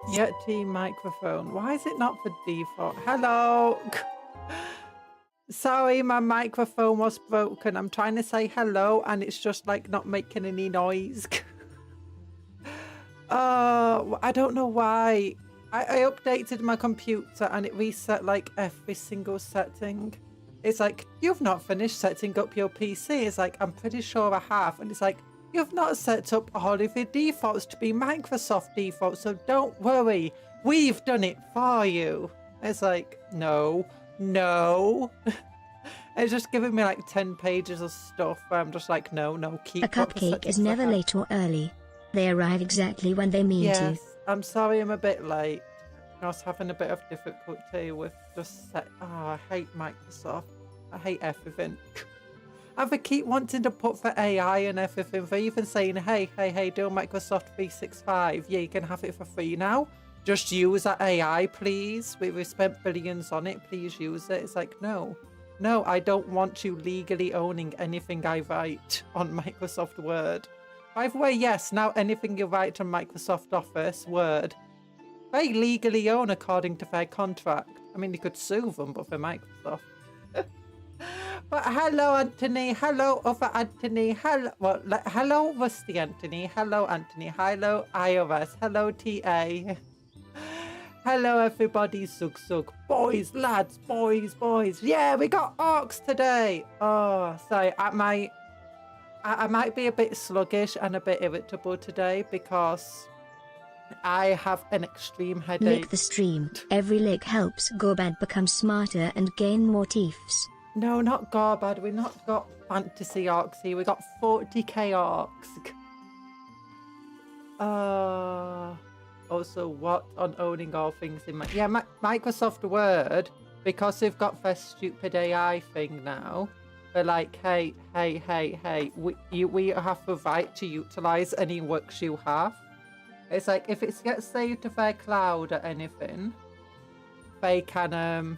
Yeti microphone. Why is it not for default? Hello. Sorry, my microphone was broken. I'm trying to say hello and it's just like not making any noise. I don't know why. I updated my computer and it reset like every single setting. It's like, you've not finished setting up your PC. It's like, I'm pretty sure I have. And it's like, you've not set up all of your defaults to be Microsoft defaults, so don't worry. We've done it for you. It's like, no. It's just giving me like 10 pages of stuff where I'm just like, no, keep. A cupcake is never late or early. They arrive exactly when they mean to. Yes, I'm sorry I'm a bit late. I was having a bit of difficulty with just set. Oh, I hate Microsoft. I hate everything. And they keep wanting to put for AI and everything. They're even saying, hey, do Microsoft 365. Yeah, you can have it for free now. Just use that AI, please. We've spent billions on it. Please use it. It's like, no, I don't want you legally owning anything I write on Microsoft Word. By the way, yes, now anything you write on Microsoft Office Word, they legally own according to their contract. I mean, you could sue them, but for Microsoft. But hello, Anthony. Hello, other Anthony. Hello, well, hello, Rusty Anthony. Hello, Anthony. Hello, iOS. Hello, TA. Hello, everybody. Sug. Boys, lads, boys. Yeah, we got orcs today. Oh, sorry. I might be a bit sluggish and a bit irritable today because I have an extreme headache. Lick the stream. Every lick helps Gorbad become smarter and gain more teeths. No, not Gorbad. We've not got fantasy orcs here. We got 40k orcs. Also, what on owning all things in Microsoft Word, because they've got their stupid AI thing now. They're like, hey, we have the right to utilize any works you have. It's like, if it gets saved to their cloud or anything, they can,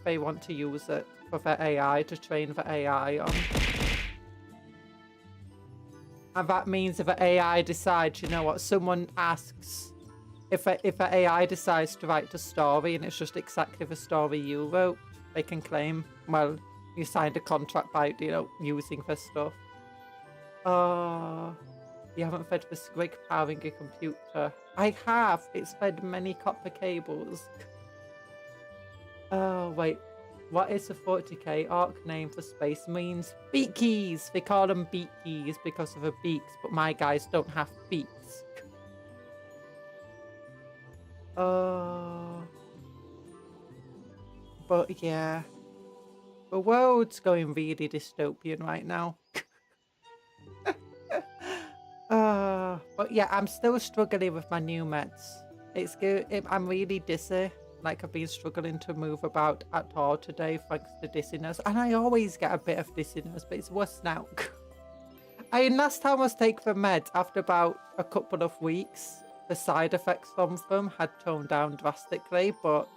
they want to use it for their AI, to train the AI on. And that means if the AI decides, you know what, someone asks, if the AI decides to write a story and it's just exactly the story you wrote, they can claim, well, you signed a contract by, you know, using this stuff. You haven't fed the squig powering your computer. I have. It's fed many copper cables. Oh, wait. What is the 40k orc name for Space Marines? Beakies! They call them beakies because of the beaks, but my guys don't have beaks. But yeah. The world's going really dystopian right now. But yeah, I'm still struggling with my new meds. It's good. I'm really dizzy. Like, I've been struggling to move about at all today thanks to dizziness. And I always get a bit of dizziness, but it's worse now. Last time I was taking the meds, after about a couple of weeks, the side effects from them had toned down drastically. But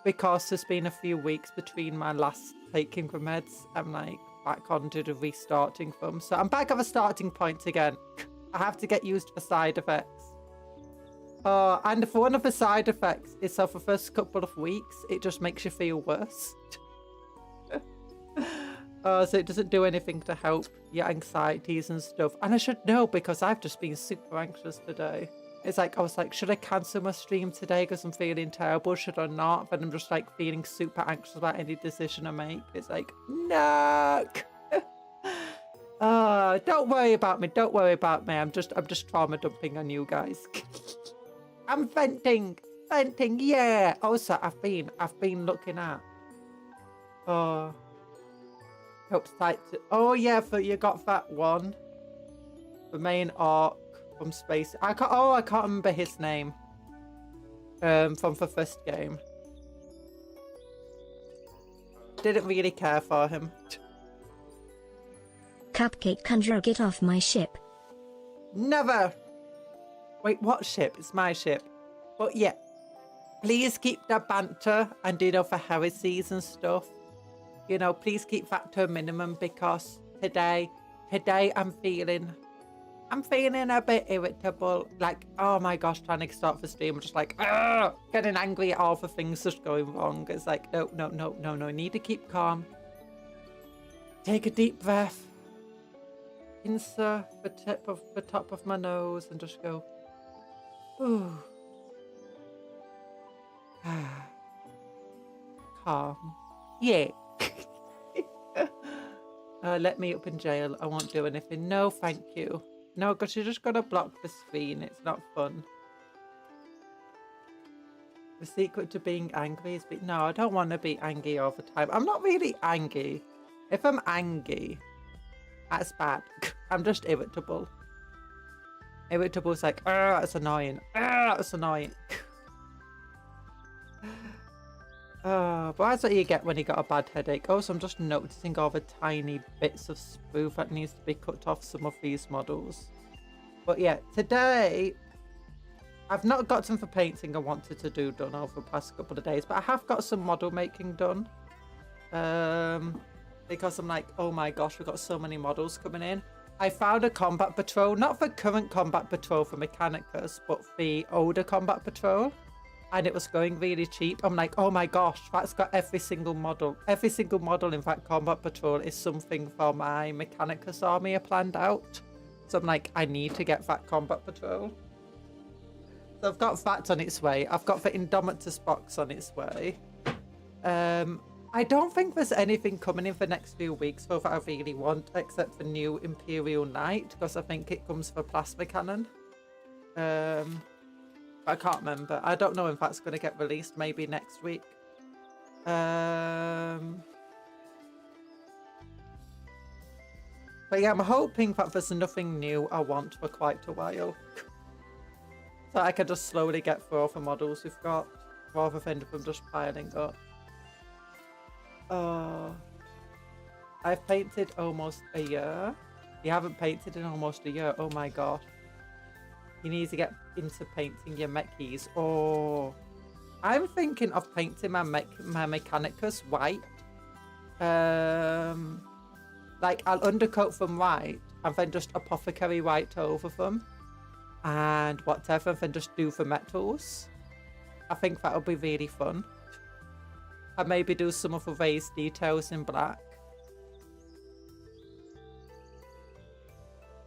because there's been a few weeks between my last taking the meds, I'm like back onto the restarting them. So I'm back at the starting point again. I have to get used to the side effects. And for one of the side effects is for the first couple of weeks, it just makes you feel worse. So it doesn't do anything to help your anxieties and stuff. And I should know because I've just been super anxious today. It's like, I was like, should I cancel my stream today because I'm feeling terrible? Should I not? But I'm just like feeling super anxious about any decision I make. It's like, no. Don't worry about me. Don't worry about me. I'm just trauma dumping on you guys. I'm venting, yeah. Also, I've been looking at. Helps type to. Oh yeah, but you got that one. The main orc from space. I can't remember his name. From the first game. Didn't really care for him. Cupcake Conjuror, get off my ship. Never. Wait, what ship? It's my ship. But yeah, please keep the banter and, you know, for heresies and stuff. You know, please keep that to a minimum because today I'm feeling I'm feeling a bit irritable. Like, oh my gosh, trying to start the stream. I'm just like, getting angry at all the things just going wrong. It's like, no, no, no, no, no. I need to keep calm. Take a deep breath. Insert the top of my nose and just go, ooh. Calm. Yeah. Let me up in jail. I won't do anything. No, thank you. No, because you just got to block the screen. It's not fun. The secret to being angry is no, I don't want to be angry all the time. I'm not really angry. If I'm angry, that's bad. I'm just irritable. Irritable is like, that's annoying. That's annoying. But that's what you get when you got a bad headache. Also, I'm just noticing all the tiny bits of spoof that needs to be cut off some of these models. But yeah, today, I've not got some for painting I wanted to do done over the past couple of days, but I have got some model making done. Because I'm like, oh my gosh, we've got so many models coming in. I found a combat patrol, not the current combat patrol for Mechanicus, but the older combat patrol. And it was going really cheap. I'm like, oh my gosh, that's got every single model. Every single model in that combat patrol is something for my Mechanicus army planned out. So I'm like, I need to get that combat patrol. So I've got that on its way. I've got the Indomitus box on its way. I don't think there's anything coming in for the next few weeks though that I really want, except for new Imperial Knight, because I think it comes for plasma cannon. I can't remember. I don't know if that's going to get released. Maybe next week. But yeah, I'm hoping that there's nothing new I want for quite a while. So I can just slowly get through all the models we've got, rather than them just piling up. I've painted almost a year. You haven't painted in almost a year. Oh my gosh. You need to get into painting your mechis. Oh, I'm thinking of painting my Mechanicus white. Like I'll undercoat them white and then just apothecary white over them. And whatever, then just do the metals. I think that'll be really fun. And maybe do some of the raised details in black.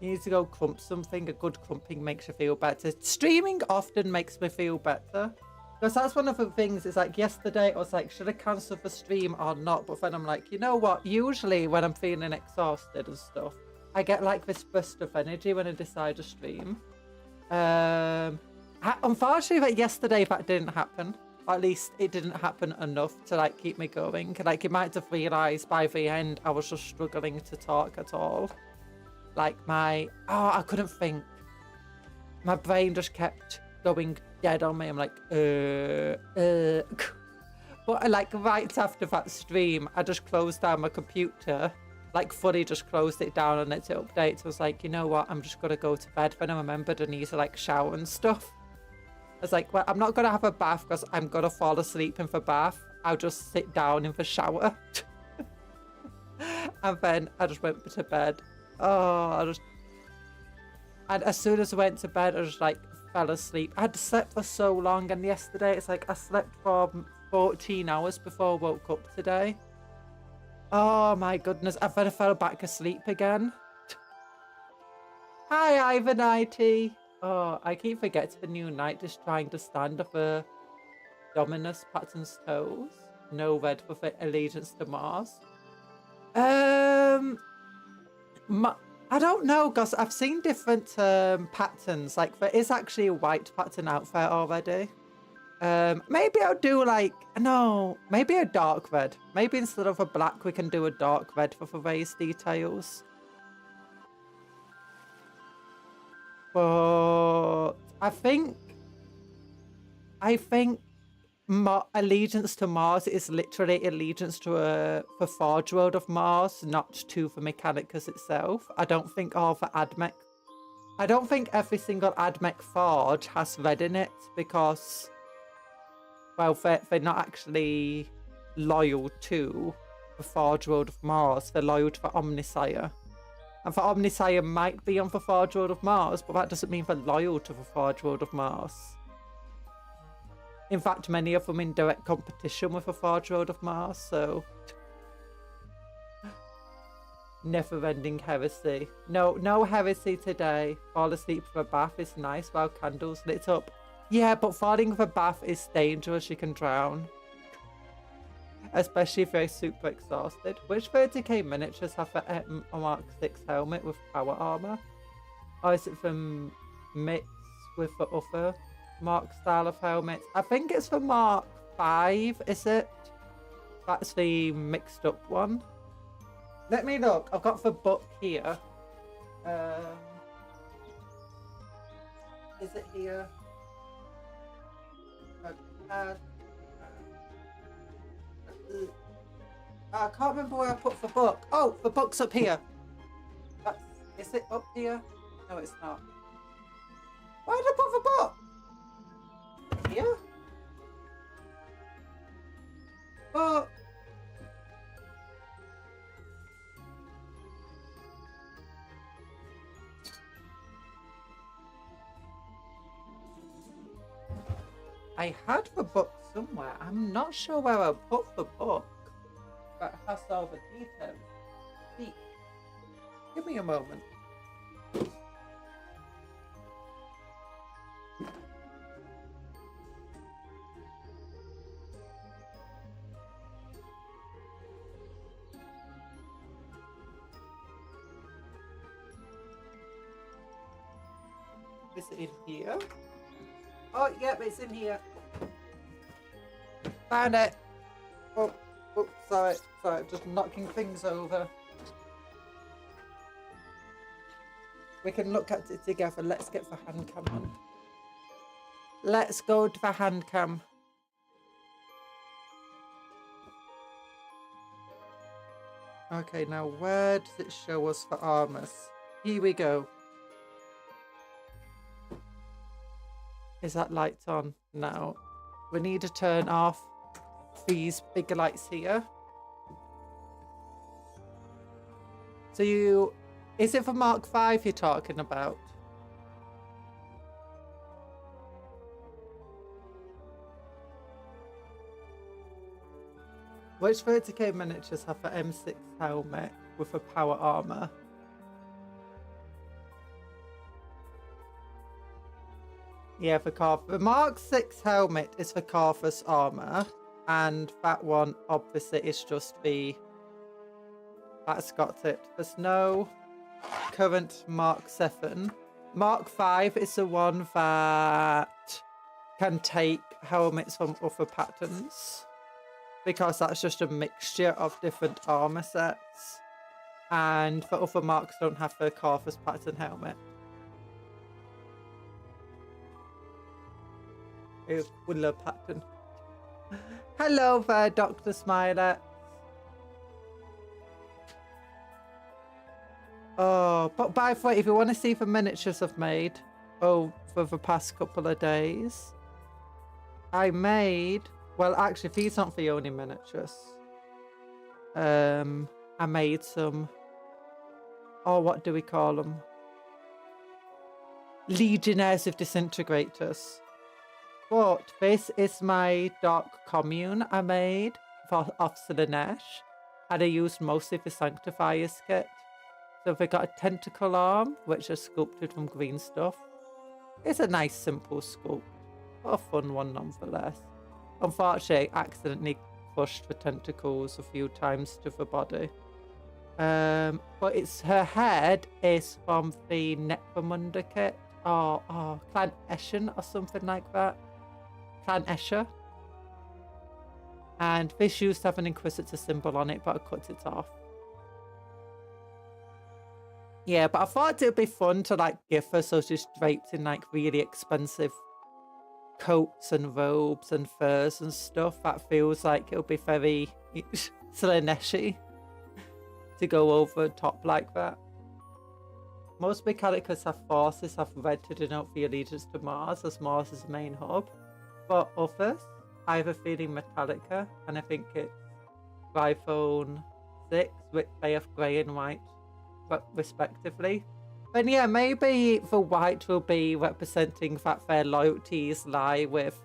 You need to go clump something. A good clumping makes you feel better. Streaming often makes me feel better. Because that's one of the things. It's like yesterday I was like, should I cancel the stream or not? But then I'm like, you know what? Usually when I'm feeling exhausted and stuff, I get like this burst of energy when I decide to stream. Unfortunately, like yesterday that didn't happen. Or at least it didn't happen enough to like keep me going. Like you might have realised by the end I was just struggling to talk at all. Like I couldn't think. My brain just kept going dead on me. I'm like, But like right after that stream, I just closed down my computer, like fully just closed it down and let it update. So I was like, you know what? I'm just gonna go to bed. Then I remembered I need to like shower and stuff. I was like, well, I'm not gonna have a bath because I'm gonna fall asleep in the bath. I'll just sit down in the shower. And then I just went to bed. And as soon as I went to bed, I just like fell asleep. I had slept for so long, and yesterday it's like I slept for 14 hours before I woke up today. Oh my goodness, I then fell back asleep again. Hi Ivan IT. Oh, I keep forgetting the new knight is trying to stand up a Dominus Patton's toes. No red for allegiance to Mars. I don't know, because I've seen different patterns. Like there is actually a white pattern out there already. Maybe I'll do like, no, maybe a dark red. Maybe instead of a black, we can do a dark red for the raised details. But I think allegiance to Mars is literally allegiance to the Forge World of Mars, not to the Mechanicus itself. I don't think all the AdMech... I don't think every single AdMech Forge has red in it because, well, they're not actually loyal to the Forge World of Mars. They're loyal to the Omnisire. And for Omnisire might be on the Forge World of Mars, but that doesn't mean they're loyal to the Forge World of Mars. In fact, many of them in direct competition with the Forge World of Mars, so... Never-ending heresy. No heresy today. Fall asleep with a bath is nice while candles lit up. Yeah, but falling with a bath is dangerous. You can drown. Especially if you're super exhausted. Which 30k miniatures have the Mark 6 helmet with power armor? Or is it from mix with the other Mark style of helmets? I think it's for Mark 5, is it? That's the mixed up one. Let me look. I've got the book here. Is it here? I can't remember where I put the book. Oh, the book's up here. Is it up here? No, it's not. Where did I put the book? Here? Book. I had the book somewhere. I'm not sure where I put the book, but it has all the details. Yeet. Give me a moment. Is it in here? Oh, yep, it's in here. Found it. Oh, sorry, just knocking things over. We can look at it together. Let's get the handcam on. Let's go to the handcam. Okay, now where does it show us for armors? Here we go. Is that light on? No. We need to turn off these bigger lights here. So is it for Mark 5 you're talking about? Which 30k miniatures have the M6 helmet with a power armor? Yeah, the Mark 6 helmet is the Carthus armor, and that one obviously is just that's got it. There's no current Mark 7. Mark 5 is the one that can take helmets from other patterns, because that's just a mixture of different armor sets, and the other marks don't have the Carthus pattern helmet. Willow pattern. Hello there, Dr. Smiler. Oh, but by the way, if you want to see the miniatures I've made over the past couple of days, I made, well, actually, these aren't the only miniatures. I made some, what do we call them? Legionnaires of Disintegrators. But this is my Dark Commune I made for Officer Lanesh, and I used mostly the Sanctifier's kit. So they got a tentacle arm, which is sculpted from green stuff. It's a nice, simple sculpt, but a fun one nonetheless. Unfortunately, I accidentally pushed the tentacles a few times to the body. But her head is from the Necromunda kit, or Clan Eshen or something like that. Clan Escher. And this used to have an Inquisitor symbol on it, but I cut it off. Yeah, but I thought it would be fun to like give her, so she's draped in like really expensive coats and robes and furs and stuff. That feels like it'll be very Slaneshi to go over the top like that. Most Mechanicus have forces have red to denote the allegiance to Mars, as Mars is the main hub. But others, I have a feeling Metallica, and I think it's iPhone 6, which they have grey and white respectively. But yeah, maybe the white will be representing that their loyalties lie with,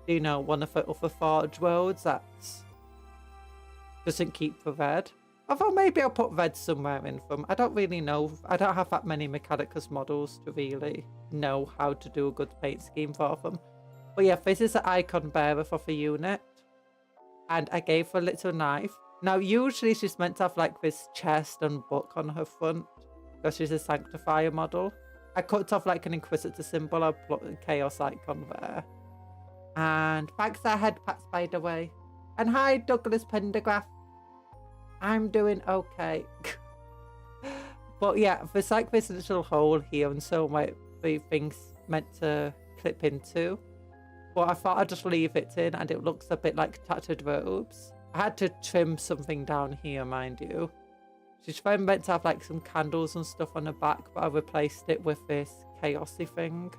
you know, one of the other Forge worlds that doesn't keep the red. Although maybe I'll put red somewhere in them. I don't really know. I don't have that many Mechanicus models to really know how to do a good paint scheme for them. But yeah, this is the icon bearer for the unit. And I gave her a little knife. Now, usually she's meant to have like this chest and book on her front, because she's a Sanctifier model. I cut off like an Inquisitor symbol. I put a Chaos icon there. And thanks our head pats, by the way. And hi, Douglas Pendergraph. I'm doing okay. But yeah, there's like this little hole here, and so my things meant to clip into. But I thought I'd just leave it in, and it looks a bit like tattered robes. I had to trim something down here, mind you. She's meant to have like some candles and stuff on her back, but I replaced it with this chaosy thing.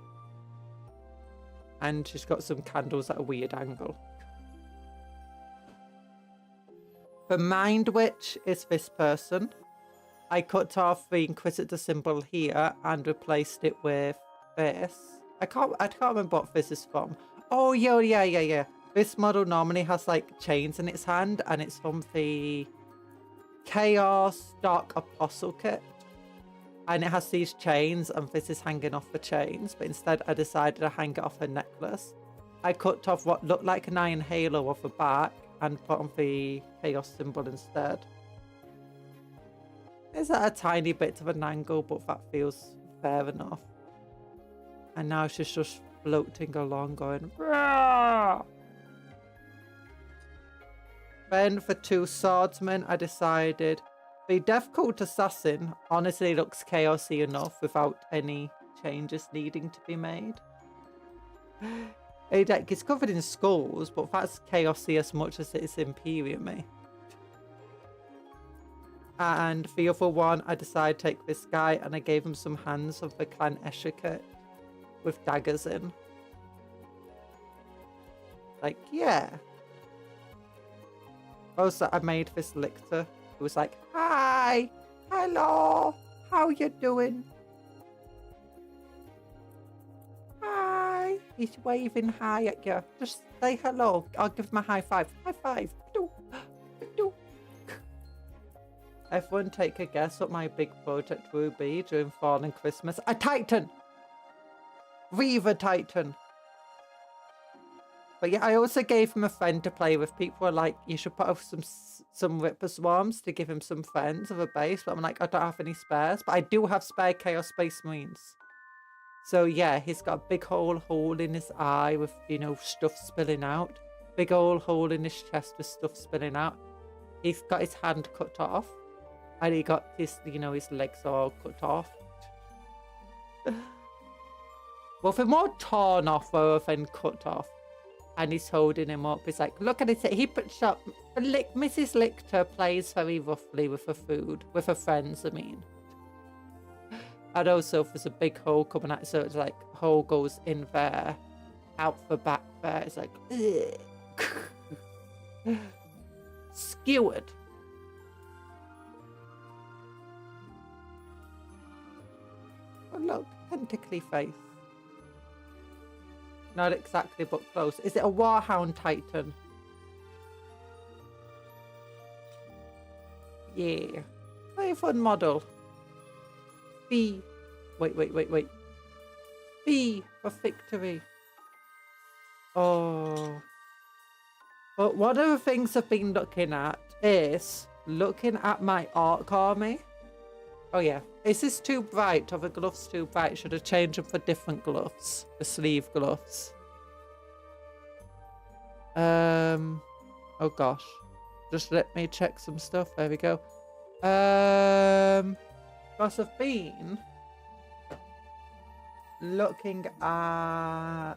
And she's got some candles at a weird angle. The Mind Witch is this person. I cut off the Inquisitor symbol here and replaced it with this. I can't remember what this is from. Oh, yeah. This model normally has like chains in its hand, and it's from the Chaos Dark Apostle kit. And it has these chains, and this is hanging off the chains, but instead I decided to hang it off her necklace. I cut off what looked like an iron halo off the back and put on the chaos symbol instead. It's at a tiny bit of an angle, but that feels fair enough. And now she's just floating along going, Rah! Then for two swordsmen, I decided the Death Cult Assassin honestly looks chaosy enough without any changes needing to be made. It's covered in skulls, but that's chaosy as much as it is Imperium-y. And the other one, I decided to take this guy, and I gave him some hands of the Clan Escher kit with daggers in. Like, yeah. Also, I made this lictor who was like, hi, hello, how you doing? Hi. He's waving hi at you. Just say hello. I'll give him a high five. High five. Everyone take a guess what my big project will be during fall and Christmas. A Titan! Reaver Titan! But yeah, I also gave him a friend to play with. People were like, you should put up some Ripper Swarms to give him some friends of a base. But I'm like, I don't have any spares. But I do have spare Chaos Space Marines. So yeah, he's got a big hole in his eye with, you know, stuff spilling out. Big old hole in his chest with stuff spilling out. He's got his hand cut off. And he got his, you know, his legs all cut off. Well, they're more torn off rather than cut off. And he's holding him up. He's like, look at it. He puts up. Mrs. Lictor plays very roughly with her food, with her friends, I mean. And also, there's a big hole coming out. So it's like, hole goes in there, out the back there. It's like, skewered. Oh, look, tentacly face. Not exactly, but close. Is it a Warhound Titan? Yeah. Very fun model. B. Wait. B for victory. Oh. But one of the things I've been looking at is looking at my Orc army. Oh yeah. Is this too bright? Are the gloves too bright? Should I change them for different gloves? The sleeve gloves. Oh gosh. Just let me check some stuff. There we go. Because I've been looking at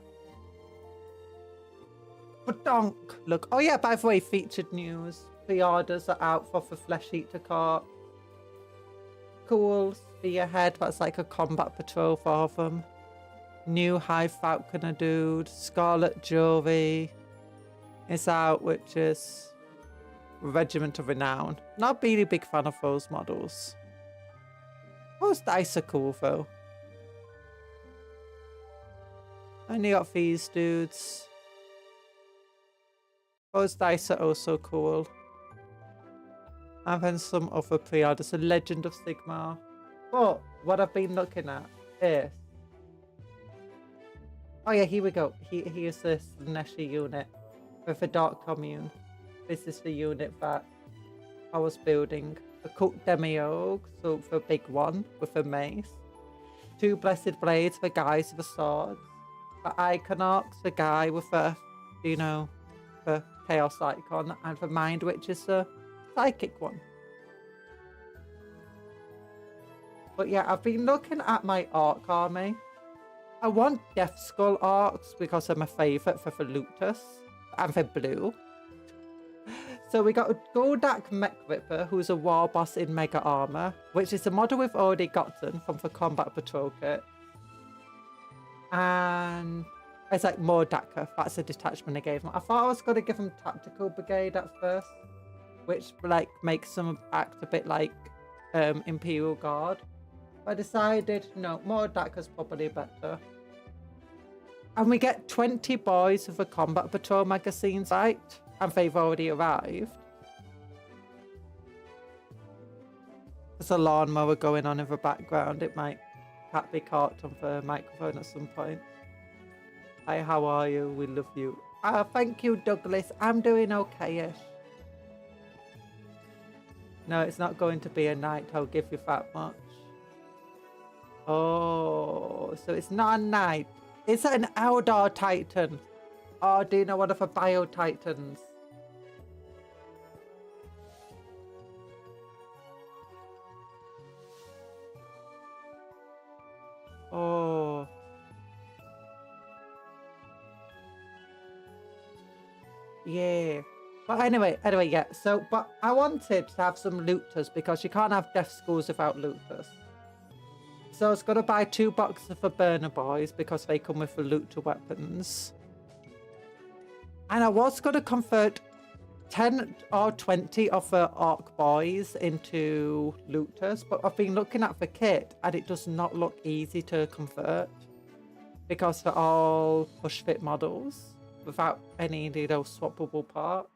Badonk. Look. Oh yeah, by the way, featured news. The orders are out for the Flesh Eater Corps. Cool Spearhead, that's like a combat patrol for them. New High Falconer dude. Scarlet Jury is out, which is Regiment of Renown. Not really big fan of those models. Those dice are cool though. And you got these dudes. Those dice are also cool. And then some other pre-orders. A Legend of Sigmar. But what I've been looking at is... Oh yeah, here we go. Here's this Neshi unit with a Dark Commune. This is the unit that I was building. A Cult Demiurge, so the big one with a mace. 2 Blessed Blades for guys with swords. The Iconarchs, the guy with a, you know, the Chaos Icon. And the Mind Witch is the psychic one. But yeah, I've been looking at my Orc army. I want Death Skull Orcs because they're my favourite for the Lutus. And for blue. So we got a Goldak Mech Ripper, who's a war boss in Mega Armor, which is a model we've already gotten from the Combat Patrol kit. And it's like Mordaka, that's a detachment I gave him. I thought I was going to give him Tactical Brigade at first, which like makes them act a bit like Imperial Guard. But I decided, no, Mordaka's probably better. And we get 20 boys with a Combat Patrol magazine site. And they've already arrived. There's a lawnmower going on in the background. It might be caught on the microphone at some point. Hi, how are you? We love you. Thank you, Douglas. I'm doing okay-ish. No, it's not going to be a night. I'll give you that much. Oh, so it's not a night. It's an Eldar Titan. Oh, do you know one of the Bio Titans? Oh. Yeah. But anyway, yeah. So, but I wanted to have some looters because you can't have Death Skulls without looters. So I was going to buy 2 boxes for Burner Boys because they come with the looter weapons. And I was going to convert 10 or 20 of the Orc Boys into looters, but I've been looking at the kit and it does not look easy to convert because they're all push fit models without any of those swappable parts.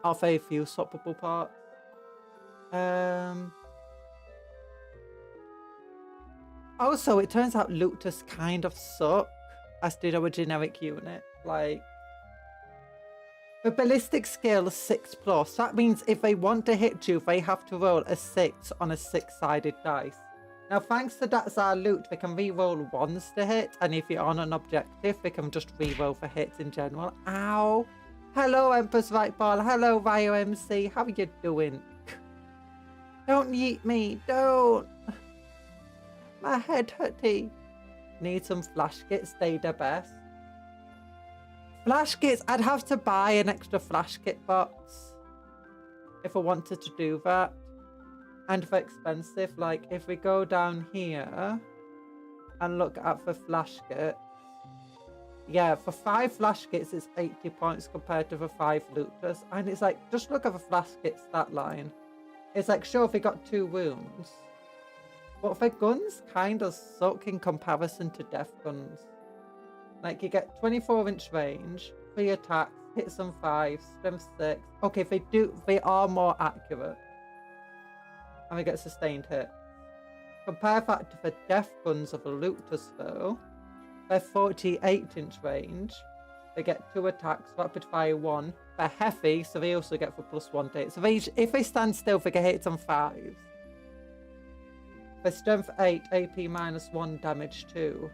Or very few swappable parts. Also, it turns out looters kind of suck. As did our generic unit. Like, the ballistic skill is 6+. That means if they want to hit you, they have to roll a 6 on a 6-sided dice. Now, thanks to that's our loot, they can re-roll 1s to hit, and if you're on an objective, they can just re-roll for hits in general. Ow! Hello, Empress Right Ball. Hello, Ryo MC. How are you doing? Don't yeet me. Don't. My head hurty. Need some flash kits, they the best. Flash kits, I'd have to buy an extra flash kit box if I wanted to do that. And they're expensive. Like if we go down here and look at the flash kit. Yeah, for 5 flash kits it's 80 points compared to the 5 looters. And it's like, just look at the flash kit stat line. It's like, sure, they got 2 wounds. But the guns kind of suck in comparison to death guns. Like you get 24-inch range, 3 attacks, hits on 5, strength 6. Okay, they are more accurate. And we get sustained hit. Compare that to the death guns of the looters though. They're 48-inch range. They get 2 attacks, rapid fire 1. They're heavy, so they also get for +1 to hit. So if they stand still, they get hits on 5s. For strength 8, AP -1, damage 2.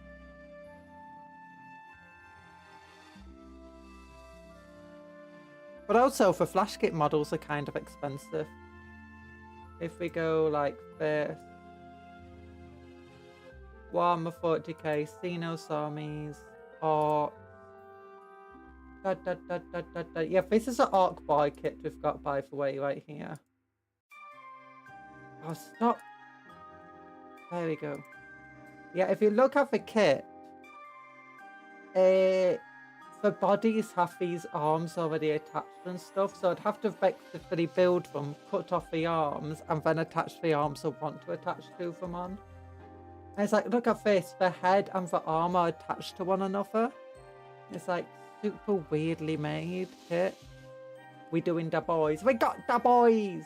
But also, for flash kit models are kind of expensive. If we go like this. Warhammer 40k, Xenos armies, Orc. Yeah, this is an Orc Boy kit we've got, by the way, right here. Oh, stop. There we go. Yeah, if you look at the kit, the bodies have these arms already attached and stuff, so I'd have to effectively build them, cut off the arms, and then attach the arms I want to attach to them on. And it's like, look at this, the head and the arm are attached to one another. It's like super weirdly made kit. We doing da boys. We got da boys!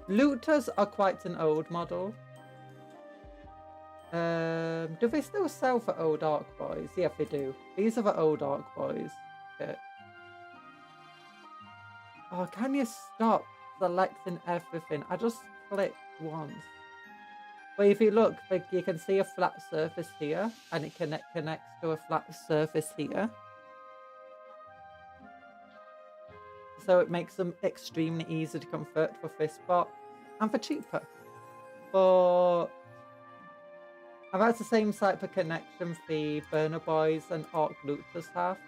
Looters are quite an old model. Do they still sell for old Ark Boys? Yeah, they do. These are the old Ark Boys kit. Oh, can you stop selecting everything? I just clicked once. But if you look, you can see a flat surface here, and it connects to a flat surface here. So it makes them extremely easy to convert for this bot, and for cheaper. For about the same site for connection the Burner Boys and Ark Looters have.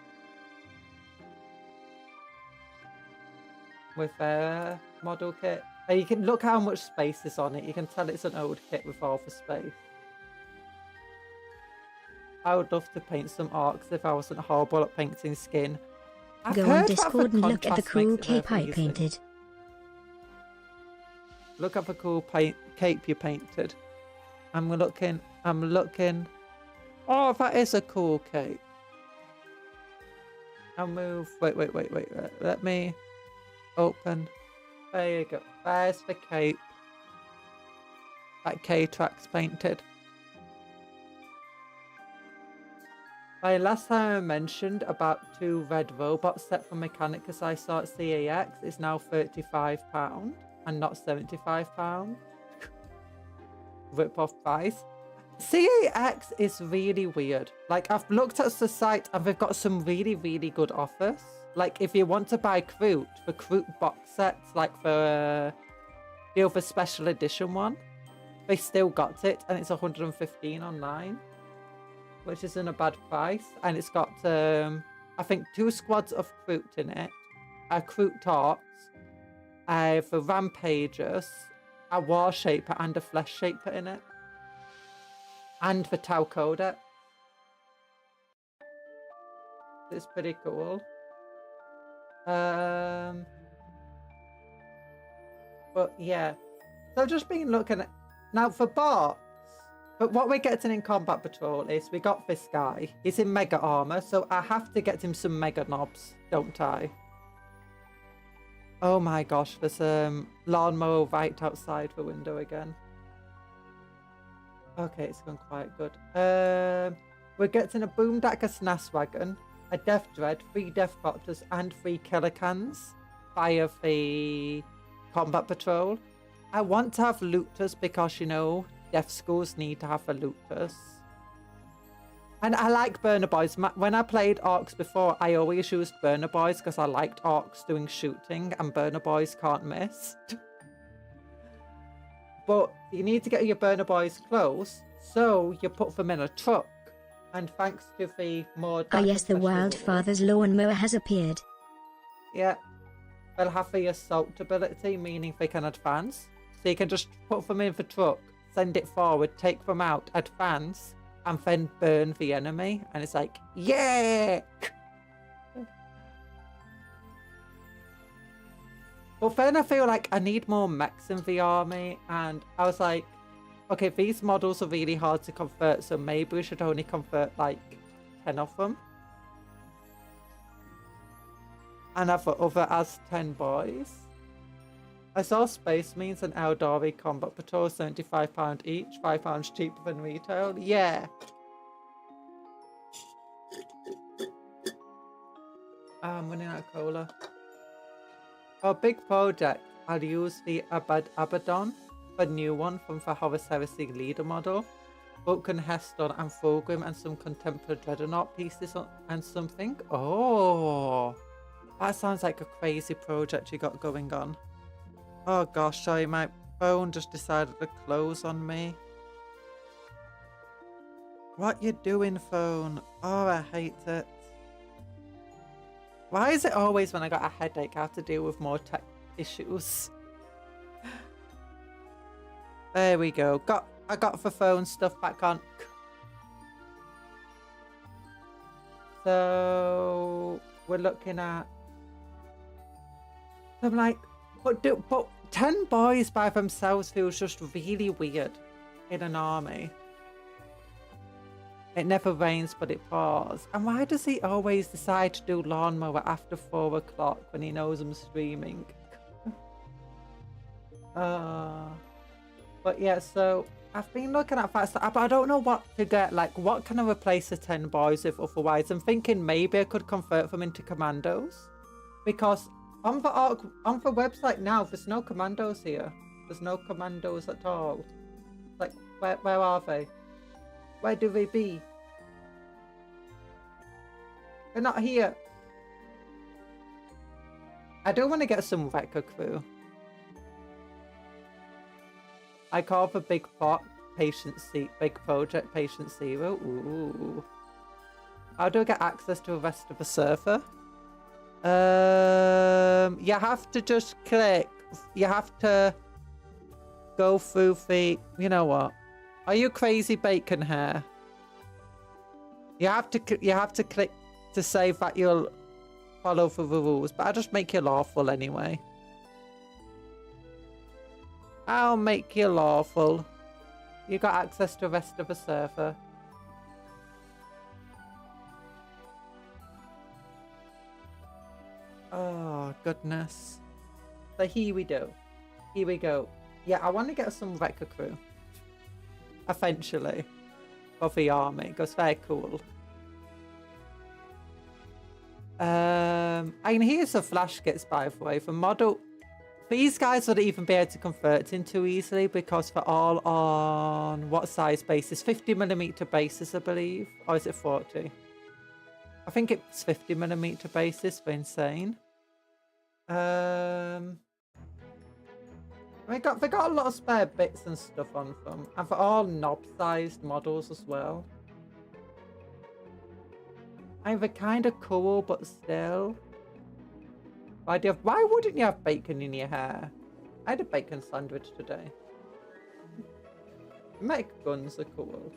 With their model kit. And you can look how much space is on it. You can tell it's an old kit with all the space. I would love to paint some Arks if I wasn't horrible at painting skin. Go on Discord and look at the cool cape I painted. Look at the cool cape you painted. I'm looking. Oh, that is a cool cape. I'll move. Wait. Let me open. There you go. There's the cape. That K-Track's painted. Last time I mentioned about 2 red robots set for Mechanicus I saw at CAX is now £35 and not £75. Rip-off price. CAX is really weird. Like, I've looked at the site and they've got some really, really good offers. Like, if you want to buy Kroot, the Kroot box sets, like the other special edition one, they still got it, and it's 115 online, which isn't a bad price. And it's got, I think, 2 squads of Kroot in it, a Kroot Torts, the Rampagers, a War Shaper, and a Flesh Shaper in it, and the Tau Codex. It's pretty cool. But yeah, so I've just been looking at now for bots. But what we're getting in Combat Patrol is we got this guy. He's in mega armor, so I have to get him some mega knobs, don't I? Oh my gosh, there's lawnmower right outside the window again. Okay, it's gone quite good. We're getting a Boomdacker Snas Wagon, a Death Dread, 3 Death Copters, and 3 Killer Cans via the Combat Patrol. I want to have Looters because, you know, Death Schools need to have a Looters. And I like Burner Boys. When I played Orcs before, I always used Burner Boys because I liked Orcs doing shooting and Burner Boys can't miss. But you need to get your Burner Boys close, so you put them in a truck. And thanks to the more... Ah yes, the Wildfather's lawnmower has appeared. Yeah. They'll have the assault ability, meaning they can advance. So you can just put them in the truck, send it forward, take them out, advance, and then burn the enemy. And it's like, yeah! But then I feel like I need more mechs in the army. And I was like, okay, these models are really hard to convert, so maybe we should only convert like 10 of them. And have the other as 10 boys. I saw Space Marines and Eldari Combat Patrol, £75 each, £5 cheaper than retail. Yeah. I'm running out of cola. For a big project, I'll use the Abaddon, the new one from the Horus Heresy leader model, Vulcan Heston and Fulgrim, and some contemporary Dreadnought pieces and something. Oh, that sounds like a crazy project you got going on. Oh gosh, sorry, my phone just decided to close on me. What you doing, phone? Oh, I hate it. Why is it always when I got a headache I have to deal with more tech issues? There we go. I got the phone stuff back on. So we're looking at. I'm like, but 10 boys by themselves feels just really weird in an army. It never rains, but it pours. And why does he always decide to do lawnmower after 4 o'clock when he knows I'm streaming? But yeah, so I've been looking at that, but I don't know what to get. Like, what can I replace the 10 boys with otherwise? I'm thinking maybe I could convert them into commandos. Because on the website now, there's no commandos here. There's no commandos at all. Like, where are they? Where do they be? They're not here. I do want to get some Wrecker crew. I call the big pot big project Patient Zero. Ooh. How do I get access to the rest of the server? You have to just click. You have to go through the. You know what? Are you crazy bacon hair? You have to click to say that you'll follow the rules, but I'll just make you lawful anyway. I'll make you lawful. You got access to the rest of the server. Oh, goodness. So here we go. Here we go. Yeah, I want to get some Wrecker crew. Eventually. For the army. Because they're cool. And here's the flash kits, by the way. The model... These guys wouldn't even be able to convert into easily because they're all on what size bases? 50mm bases, I believe. Or is it 40? I think it's 50mm bases for insane. They got a lot of spare bits and stuff on them. And they're all knob-sized models as well. And they're kind of cool, but still... Why wouldn't you have bacon in your hair? I had a bacon sandwich today. Mech guns are cool.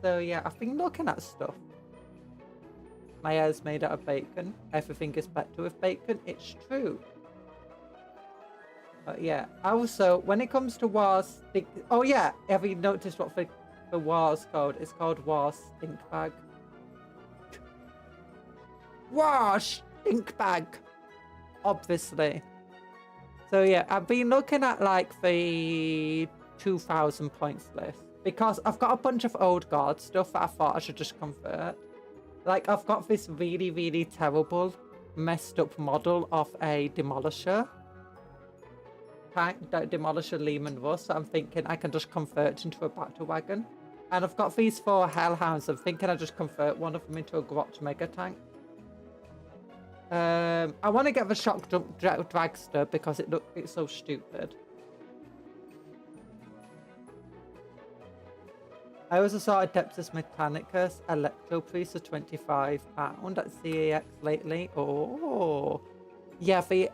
So yeah, I've been looking at stuff. My hair's made out of bacon. Everything is better with bacon. It's true. But yeah, also when it comes to wars, oh yeah, have you noticed what the war's called? It's called War Stink Bag. Wow, stink bag, obviously. So yeah, I've been looking at like the 2,000 points list because I've got a bunch of old guard stuff that I thought I should just convert. Like I've got this really, really terrible, messed up model of a demolisher tank, demolisher Lehman Russ. So I'm thinking I can just convert into a battle wagon. And I've got these 4 hellhounds. I'm thinking I just convert one of them into a Grotch mega tank. I want to get the shock dragster because it's so stupid. I also saw Adeptus Mechanicus Electro Priest for £25 at CAX lately. Oh, yeah, the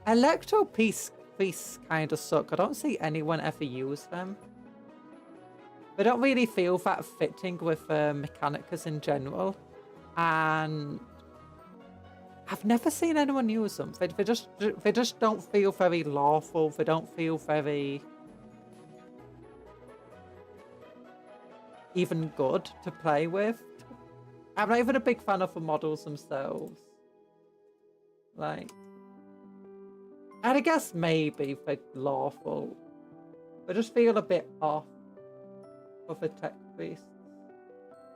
Electro Priests kind of suck. I don't see anyone ever use them. They don't really feel that fitting with Mechanicus in general, and I've never seen anyone use them. They just don't feel very lawful. They don't feel very even good to play with. I'm not even a big fan of the models themselves. Like, and I guess maybe they're lawful. They just feel a bit off of the tech priests.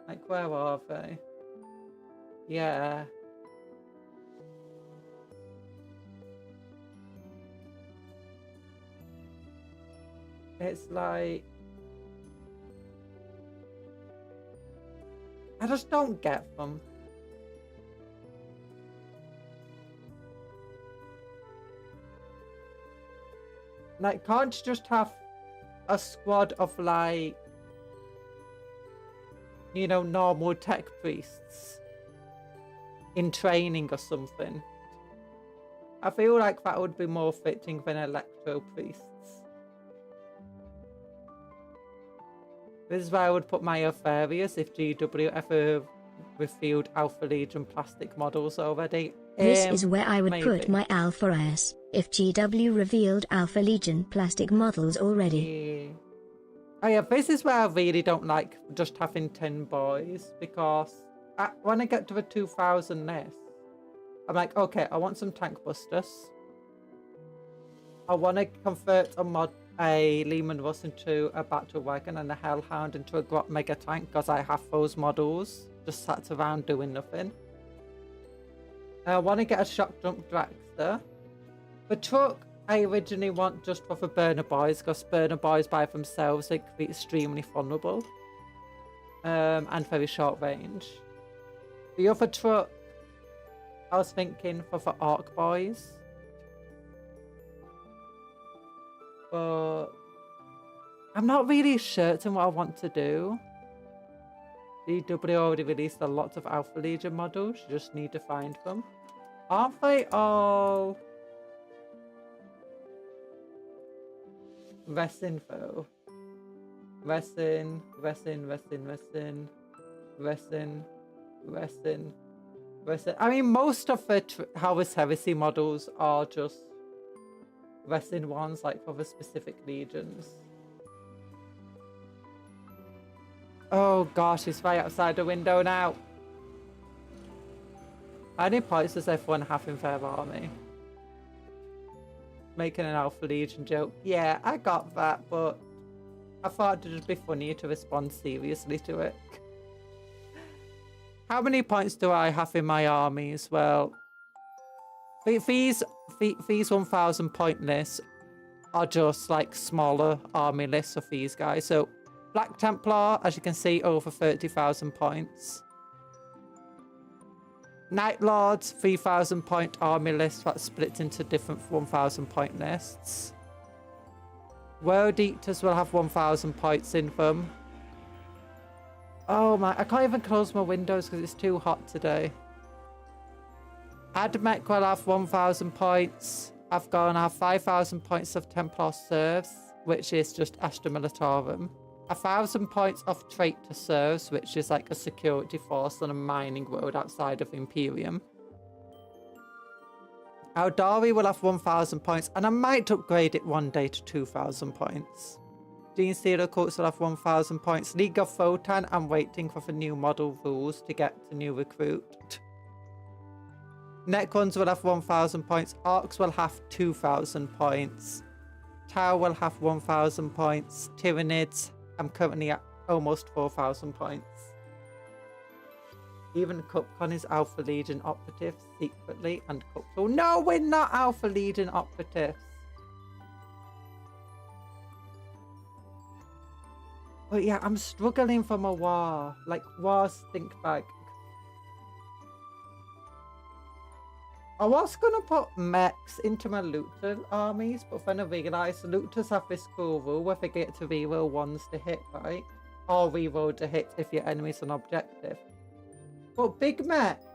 Like, where are they? Yeah. It's like... I just don't get them. Like, can't you just have a squad of, like, you know, normal tech priests in training or something? I feel like that would be more fitting than electro priests. This is where I would put my Alpharius if GW ever revealed Alpha Legion plastic models already. This is where I would maybe. put my Alpharius if GW revealed Alpha Legion plastic models already. Yeah. Oh yeah, this is where I really don't like just having 10 boys, because when I get to the 2000 list, I'm like, okay, I want some tank busters. I want to convert a Lehman Russ into a battle wagon and a Hellhound into a Grot Mega Tank, because I have those models just sat around doing nothing. I want to get a Shock Jump Dragster. The truck I originally want just for the burner boys, because burner boys by themselves they can be extremely vulnerable and very short range. The other truck I was thinking for the Arc boys, but I'm not really certain what I want to do. DW already released a lot of Alpha Legion models, you just need to find them. Aren't they all resin though? Resin. I mean, most of the Harvest Heresy models are just resin ones, like for the specific legions. Oh gosh, he's right outside the window now. How many points does everyone have in their army? Making an Alpha Legion joke. Yeah, I got that, but I thought it would be funny to respond seriously to it. How many points do I have in my armies? Well, these 1000 point lists are just like smaller army lists of these guys. So Black Templar, as you can see, over 30,000 points. Night Lords, 3,000 point army list that splits into different 1,000 point lists. World Eaters will have 1,000 points in them. Oh my, I can't even close my windows because it's too hot today. Admech will have 1,000 points. I've gone have 5,000 points of Templar Serfs, which is just Astra Militarum. 1,000 points of Traitor Serfs, which is like a security force on a mining world outside of Imperium. Aldari will have 1,000 points, and I might upgrade it one day to 2,000 points. Gene Stealer Cults will have 1,000 points. League of Photon, I'm waiting for the new model rules to get the new recruit. Necrons will have 1,000 points. Arcs will have 2,000 points. Tau will have 1,000 points. Tyranids, I'm currently at almost 4,000 points. Even Cupcon is Alpha Legion operatives secretly, and Cuptle. No, we're not Alpha Legion operatives. But yeah, I'm struggling for my war. Like, war stink bag. I was gonna put mechs into my looter armies, but then I realised looters have this cool rule where they get to reroll ones to hit, right? Or reroll to hit if your enemy's an objective. But big mechs,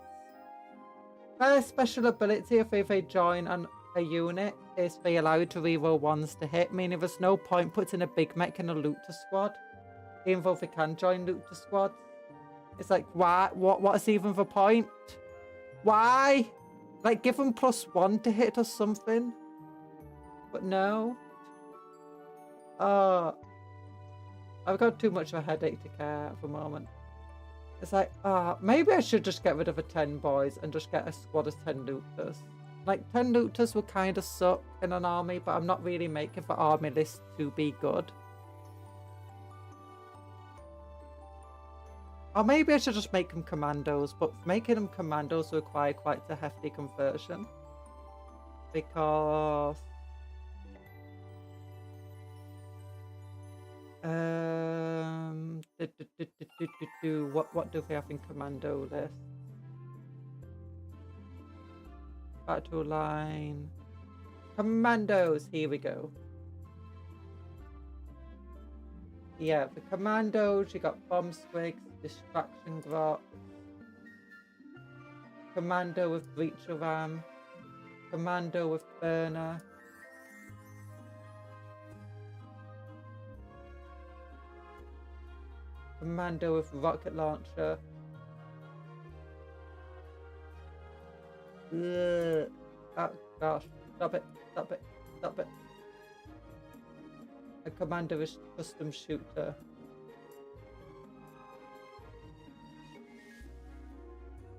their special ability if they join a unit is they allow you to reroll ones to hit, meaning there's no point putting a big mech in a looter squad, even though they can join looter squads. It's like, why? What is even the point? Why? Like, give them +1 to hit or something. But no. I've got too much of a headache to care at the moment. It's like, maybe I should just get rid of the 10 boys and just get a squad of 10 looters. Like, 10 looters would kind of suck in an army, but I'm not really making the army list to be good. Or maybe I should just make them commandos, but making them commandos will require quite a hefty conversion. Because... what do we have in commando list? Battle line... Commandos, here we go. Yeah, the commandos, you got bomb squigs, distraction grot, commando with breacher ram, commando with burner, . Commando with rocket launcher. Ugh. Oh gosh, stop it, stop it, stop it. A commando with custom shooter.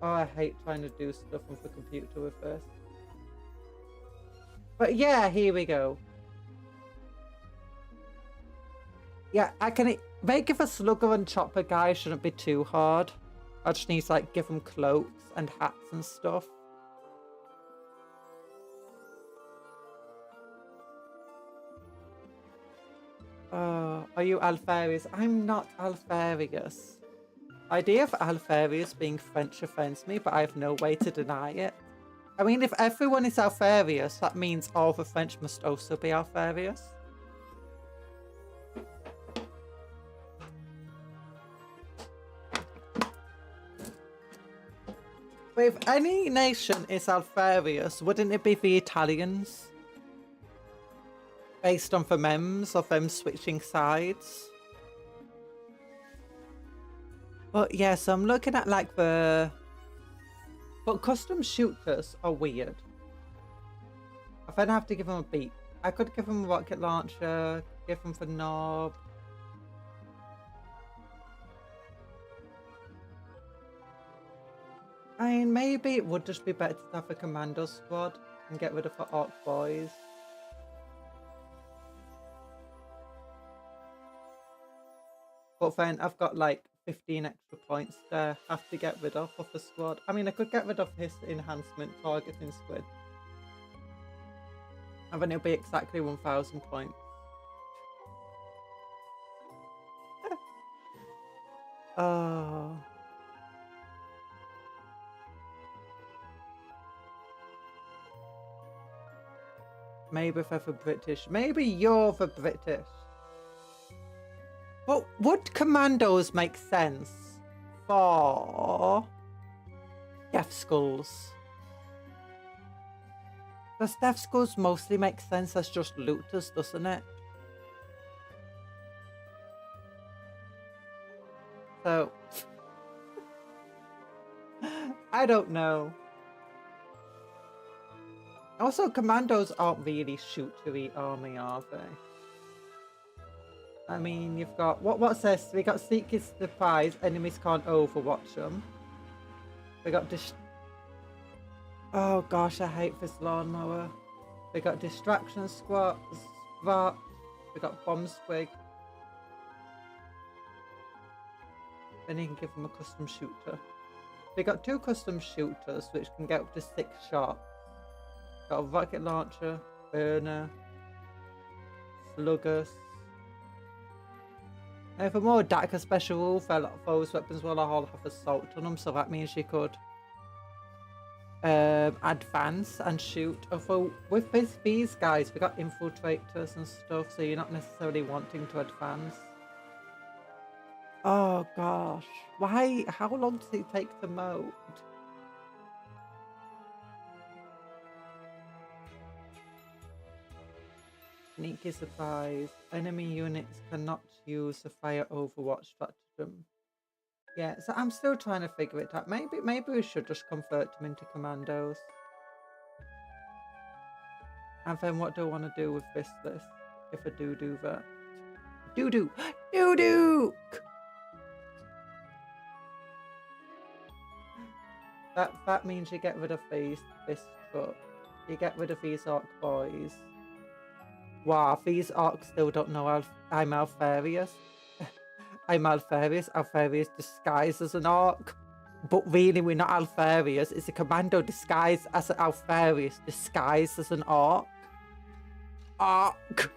Oh, I hate trying to do stuff on the computer with this. But yeah, here we go. Yeah, I can make it a slugger and chopper guy shouldn't be too hard. I just need to like give them cloaks and hats and stuff. Are you Alfarius? I'm not Alfarius. Idea of Alfarius being French offends me, but I have no way to deny it. I mean, if everyone is Alfarius, that means all the French must also be Alfarius. But if any nation is Alfarius, wouldn't it be the Italians? Based on the memes of them switching sides. But yeah, so I'm looking at like the... But custom shooters are weird. I then have to give them a beat. I could give them a rocket launcher, give them the knob. I mean, maybe it would just be better to have a commando squad and get rid of the orc boys. But then I've got like 15 extra points there. Have to get rid of the squad. I mean, I could get rid of his enhancement targeting squid. And then it'll be exactly 1,000 points. Oh. Maybe if they're the British. Maybe you're the British. But would commandos make sense for Death Skulls? Does Death Skulls mostly make sense as just looters, doesn't it? So, I don't know. Also, commandos aren't really shootery army, are they? I mean, you've got... What's this? We got Seeker Surprise. Enemies can't overwatch them. We got... Oh gosh, I hate this lawnmower. We got Distraction Squat. We got Bomb Squig. Then you can give them a custom shooter. We got 2 custom shooters, which can get up to 6 shots. Got a rocket launcher, burner, sluggers. And for more Daka special rule, a lot of those weapons will all have assault on them, so that means you could advance and shoot. Although with these guys, we got infiltrators and stuff, so you're not necessarily wanting to advance. Oh gosh, why? How long does it take to mode? Sneaky surprise. Enemy units cannot use the fire overwatch stratagem. Yeah, so I'm still trying to figure it out. Maybe we should just convert them into commandos. And then what do I want to do with this list? If I do that. Do! That means you get rid of this truck. You get rid of these orc boys. Wow, these orcs still don't know I'm Alfarius. I'm Alfarius. Alfarius disguised as an orc. But really, we're not Alfarius. It's a commando disguised as an Alfarius, disguised as an orc. Orc!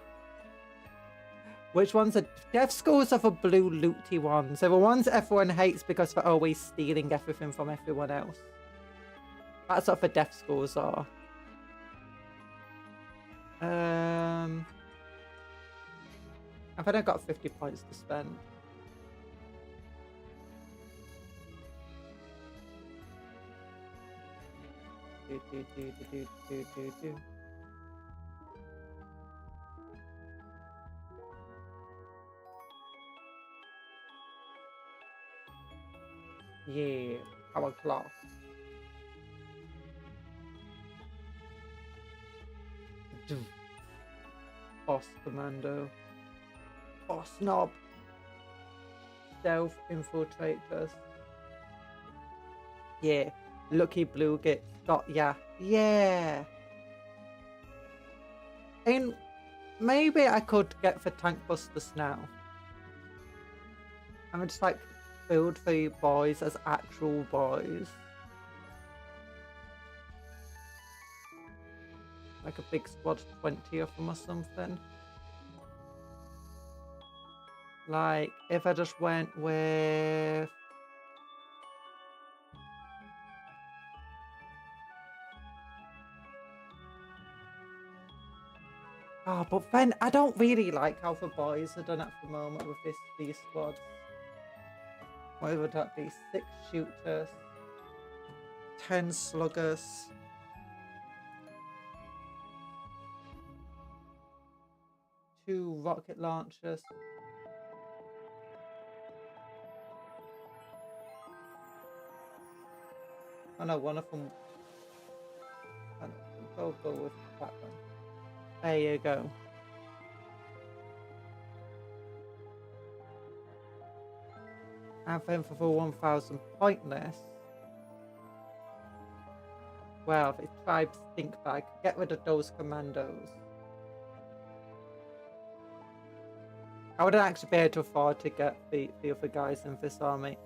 Which ones are... Death Skulls are the blue looty ones. They're the ones everyone hates because they're always stealing everything from everyone else. That's what the Death Skulls are. I think I got 50 points to spend. Do. Yeah, our cloth. Boss commando. Boss snob. Stealth infiltrators. Yeah. Lucky blue git got ya. Yeah. And maybe I could get for tank busters now. I'm just like build the boys as actual boys. Like a big squad, 20 of them or something. Like if I just went with oh, but then I don't really like how the boys are done at the moment with these squads. What would that be? 6 shooters, 10 sluggers, 2 rocket launchers. Oh no, one of them. I'll go with that one. There you go. And then for the 1000 pointless. Well, the tribe stink bag. Get rid of those commandos. I wouldn't actually be able to afford to get the other guys in this army.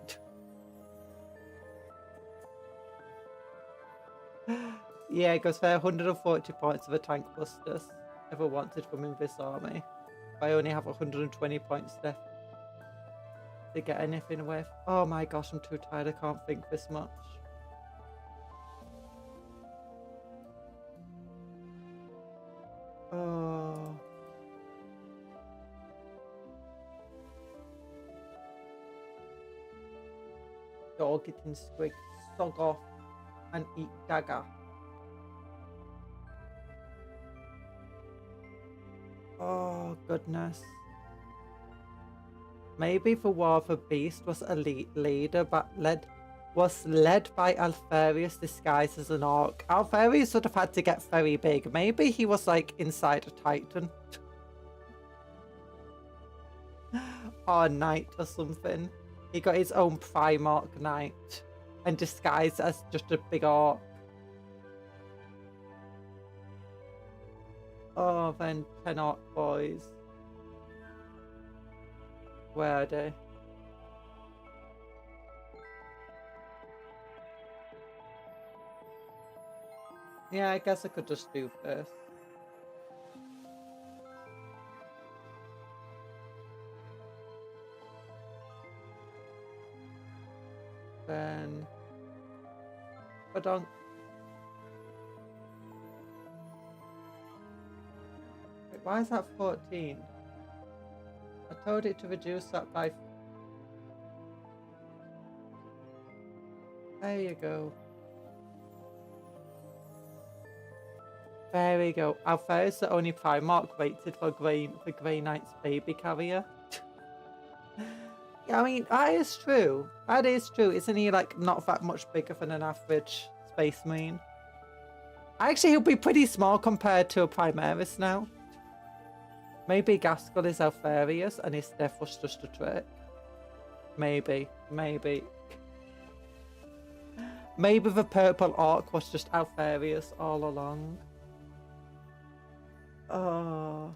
Yeah, because they're 140 points of the tank busters. If I wanted them in this army. I only have 120 points left to get anything with. Oh my gosh, I'm too tired. I can't think this much. Oh. Dog getting squig, sog off, and eat dagger. Oh goodness. Maybe the War of the Beast was a leader, but was led by Alfarius disguised as an orc. Alfarius would have had to get very big. Maybe he was like inside a Titan. Or a knight or something. He got his own Primarch knight and disguised as just a big orc. Oh, then 10 orc boys. Where are they? Yeah, I guess I could just do this. Then... Badonk. Wait, why is that 14? I told it to reduce that by... There you go. There we go. Alpha's the only Primarch rated for Grey Knight's baby carrier. Yeah, I mean, that is true. That is true. Isn't he, like, not that much bigger than an average Space Marine? Actually, he'll be pretty small compared to a Primaris now. Maybe Gaskell is Alfarius and his death was just a trick. Maybe. Maybe. Maybe the purple orc was just Alfarius all along. Oh.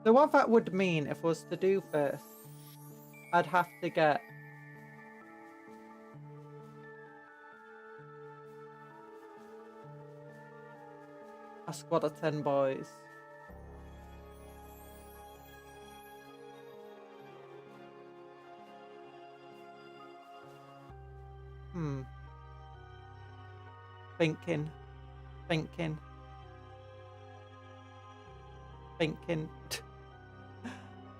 So what that would mean if I was to do this, I'd have to get a squad of 10 boys. Thinking.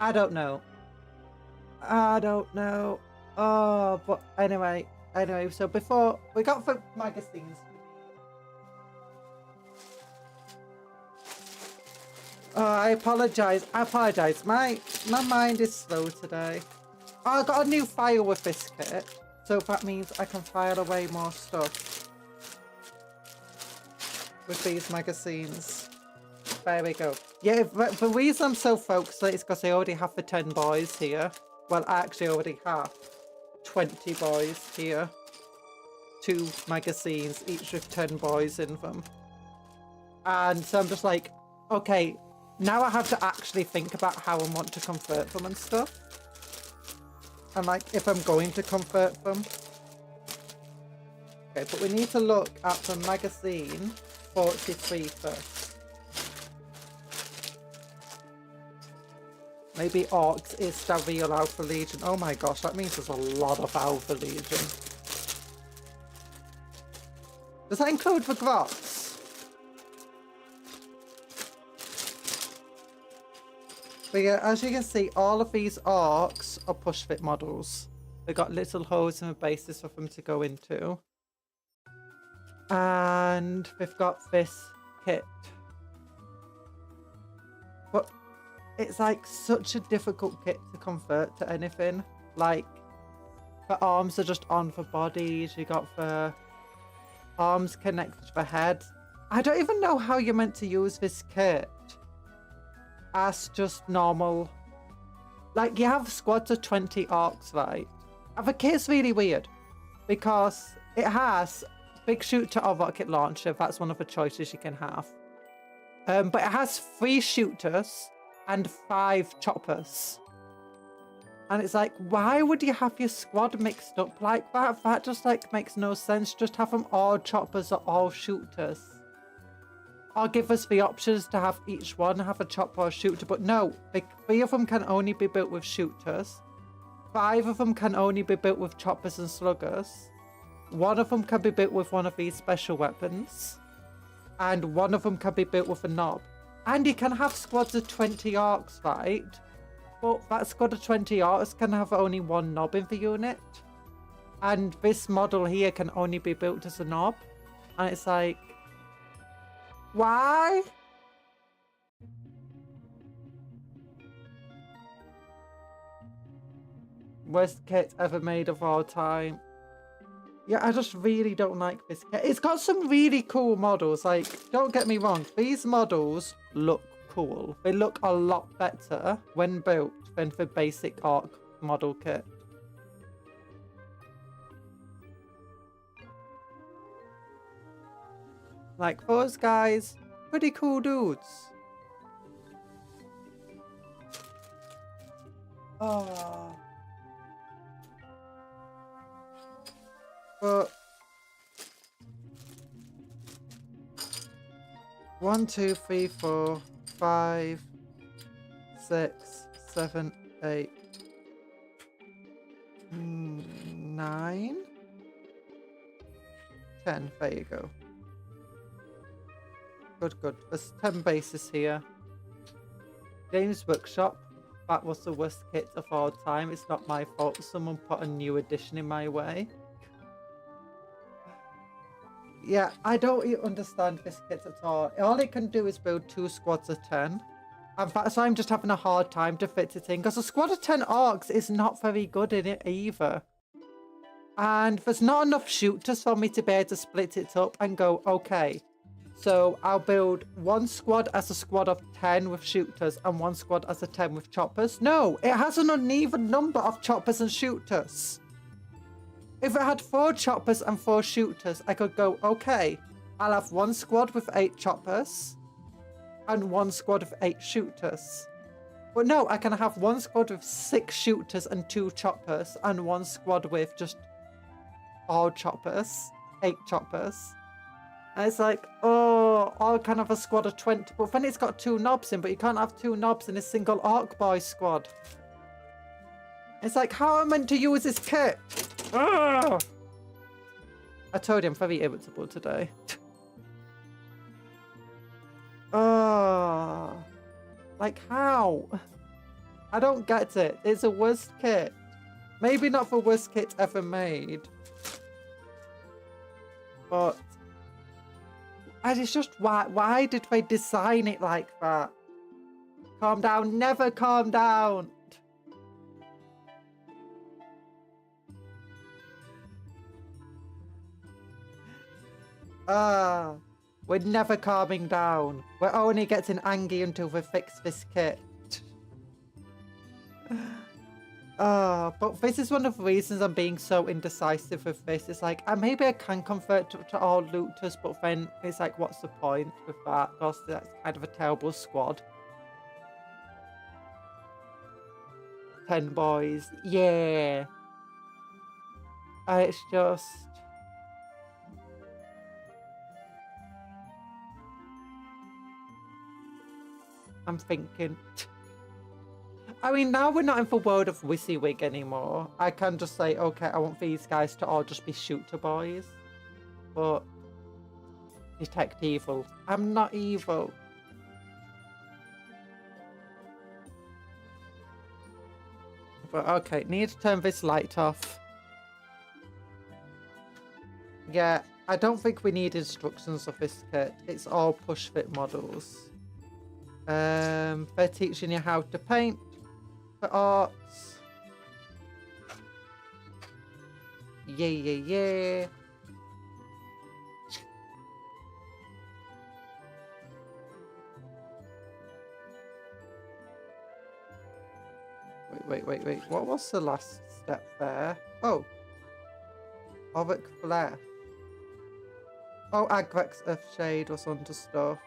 I don't know. Oh, but anyway, so before we got the magazines. Oh, I apologize. My mind is slow today. I got a new file with this kit, so that means I can file away more stuff with these magazines. There we go. Yeah, the reason I'm so focused on it is because I already have the 10 boys here. Well, I actually already have 20 boys here. 2 magazines, each with 10 boys in them. And so I'm just like, okay, now I have to actually think about how I want to convert them and stuff. And like, if I'm going to convert them. Okay, but we need to look at the magazine 43 first. Maybe Orcs is the real Alpha Legion. Oh my gosh, that means there's a lot of Alpha Legion. Does that include the Grots? But yeah, as you can see, all of these Orcs are push-fit models. They've got little holes in the bases for them to go into. And they've got this kit. But it's like such a difficult kit to convert to anything. Like, the arms are just on the bodies. You got the arms connected to the head. I don't even know how you're meant to use this kit as just normal. Like, you have squads of 20 orcs, right? And the kit's really weird because it has big shooter or rocket launcher. That's one of the choices you can have. But it has 3 shooters and 5 choppers. And it's like, why would you have your squad mixed up like that? That just like makes no sense. Just have them all choppers or all shooters. Or give us the options to have each one have a chopper or shooter. But no, 3 of them can only be built with shooters. 5 of them can only be built with choppers and sluggers. 1 of them can be built with one of these special weapons. And 1 of them can be built with a knob. And you can have squads of 20 orcs, right? But that squad of 20 orcs can have only 1 knob in the unit. And this model here can only be built as a knob. And it's like, why? Worst kit ever made of all time. Yeah, I just really don't like this kit. It's got some really cool models. Like, don't get me wrong. These models look cool. They look a lot better when built than the basic Orc model kit. Like, those guys, pretty cool dudes. Oh. But 1, 2, 3, 4, 5, 6, 7, 8, 9, 10. There you go. Good, good. There's 10 bases here. Games Workshop. That was the worst kit of all time. It's not my fault. Someone put a new edition in my way. Yeah, I don't understand this kit at all. All it can do is build 2 squads of 10. And that's why I'm just having a hard time to fit it in. Because a squad of 10 orcs is not very good in it either. And there's not enough shooters for me to be able to split it up and go, okay. So I'll build 1 squad as a squad of 10 with shooters and 1 squad as a 10 with choppers. No, it has an uneven number of choppers and shooters. If it had 4 choppers and 4 shooters, I could go, okay, I'll have 1 squad with 8 choppers and 1 squad with 8 shooters. But no, I can have 1 squad with 6 shooters and 2 choppers and 1 squad with just all choppers, 8 choppers. And it's like, oh, I'll kind of have a squad of 20, but then it's got 2 knobs in, but you can't have 2 knobs in a single Orc Boy squad. It's like, how am I meant to use this kit? Ugh! I told you I'm very irritable today. Oh, like how? I don't get it. It's a worst kit. Maybe not the worst kit ever made. But and it's just why did they design it like that? Calm down, never calm down. Ah, we're never calming down. We're only getting angry until we fix this kit. But this is one of the reasons I'm being so indecisive with this. It's like, maybe I can convert to all looters, but then it's like, what's the point with that? Because that's kind of a terrible squad. 10 boys. Yeah. It's just... I'm thinking... I mean, now we're not in the world of WYSIWYG anymore. I can just say, okay, I want these guys to all just be shooter boys. But... detect evil. I'm not evil. But okay, need to turn this light off. Yeah, I don't think we need instructions of this kit. It's all push fit models. They're teaching you how to paint for arts. Yeah. Wait. What was the last step there? Oh. Orc Flesh. Oh, Agrex Earthshade was under stuff.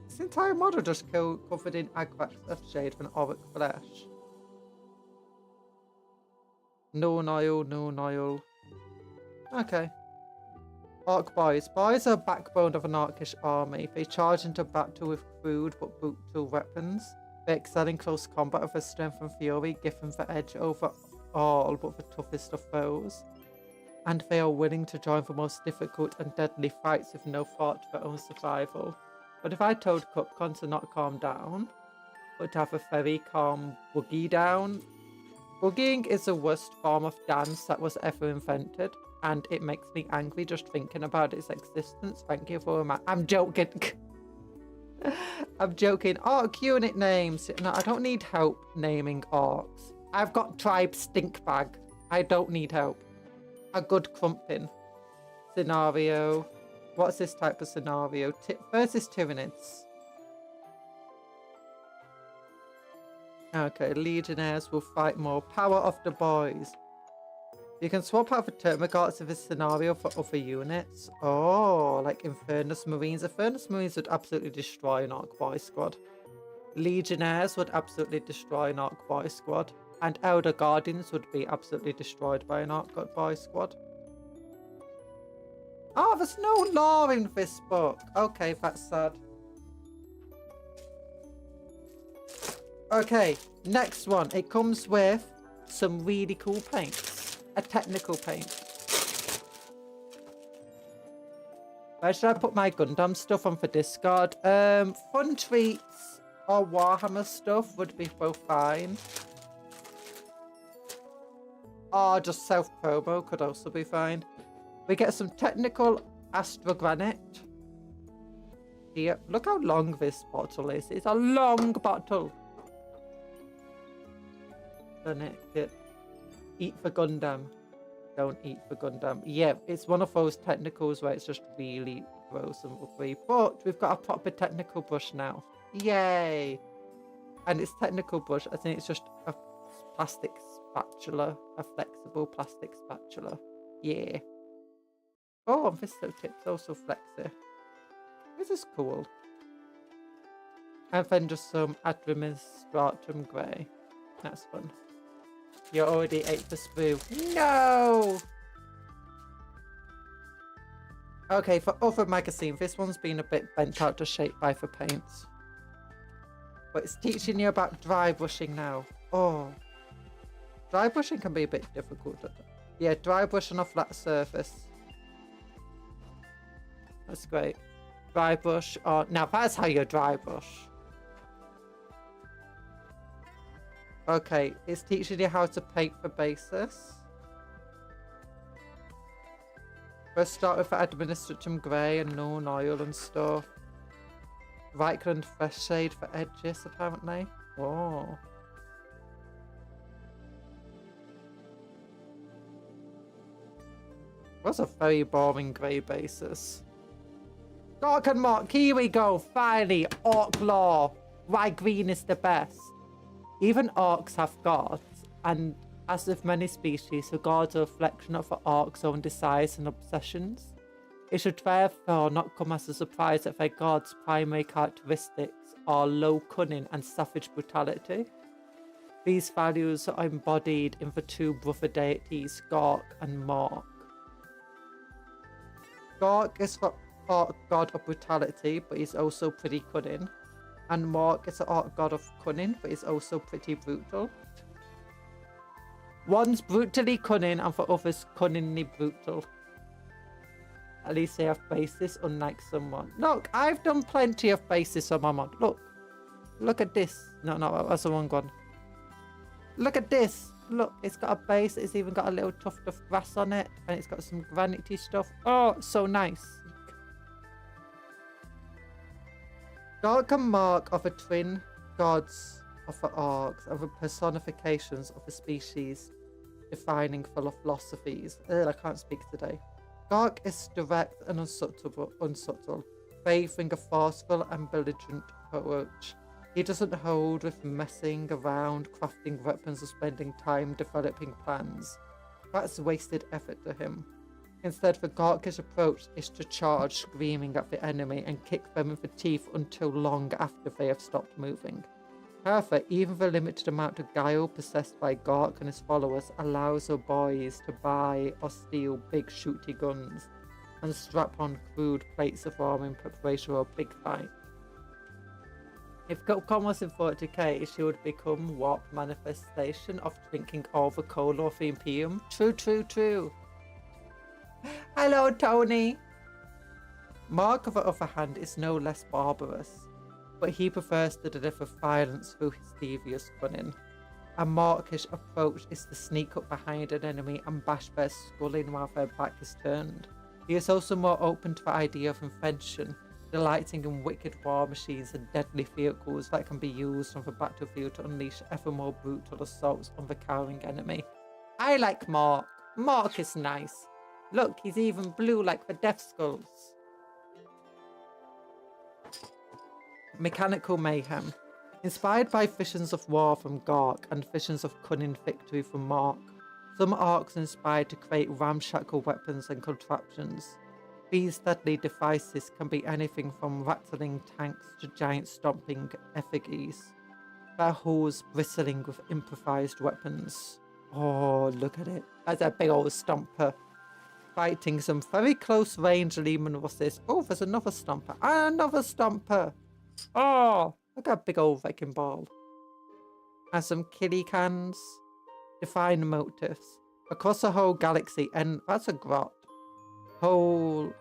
This entire model just covered in Agrex Earthshade and Orc Flesh. No oil. Okay. Orc boys. Boys are backbone of an orcish army. They charge into battle with crude but brutal weapons. They excel in close combat with their strength and fury, giving the edge over all but the toughest of foes. And they are willing to join the most difficult and deadly fights with no thought to their own survival. But if I told Cupcon to not calm down, but to have a very calm boogie down, boogieing is the worst form of dance that was ever invented. And it makes me angry just thinking about its existence. Thank you for that. I'm joking. I'm joking. Orc unit names. No, I don't need help naming orcs. I've got tribe stink bag. I don't need help. A good crumping scenario. What's this type of scenario? Versus Tyranids. Okay, Legionnaires will fight more. Power of the boys. You can swap out the Termagants of this scenario for other units. Oh, like Infernus Marines. Infernus Marines would absolutely destroy an Orc Boy squad. Legionnaires would absolutely destroy an Orc Boy squad. And Elder Guardians would be absolutely destroyed by an Orc Boy squad. Oh, there's no lore in this book. Okay, that's sad. Okay, next one. It comes with some really cool paints. A technical paint. Where should I put my Gundam stuff on for Discord? Fun Treats or Warhammer stuff would be both fine. Or just self-promo could also be fine. We get some technical Astrogranite. Here, look how long this bottle is. It's a long bottle. Eat for Gundam. Don't eat for Gundam. Yeah, it's one of those technicals where it's just really gross and ugly. But we've got a proper technical brush now. Yay! And it's technical brush. I think it's just a plastic spatula. A flexible plastic spatula. Yeah. Oh, and this tip's also flexy. This is cool. And then just some Administratum Grey. That's fun. You already ate the sprue. No! Okay, for other magazine, this one's been a bit bent out to shape by the paints. But it's teaching you about dry brushing now. Oh. Dry brushing can be a bit difficult. Yeah, dry brush on a flat surface. That's great. Dry brush. Oh, now that's how you dry brush. Okay, it's teaching you how to paint for basis. First start with Administratum Grey and known oil and stuff. Reichland Fresh Shade for edges, apparently. Oh. That's a very boring grey basis. Orc and Mork, here we go, finally, Orc law. Why green is the best. Even orcs have gods, and as with many species, the gods are a reflection of the orc's own desires and obsessions. It should therefore not come as a surprise that their gods' primary characteristics are low cunning and savage brutality. These values are embodied in the two brother deities, Gork and Mork. Gork is the orc god of brutality, but he's also pretty cunning. And Mork is the orc god of cunning, but he's also pretty brutal. One's brutally cunning and the other's cunningly brutal. At least they have basis, unlike someone. Look, I've done plenty of basis on my mod. Look at this. No, that's the wrong one. Look at this. Look, it's got a base. It's even got a little tuft of grass on it, and it's got some granity stuff. Oh, so nice. Gork and Mork are the twin gods of the orcs, and the personifications of the species defining philosophies. I can't speak today. Gork is direct and unsubtle, favouring a forceful and belligerent approach. He doesn't hold with messing around, crafting weapons, or spending time developing plans. That's wasted effort to him. Instead, the Gorkish approach is to charge, screaming at the enemy and kick them in the teeth until long after they have stopped moving. However, even the limited amount of guile possessed by Gork and his followers allows the boys to buy or steal big shooty guns and strap on crude plates of armor in preparation for a big fight. If Cupcake was in 40k, she would become Warp manifestation of drinking all the cola of the Imperium. True. Hello, Tony. Mark, on the other hand, is no less barbarous, but he prefers to deliver violence through his devious cunning. A Markish approach is to sneak up behind an enemy and bash their skull in while their back is turned. He is also more open to the idea of invention, delighting in wicked war machines and deadly vehicles that can be used on the battlefield to unleash ever more brutal assaults on the cowering enemy. I like Mark. Mark is nice. Look, he's even blue like the Death Skulls. Mechanical mayhem. Inspired by visions of war from Gork and visions of cunning victory from Mark, some orcs are inspired to create ramshackle weapons and contraptions. These deadly devices can be anything from rattling tanks to giant stomping effigies, their hulls bristling with improvised weapons. Oh, look at it. That's a big old stomper. Fighting some very close range Lehman Russes. Oh, there's another stomper. Another stomper. Oh, look at a big old wrecking ball. And some kiddie cans. Define motifs. Across the whole galaxy, and that's a grot. Across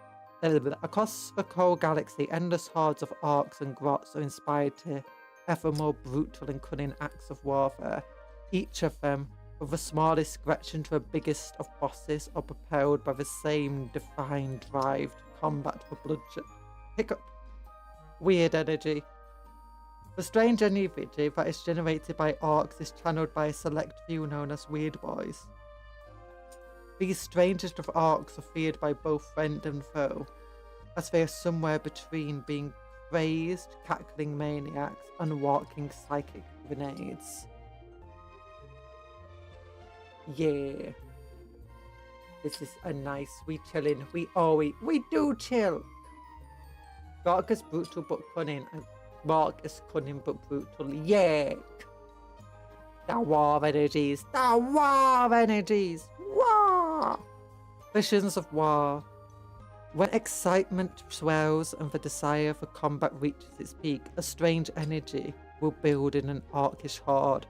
the whole galaxy, endless hordes of orcs and grots are inspired to ever more brutal and cunning acts of warfare. Each of them, from the smallest scratching to the biggest of bosses, are propelled by the same defined drive to combat for bloodshed. Hiccup. Weird energy. The strange energy that is generated by orcs is channeled by a select few known as Weird Boys. These strangest of orcs are feared by both friend and foe, as they are somewhere between being crazed, cackling maniacs and walking psychic grenades. Yeah. This is a nice, we chillin', we do chill. Gork is brutal but cunning, and Mark is cunning but brutal. Yeah. The war energies. War! Visions of war. When excitement swells and the desire for combat reaches its peak, a strange energy will build in an orcish horde.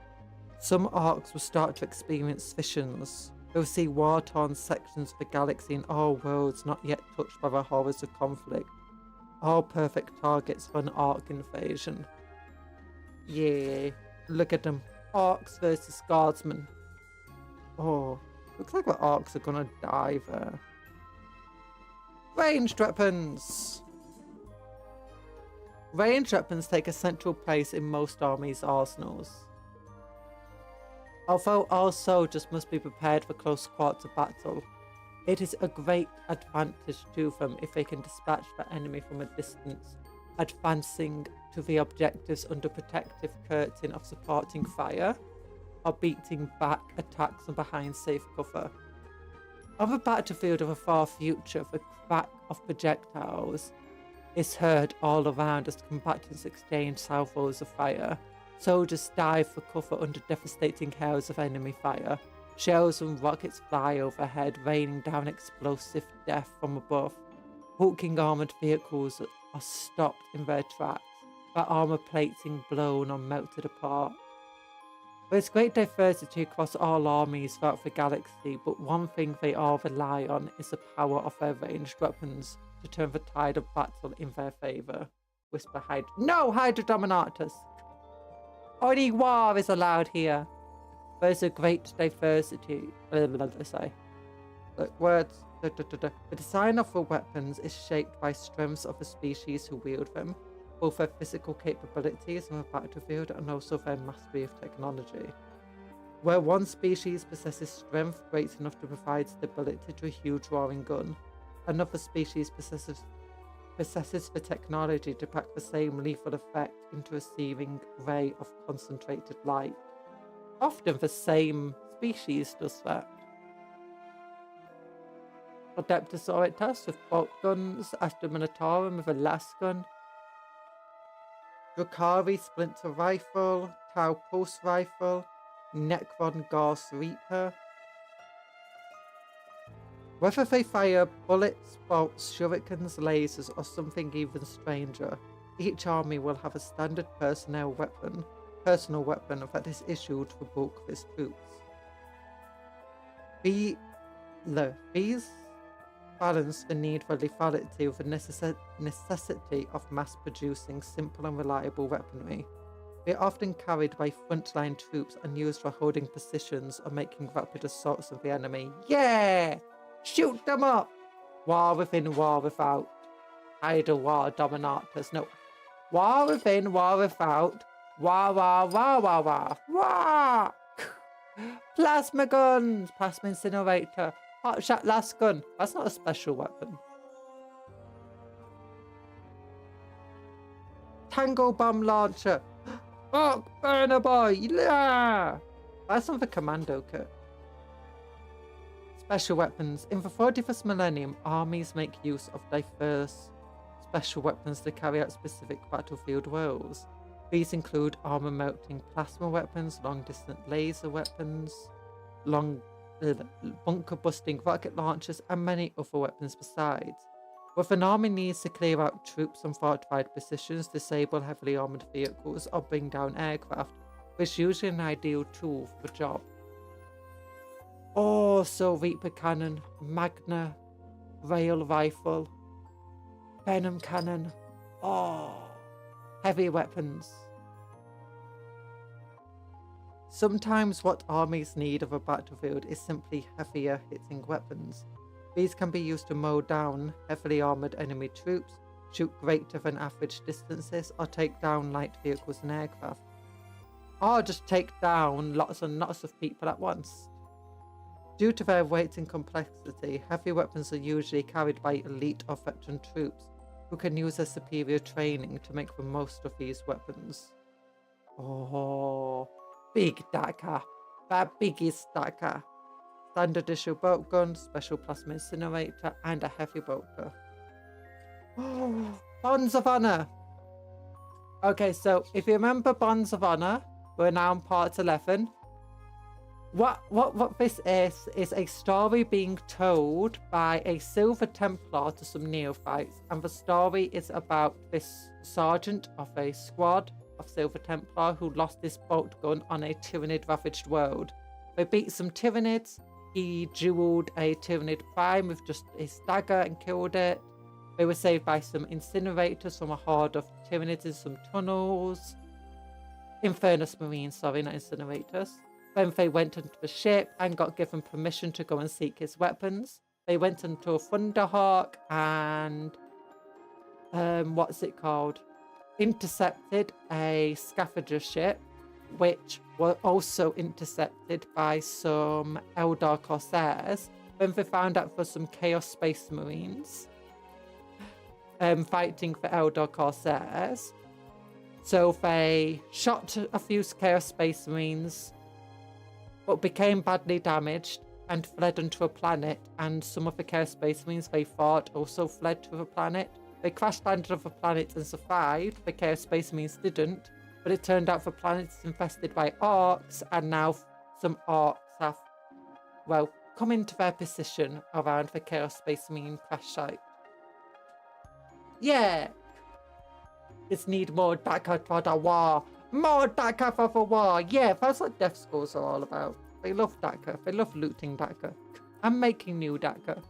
Some orcs will start to experience visions. They'll see war-torn sections of the galaxy in all worlds not yet touched by the horrors of conflict. All perfect targets for an orc invasion. Yeah, look at them. Orcs versus guardsmen. Oh, looks like the orcs are gonna die there. Ranged weapons! Ranged weapons take a central place in most armies' arsenals. Although all soldiers must be prepared for close quarter battle, It is a great advantage to them if they can dispatch the enemy from a distance, advancing to the objectives under protective curtain of supporting fire, or beating back attacks from behind safe cover. On the battlefield of a far future, the crack of projectiles is heard all around as combatants exchange salvos of fire. Soldiers dive for cover under devastating hails of enemy fire. Shells and rockets fly overhead, raining down explosive death from above. Hulking armoured vehicles are stopped in their tracks, their armour plating blown or melted apart. There is great diversity across all armies throughout the galaxy, but one thing they all rely on is the power of their ranged weapons to turn the tide of battle in their favour. Whisper Hydra. No, Hydra Dominatus! Only war is allowed here. There is a great diversity. Words. The design of the weapons is shaped by strengths of the species who wield them, both their physical capabilities on the battlefield and also their mastery of technology. Where one species possesses strength great enough to provide stability to a huge roaring gun, another species possesses the technology to pack the same lethal effect into a searing ray of concentrated light. Often the same species does that. Adeptus Oritas with bolt guns, Astra Minotaurum with a las gun, Drukari Splinter Rifle, Tau Pulse Rifle, Necron Gorse Reaper. Whether they fire bullets, bolts, shurikens, lasers, or something even stranger, each army will have a standard personal weapon that is issued for bulk of its troops. These balance the need for lethality with the necessity of mass-producing simple and reliable weaponry. They are often carried by frontline troops and used for holding positions or making rapid assaults of the enemy. Yeah! Shoot them up! War within, war without. Hydra war dominatus. No. War within, war without. Wah, wah, wah, wah, wah. Wah! Plasma guns! Plasma incinerator. Hot shot las gun. That's not a special weapon. Tango bomb launcher. Oh, burner boy. Yeah! That's on the commando kit. Special weapons. In the 41st millennium, armies make use of diverse special weapons to carry out specific battlefield roles. These include armor-melting plasma weapons, long-distance laser weapons, bunker-busting rocket launchers, and many other weapons besides. If an army needs to clear out troops on fortified positions, disable heavily armoured vehicles, or bring down aircraft, it's usually an ideal tool for the job. Oh, so Reaper Cannon, Magna, Rail Rifle, Venom Cannon, oh, heavy weapons. Sometimes what armies need of a battlefield is simply heavier hitting weapons. These can be used to mow down heavily armoured enemy troops, shoot greater than average distances, or take down light vehicles and aircraft. Or just take down lots and lots of people at once. Due to their weight and complexity, heavy weapons are usually carried by elite or veteran troops who can use their superior training to make the most of these weapons. Oh, big Daka, the biggest Daka. Standard issue bolt gun, special plasma incinerator, and a heavy bolter. Oh, Bonds of Honor. Okay, so if you remember Bonds of Honor, we're now on part 11. What this is a story being told by a Silver Templar to some neophytes, and the story is about this sergeant of a squad of Silver Templar who lost his bolt gun on a Tyranid-ravaged world. They beat some Tyranids. He dueled a Tyranid Prime with just his dagger and killed it. They were saved by some incinerators from a horde of Tyranids in some tunnels. Infernus Marines, sorry, not incinerators. Then they went into the ship and got given permission to go and seek his weapons. They went into a Thunderhawk and intercepted a scavenger ship, which were also intercepted by some Eldar Corsairs. Then they found out for some Chaos Space Marines fighting for Eldor Corsairs. So they shot a few Chaos Space Marines, but became badly damaged and fled onto a planet. And some of the Chaos Space Marines they fought also fled to the planet. They crash landed on the planet and survived. The Chaos Space Marines didn't. But it turned out the planet is infested by orcs, and now some orcs have, well, come into their position around the Chaos Space Marine crash site. Yeah! Just need more DACA for the war. More DACA for the war. Yeah, that's what death scores are all about. They love DACA. They love looting DACA. And making new DACA.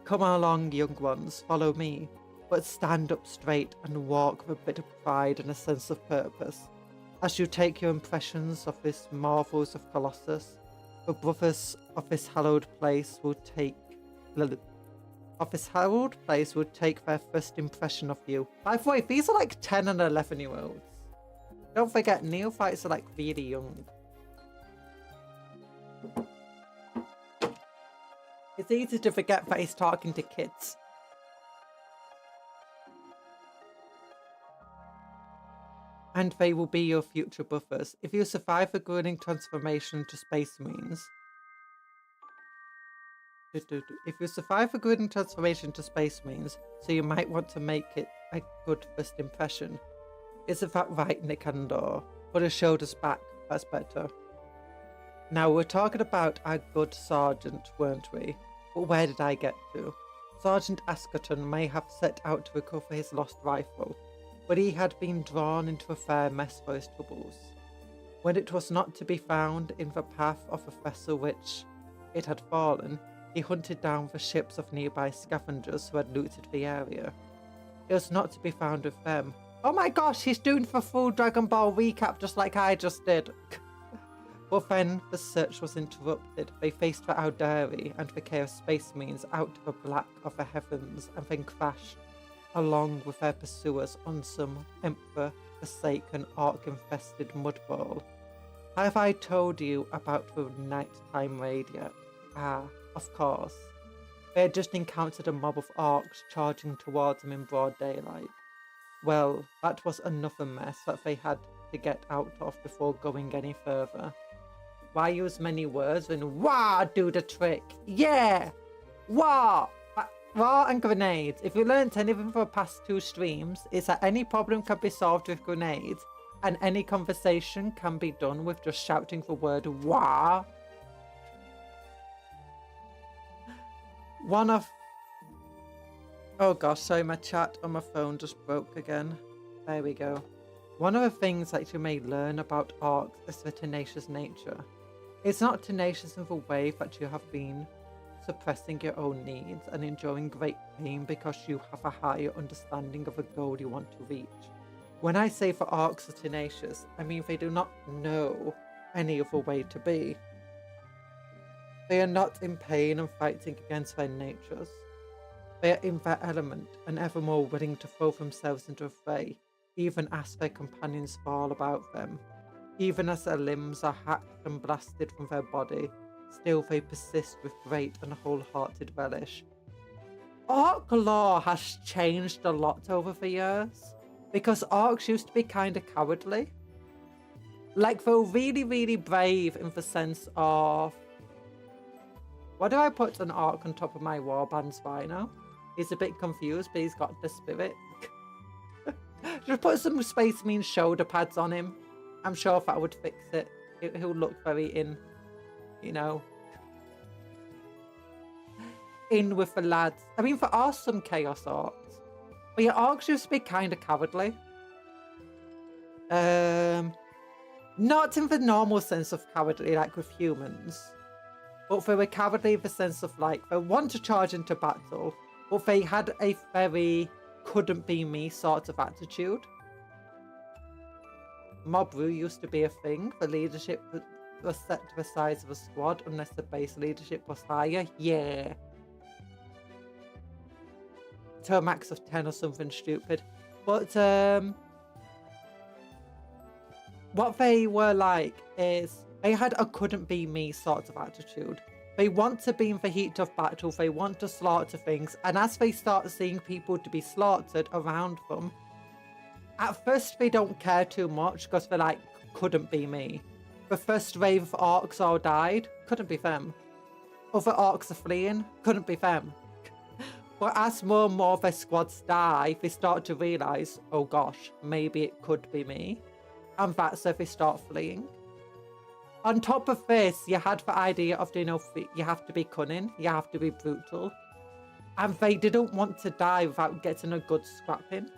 Come along, young ones. Follow me. But stand up straight and walk with a bit of pride and a sense of purpose. As you take your impressions of this marvels of Colossus, the brothers of this hallowed place will take their first impression of you. By the way, these are like 10 and 11-year-olds. Don't forget, neophytes are like really young. It's easy to forget that he's talking to kids. And they will be your future buffers. If you survive the grueling transformation to Space Marines, so you might want to make it a good first impression. Isn't that right, Nick Andor? Put his shoulders back, that's better. Now, we're talking about our good sergeant, weren't we? But where did I get to? Sergeant Askerton may have set out to recover his lost rifle, but he had been drawn into a fair mess for his troubles. When it was not to be found in the path of a vessel which it had fallen, he hunted down the ships of nearby scavengers who had looted the area. It was not to be found with them. Oh my gosh, he's doing the full Dragon Ball recap just like I just did. But then the search was interrupted. They faced the Aldari and the Chaos Space Marines out of the black of the heavens and then crashed, along with their pursuers, on some Emperor-forsaken, orc-infested mud bowl. Have I told you about the nighttime raid yet? Ah, of course. They had just encountered a mob of orcs charging towards them in broad daylight. Well, that was another mess that they had to get out of before going any further. Why use many words when wah do the trick? Yeah! Wah! Wah and grenades. If you learnt anything from the past 2 streams, it's that any problem can be solved with grenades, and any conversation can be done with just shouting the word wah. Oh gosh, sorry, my chat on my phone just broke again. There we go. One of the things that you may learn about orcs is their tenacious nature. It's not tenacious in the way that you have been suppressing your own needs and enjoying great pain because you have a higher understanding of a goal you want to reach. When I say the orcs are tenacious, I mean they do not know any other way to be. They are not in pain and fighting against their natures. They are in their element and ever more willing to throw themselves into a fray, even as their companions fall about them. Even as their limbs are hacked and blasted from their body, still they persist with great and wholehearted relish. Orc lore has changed a lot over the years, because orcs used to be kind of cowardly. Like, they're really, really brave in the sense of... Why do I put an orc on top of my warband Spino? He's a bit confused, but he's got the spirit. Just put some Space Marine shoulder pads on him. I'm sure that would fix it. He'll look very in with the lads. I mean, there are some Chaos Orcs. But your orcs used to be kind of cowardly. Not in the normal sense of cowardly, like with humans. But they were cowardly in the sense of, like, they want to charge into battle, but they had a very couldn't be me sort of attitude. Mob rule used to be a thing. The leadership was set to the size of a squad unless the base leadership was higher. Yeah. To a max of 10 or something stupid. But what they were like is They had a couldn't be me sort of attitude. They want to be in the heat of battle, they want to slaughter things, and as they start seeing people to be slaughtered around them, at first they don't care too much because they're like, couldn't be me. The first wave of orcs all died, couldn't be them. Other orcs are fleeing, couldn't be them. But as more and more of their squads die, they start to realise, oh gosh, maybe it could be me. And that's where they start fleeing. On top of this, you had the idea of, you know, you have to be cunning, you have to be brutal. And they didn't want to die without getting a good scrapping.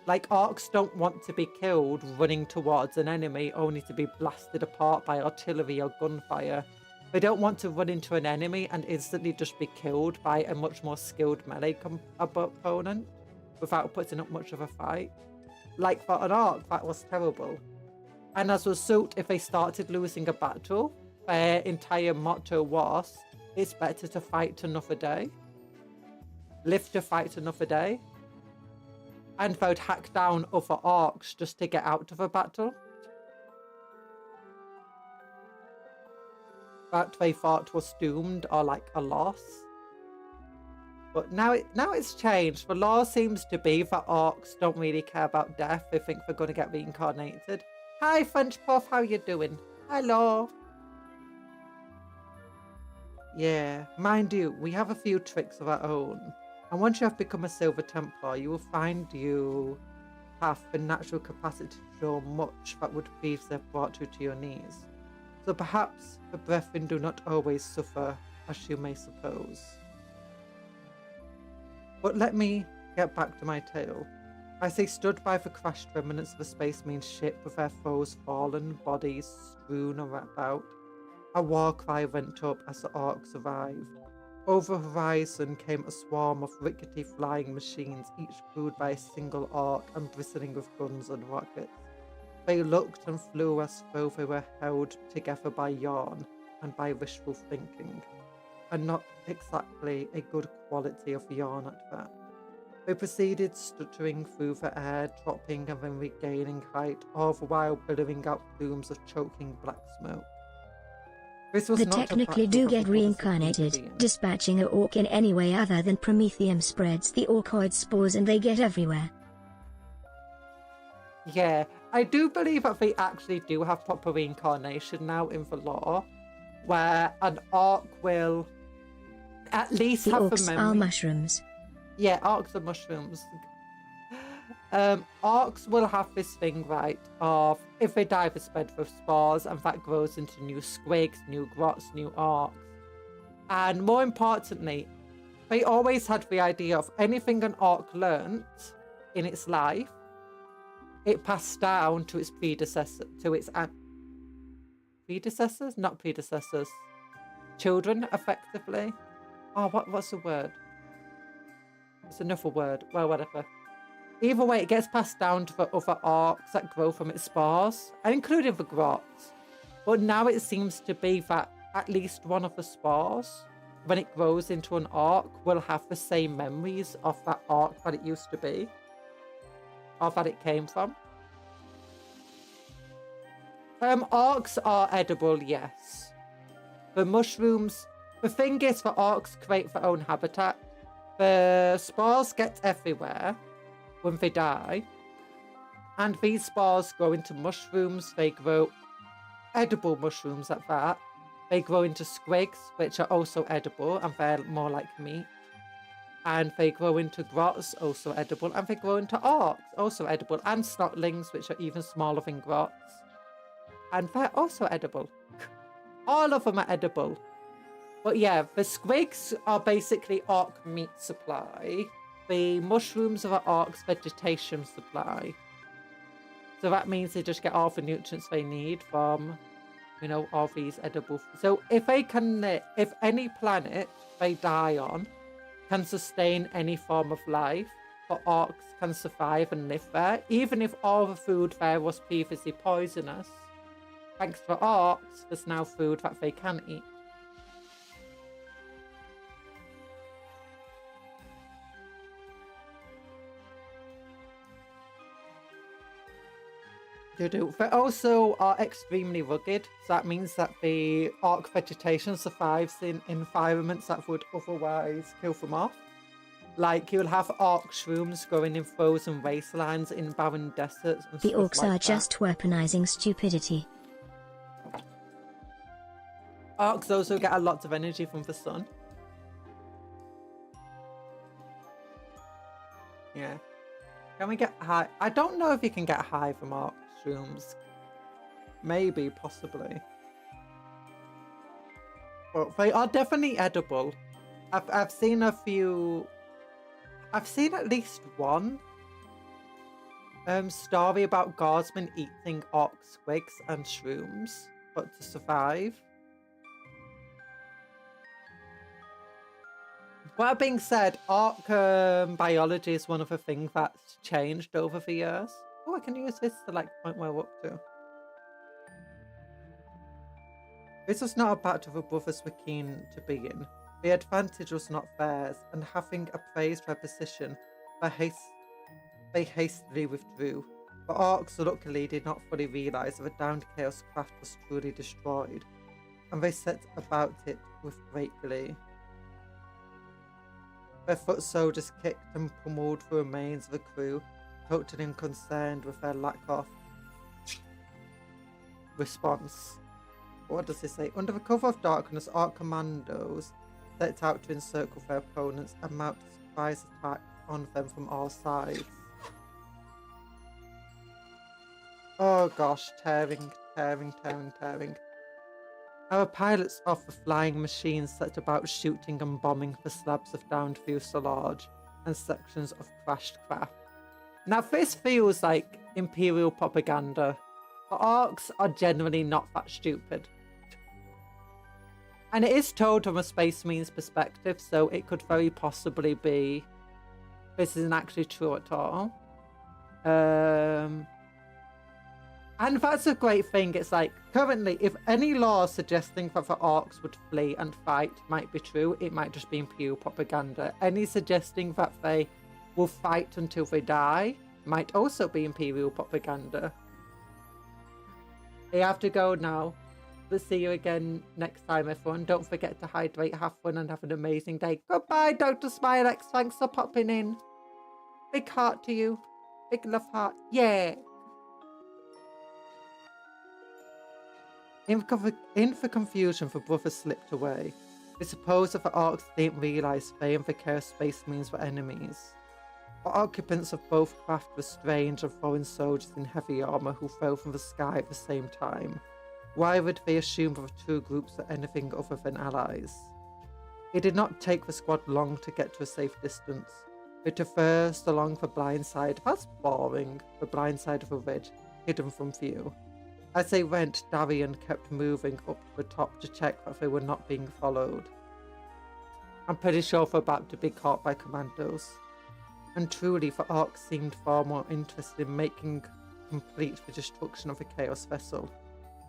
Like, orcs don't want to be killed running towards an enemy only to be blasted apart by artillery or gunfire. They don't want to run into an enemy and instantly just be killed by a much more skilled melee opponent without putting up much of a fight. Like, for an orc, that was terrible. And as a result, if they started losing a battle, their entire motto was, it's better to fight another day. Live to fight another day. And they'd hack down other orcs just to get out of a battle. That they thought was doomed or like a loss. But now it's changed. The law seems to be that orcs don't really care about death. They think they're going to get reincarnated. Hi, French Puff, how you doing? Hello. Yeah, mind you, we have a few tricks of our own. And once you have become a Silver Templar, you will find you have the natural capacity to draw much that would previously have brought you to your knees. So perhaps the brethren do not always suffer as you may suppose. But let me get back to my tale. As they stood by the crashed remnants of a Space Marine ship with their foes' fallen bodies strewn about, a war cry went up as the orcs arrived. Over the horizon came a swarm of rickety flying machines, each crewed by a single orc and bristling with guns and rockets. They looked and flew as though they were held together by yarn and by wishful thinking, and not exactly a good quality of yarn at that. They proceeded stuttering through the air, dropping and then regaining height, all the while billowing out plumes of choking black smoke. This was They not technically do get reincarnated. Dispatching a orc in any way other than Prometheum spreads the orkoid spores and they get everywhere. Yeah, I do believe that they actually do have proper reincarnation now in the lore, where an orc will at least the have orcs the memory. are mushrooms. Yeah, orcs are mushrooms. Orcs will have this thing, right, of if they die, they spread with spores, and that grows into new squigs, new grots, new orcs. And more importantly, they always had the idea of anything an orc learnt in its life, it passed down to its predecessor, to its predecessors, not predecessors, children, effectively. Oh, what's the word? It's another word. Well, whatever. Either way, it gets passed down to the other orcs that grow from its spores, and including the grots. But now it seems to be that at least one of the spores, when it grows into an orc, will have the same memories of that orc that it used to be, or that it came from. Orcs are edible, yes. The mushrooms, the thing is, the orcs create their own habitat. The spores get everywhere when they die, and these spores grow into mushrooms. They grow edible mushrooms at that. They grow into squigs, which are also edible, and they're more like meat. And they grow into grots, also edible, and they grow into orcs, also edible, and snotlings, which are even smaller than grots. And they're also edible. All of them are edible. But yeah, the squigs are basically orc meat supply. The mushrooms are the orc's vegetation supply. So that means they just get all the nutrients they need from, you know, all these edible. So if any planet they die on can sustain any form of life, the orcs can survive and live there, even if all the food there was previously poisonous. Thanks to orcs, there's now food that they can eat. They also are extremely rugged, so that means that the orc vegetation survives in environments that would otherwise kill them off. Like, you'll have orc shrooms growing in frozen wastelands, in barren deserts, and The stuff orcs like are that. just weaponizing stupidity. Orcs also get a lot of energy from the sun. Yeah. Can we get high? I don't know if you can get high from orc shrooms. Maybe, possibly. But they are definitely edible. I've seen a few... I've seen at least one story about guardsmen eating orc squigs and shrooms, but to survive. That being said, orc biology is one of the things that's changed over the years. Oh, I can use this to like point where we're up to. This was not a battle the brothers were keen to be in. The advantage was not theirs, and having appraised their position, they hastily withdrew. The orcs luckily did not fully realise that the downed Chaos craft was truly destroyed, and they set about it with great glee. Their foot soldiers kicked and pummeled the remains of the crew, totally unconcerned with their lack of response. What does this say? Under the cover of darkness, orc commandos set out to encircle their opponents and mount a surprise attack on them from all sides. Oh gosh, tearing. Our pilots of the flying machines set about shooting and bombing the slabs of downed fuselage and sections of crashed craft. Now this feels like Imperial propaganda. The orcs are generally not that stupid. And it is told from a Space Marine's perspective, so it could very possibly be this isn't actually true at all. And that's a great thing. It's like, currently, if any law suggesting that the orcs would flee and fight might be true, it might just be Imperial propaganda. Any suggesting that they will fight until they die might also be Imperial propaganda. You have to go now. We'll see you again next time, everyone. Don't forget to hydrate, have fun, and have an amazing day. Goodbye, Dr. Smilex. Thanks for popping in. Big heart to you. Big love heart. Yeah. In the confusion, the brothers slipped away. They supposed that the orcs didn't realise they and the Chaos Space Marines were enemies. The occupants of both craft were strange and foreign soldiers in heavy armour who fell from the sky at the same time. Why would they assume that the two groups were anything other than allies? It did not take the squad long to get to a safe distance. They traversed along the blind side, that's boring, the blind side of a ridge, hidden from view. As they went, Darian kept moving up to the top to check that they were not being followed. I'm pretty sure they're about to be caught by commandos. And truly, the orcs seemed far more interested in making complete the destruction of the Chaos vessel.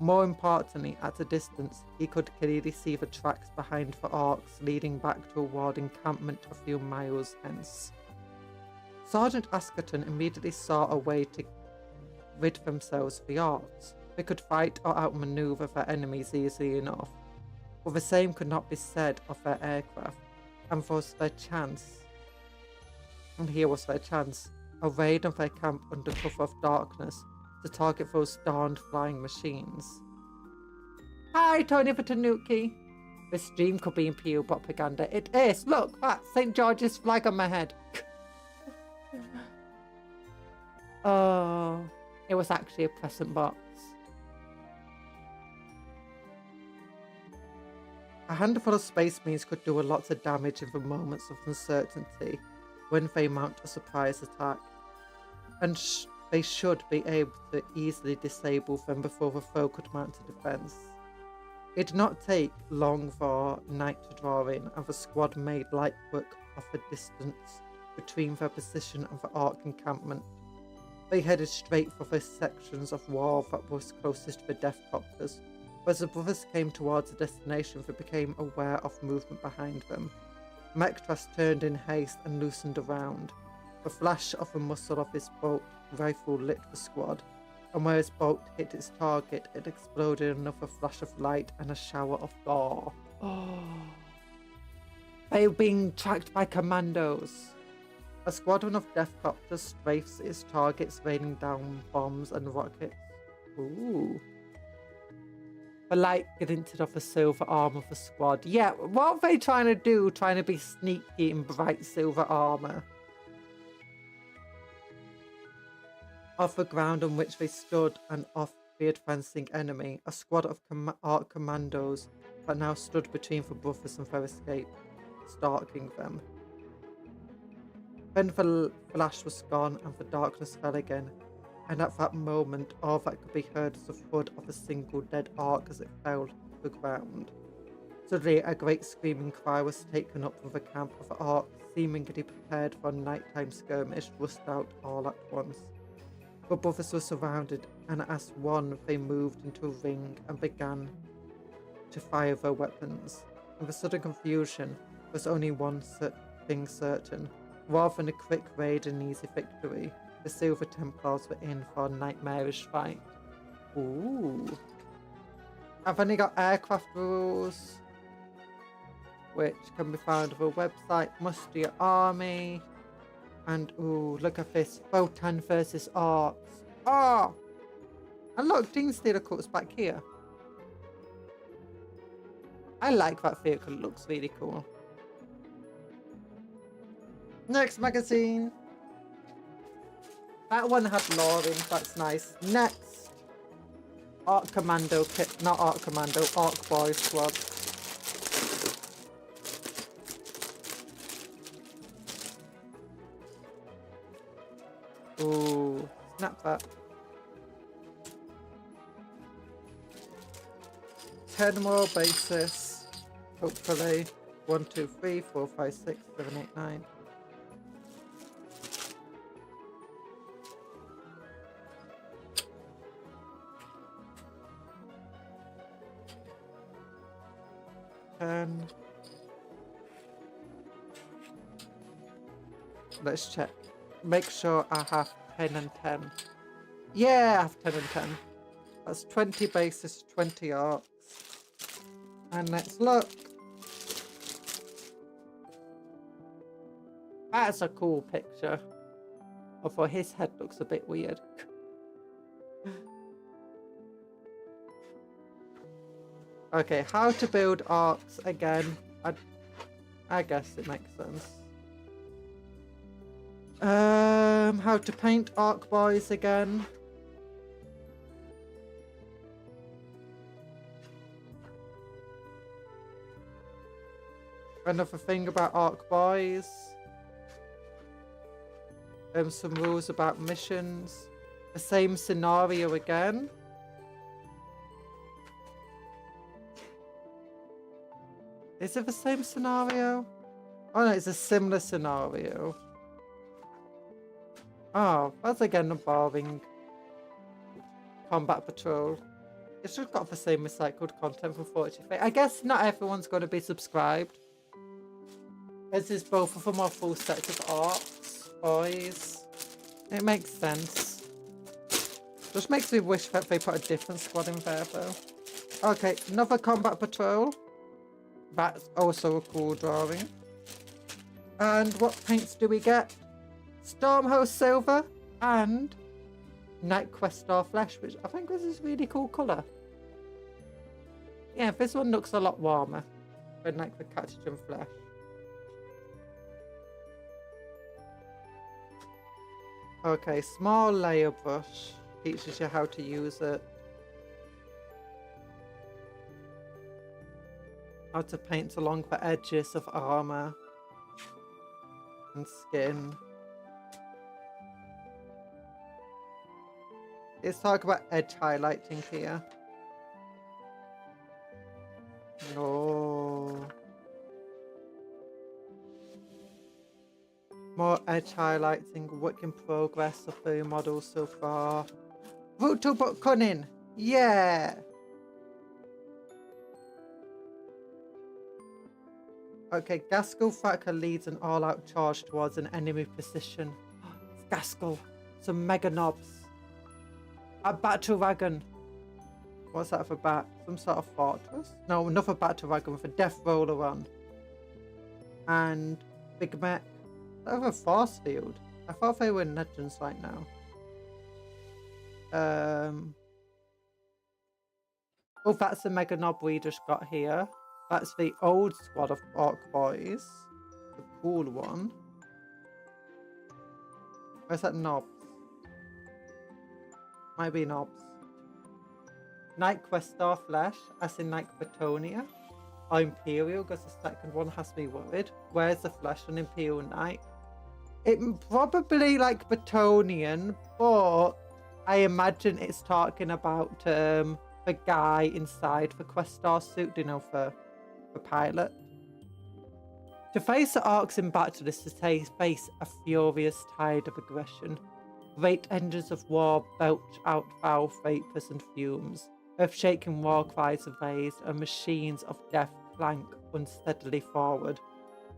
More importantly, at a distance, he could clearly see the tracks behind the orcs leading back to a walled encampment a few miles hence. Sergeant Askerton immediately saw a way to rid themselves of the orcs. They could fight or outmaneuver their enemies easily enough, but the same could not be said of their aircraft, and was their chance. And here was their chance, a raid on their camp under cover of darkness to target those darned flying machines. Hi, Tony for Tanuki. This stream could be Imperial propaganda. It is. Look, that St. George's flag on my head. Oh, it was actually a present box. A handful of Space Marines could do a lot of damage in the moments of uncertainty when they mount a surprise attack, and they should be able to easily disable them before the foe could mount a defense. It did not take long for night to draw in, and the squad made light work of the distance between their position and the orc encampment. They headed straight for the sections of wall that was closest to the death copters. As the brothers came towards the destination, they became aware of movement behind them. Mektras turned in haste and loosened around. The flash of the muzzle of his bolt rifle lit the squad. and where its bolt hit its target, it exploded in another flash of light and a shower of gore. Oh. They were being tracked by commandos. A squadron of death copters strafes its targets, raining down bombs and rockets. Ooh. The light glinted off the silver arm of the squad. Yeah, what are they trying to do? Trying to be sneaky in bright silver armor. Off the ground on which they stood and off the advancing enemy, a squad of ARK commandos that now stood between the brothers and their escape, stalking them. Then the flash was gone and the darkness fell again, and at that moment all that could be heard was the thud of a single dead ARK as it fell to the ground. Suddenly a great screaming cry was taken up from the camp of the ARK, seemingly prepared for a nighttime skirmish, rushed out all at once. The brothers were surrounded, and as one they moved into a ring and began to fire their weapons. In the sudden confusion, there was only one thing certain. Rather than a quick raid and easy victory, the Silver Templars were in for a nightmarish fight. Ooh. I've only got aircraft rules, which can be found on the website, Muster Your Army. And ooh, look at this. Photon versus ARKs. Oh! And look, Dean Steeler Court's back here. I like that vehicle, it looks really cool. Next magazine. That one had Lauren, that's nice. Next. ARK Commando kit, not ARK Commando, ARK Boy Squad. Ooh, snap that. 10 more bases. Hopefully. 1, 2, 3, 4, 5, 6, 7, 8, 9. Let's check. Make sure I have 10 and 10. Yeah, I have 10 and 10. That's 20 bases, 20 ARKs. And let's look. That's a cool picture. Although his head looks a bit weird. Okay, how to build ARKs again. I guess it makes sense. How to paint ARK boys again. Another thing about ARK boys. Some rules about missions. The same scenario again. Is it the same scenario? Oh no, it's a similar scenario. Oh, that's again a boring combat patrol. It's just got the same recycled content from 43. I guess not everyone's going to be subscribed. This is both of them are full sets of ARKs, boys. It makes sense. Just makes me wish that they put a different squad in there though. Okay, another combat patrol. That's also a cool drawing. And what paints do we get? Stormhost Silver and Night Quest Star Flesh, which I think this is a really cool colour. Yeah, this one looks a lot warmer than like the Catechin Flesh. Okay, small layer brush teaches you how to use it. How to paint along the edges of armour and skin. Let's talk about edge highlighting here. No. More edge highlighting, work in progress of the model so far. Brutal but cunning! Yeah! Okay, Gaskell Thacker leads an all-out charge towards an enemy position. It's Gaskell. Some mega knobs. A battle wagon. What's that for bat? Some sort of fortress? No, another battle wagon with a death roller on. And big mech. Over a force field. I thought they were in Legends right now. Oh, that's the mega knob we just got here. That's the old squad of orc boys. The cool one. Where's that knobs? Might be knobs. Knight Questar Flesh, as in like Batonia. Or Imperial, because the second one has me worried. Where's the Flesh on Imperial Knight? It probably like Batonian, but I imagine it's talking about the guy inside the Questar suit, you know, for pilot. To face the orcs in battle is to face a furious tide of aggression. Great engines of war belch out foul vapors and fumes. Earth-shaking war cries are raised, and machines of death clank unsteadily forward.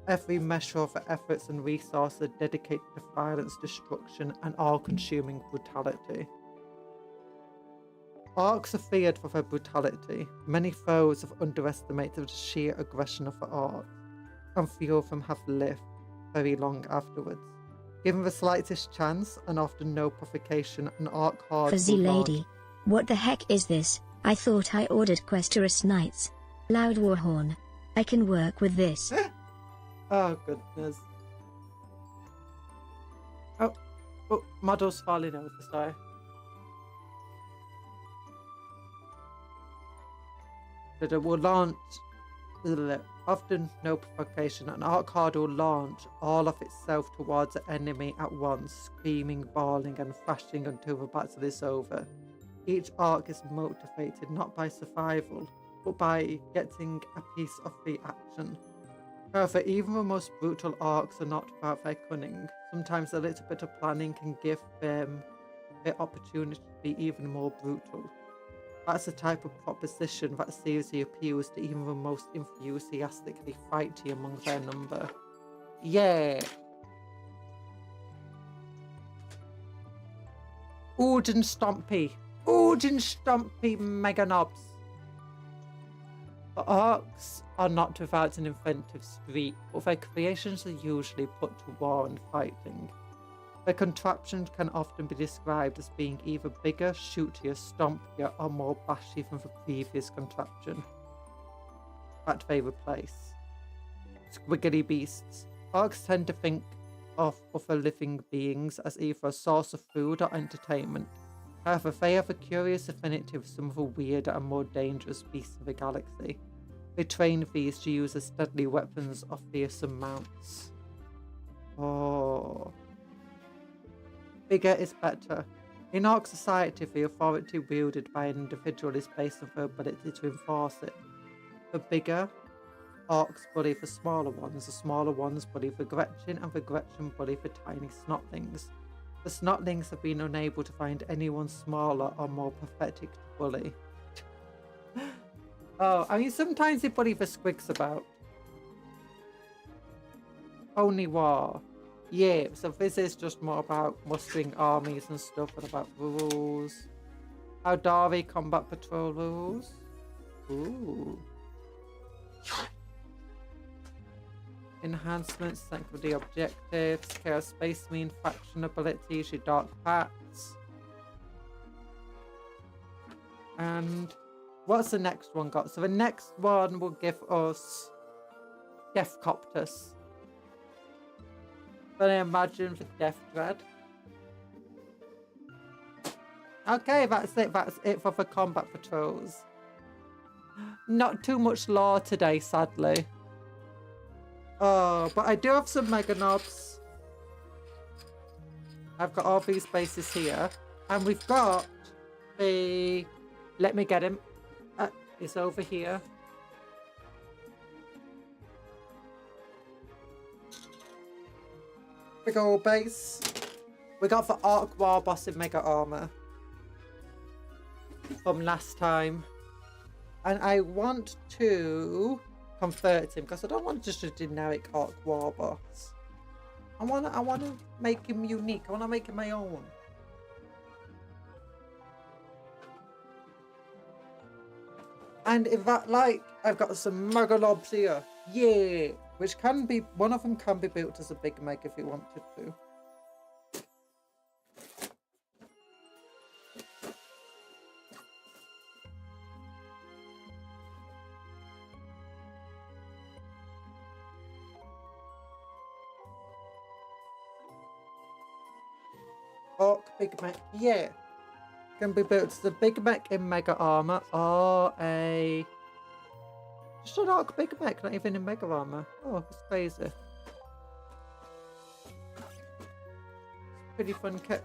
Every measure of their efforts and resources are dedicated to violence, destruction, and all-consuming brutality. Orcs are feared for their brutality. Many foes have underestimated the sheer aggression of the orcs, and few of them have lived very long afterwards. Given the slightest chance, and often no provocation, an orc horde Fuzzy will launch. lady. What the heck is this? I thought I ordered Questorus Knights. Loud war horn. I can work with this. Oh, goodness. Oh, model's falling over, sorry. But it will launch, often no provocation, an orc horde will launch all of itself towards the enemy at once, screaming, bawling, and thrashing until the battle is over. Each orc is motivated not by survival, but by getting a piece of the action. However, even the most brutal orcs are not without their cunning. Sometimes a little bit of planning can give them the opportunity to be even more brutal. That's the type of proposition that seriously appeals to even the most enthusiastically fighty among their number. Yeah! Odin Stompy! Odin Stompy Mega Knobs! The orcs are not without an inventive streak, but their creations are usually put to war and fighting. Their contraptions can often be described as being either bigger, shootier, stompier, or more bashy than the previous contraption that they replace. Squiggly beasts. Orcs tend to think of other living beings as either a source of food or entertainment. However, they have a curious affinity with some of the weirder and more dangerous beasts of the galaxy. They train these to use as deadly weapons of fearsome mounts. Oh. Bigger is better. In orc society, the authority wielded by an individual is based on their ability to enforce it. The bigger orcs bully the smaller ones bully the Gretchen, and the Gretchen bully the tiny snotlings. The snotlings have been unable to find anyone smaller or more pathetic to bully. Oh, I mean, sometimes they bully the squigs about. Only war. Yeah, so this is just more about mustering armies and stuff, and about rules. How Dari combat patrol rules. Ooh. Enhancements, thank for the objectives. Chaos Space Marine faction abilities, your dark packs. And what's the next one got? So the next one will give us Deathcopters. Then I imagine for Death Dread. Okay, that's it. That's it for the combat patrols. Not too much lore today, sadly. Oh, but I do have some Mega Knobs. I've got all these bases here. And we've got the... Let me get him. It's over here. Big old base. We got the Orc War Bossin Mega Armor from last time. And I want to convert him because I don't want just a generic Orc War Boss. I want to make him unique. I want to make him my own. And if that, like, I've got some megalobs here. Yeah. Which can be, one of them can be built as a big meg if you wanted to. Orc Big Mech, yeah. Can be built as a Big Mech in Mega Armor or a... Just an Orc Big Mech, not even in Mega Armor. Oh, it's crazy. Pretty fun kit.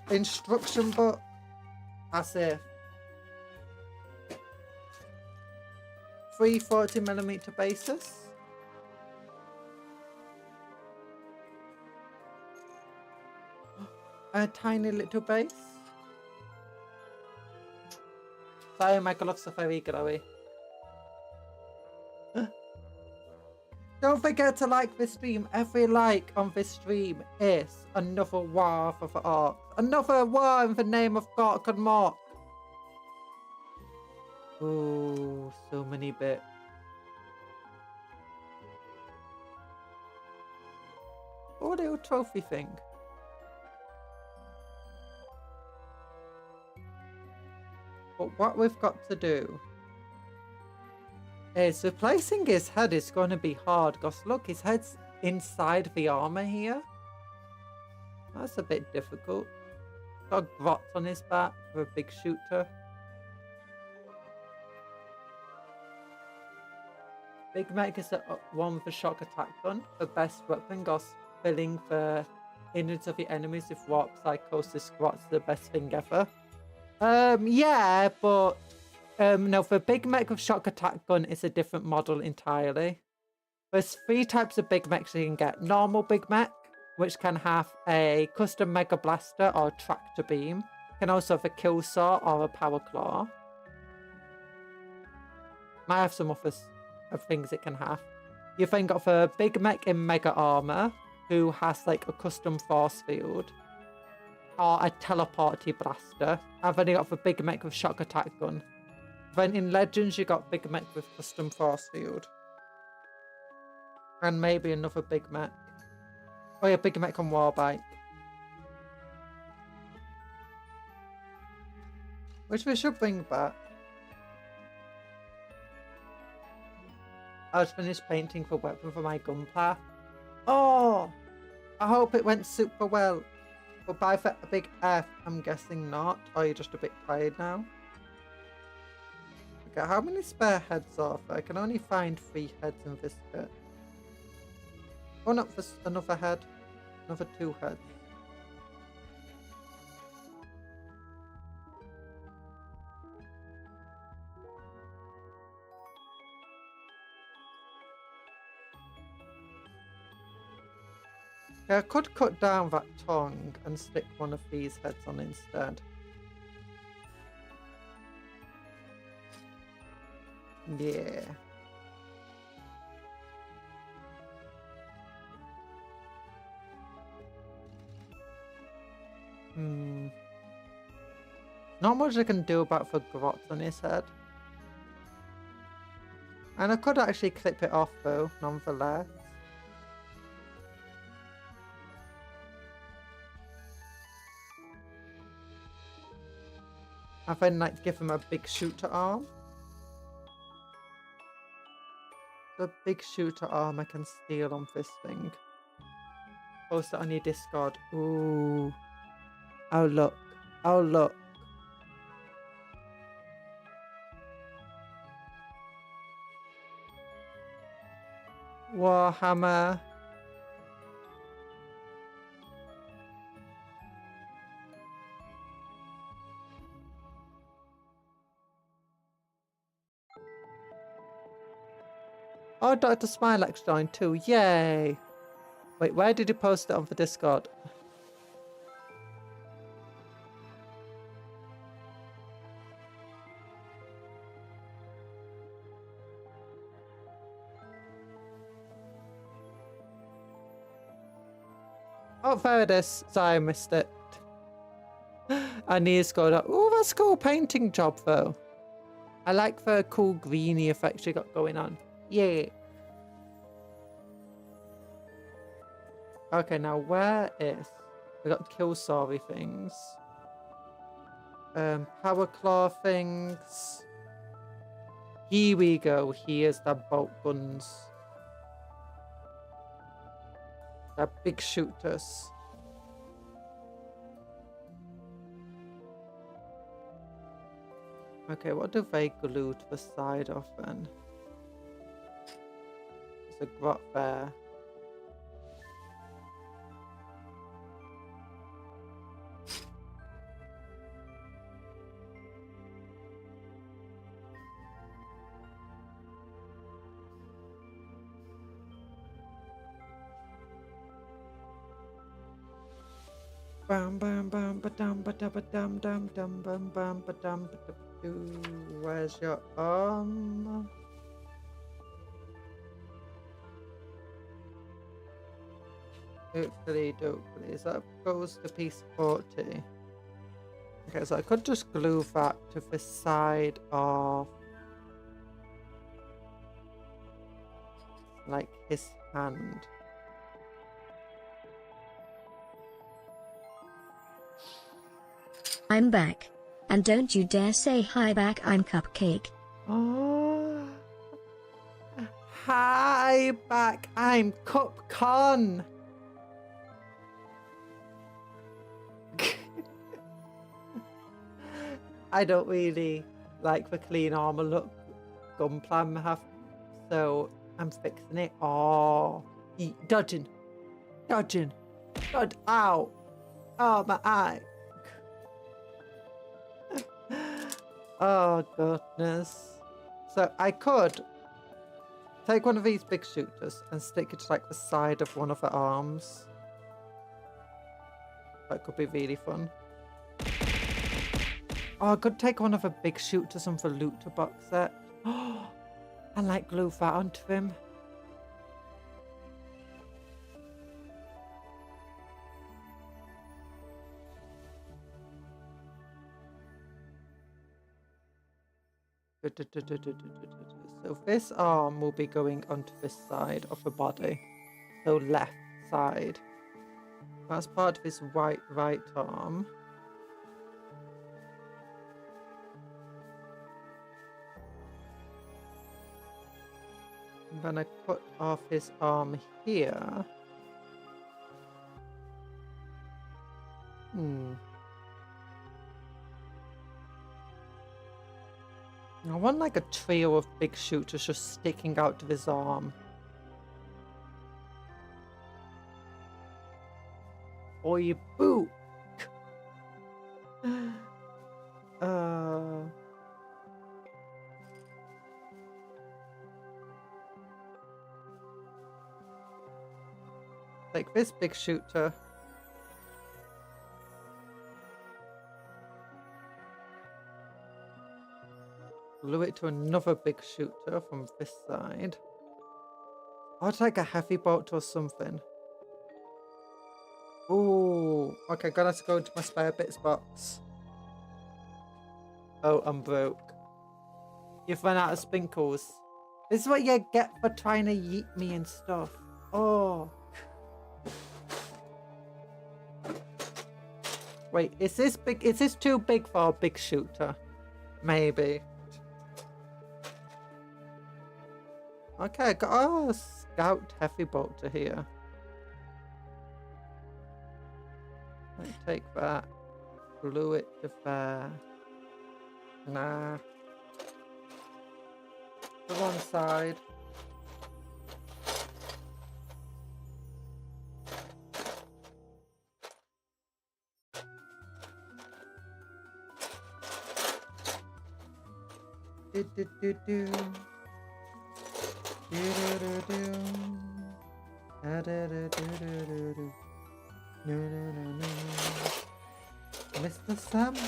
Instruction book. That's it. 3 40mm bases. A tiny little base. Sorry, my gloves are very glowy. Don't forget to like this stream. Every like on this stream is another war for the orcs. Another war in the name of Gork and Mork. Ooh, so many bits. Oh, little trophy thing. But what we've got to do is replacing his head is going to be hard because look, his head's inside the armor here. That's a bit difficult. Got grots on his back for a big shooter. Big Mech is the one with a shock attack gun, the best weapon, because filling the innards of the enemies with warp psychosis grots the best thing ever. Yeah, but no, for Big Mech with shock attack gun is a different model entirely. There's 3 types of Big Mechs you can get. Normal Big Mech, which can have a custom Mega Blaster or Tractor Beam. Can also have a Kill Saw or a Power Claw. Might have some other things it can have. You've then got the Big Mech in Mega Armor, who has like a custom Force Field. Or a teleporty blaster. I've only got the Big Mech with shock attack gun. Then in Legends you got Big Mech with custom force field. And maybe another Big Mech. Oh yeah, Big Mech on Warbike. Which we should bring back. I just finished painting the weapon for my gunpla. Oh! I hope it went super well. Goodbye for a big F, I'm guessing not. Or you're just a bit tired now? Okay, how many spare heads are there? I can only find 3 heads in this kit. Oh, not for another head. Another 2 heads. Okay, I could cut down that tongue and stick one of these heads on instead. Yeah. Not much I can do about the grots on his head. And I could actually clip it off though, nonetheless. I then like give him a big shooter arm. The big shooter arm I can steal on this thing. Post it on your Discord. Ooh. Oh look. Oh look. Warhammer. Oh, Dr. Smilex joined too. Yay. Wait, where did you post it on the Discord? Oh, there it is. Sorry, I missed it. I need to go. Oh, that's a cool painting job, though. I like the cool greeny effects you got going on. Yeah. Okay, now where is... We got kill sorry things. Power claw things. Here we go. Here's the bolt guns. The big shooters. Okay, what do they glue to the side of then? There's a grot there. Bam bam bam ba dum ba da ba dum dum dum bam bam ba dum ba da ba doo. Where's your arm? Hopefully, hopefully. So that goes to piece 40. Okay, so I could just glue that to the side of like his hand. I'm back. And don't you dare say hi back, I'm Cupcake. Oh. Hi back, I'm Cupcon. I don't really like the clean armor look Gunplan have, so I'm fixing it. Oh, dodging, dodging, dodge, ow, oh my eye. Oh goodness. So I could take one of these big shooters and stick it to like the side of one of the arms. That could be really fun. Oh, I could take one of the big shooters from the looter box set. Oh, and like glue that onto him. So this arm will be going onto this side of the body. So left side. That's part of his right arm. I'm gonna cut off his arm here. I want like a trio of big shooters just sticking out of his arm. Or you boot. Like this big shooter. Glue it to another big shooter from this side. I'd like a heavy bolt or something. Ooh, okay, gotta go into my spare bits box. Oh, I'm broke. You've run out of sprinkles. This is what you get for trying to yeet me and stuff. Oh. Wait, is this big? Is this too big for a big shooter? Maybe. Okay, got a scout heavy bolter here. Let's take that, glue it to there. Nah. To one side. Do do do do. Do do do do. Da da da do do do do. No no no no. Mr. Summer,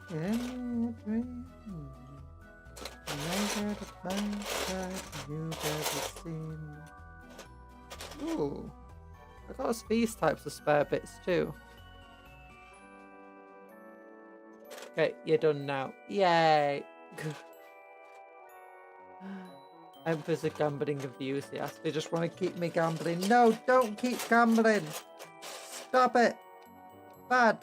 in your dream. Never the find that you've ever seen. Ooh, I got us these types of spare bits too. Okay, you're done now. Yay! Emperor's a gambling enthusiast. They just want to keep me gambling. No, don't keep gambling! Stop it! Bad!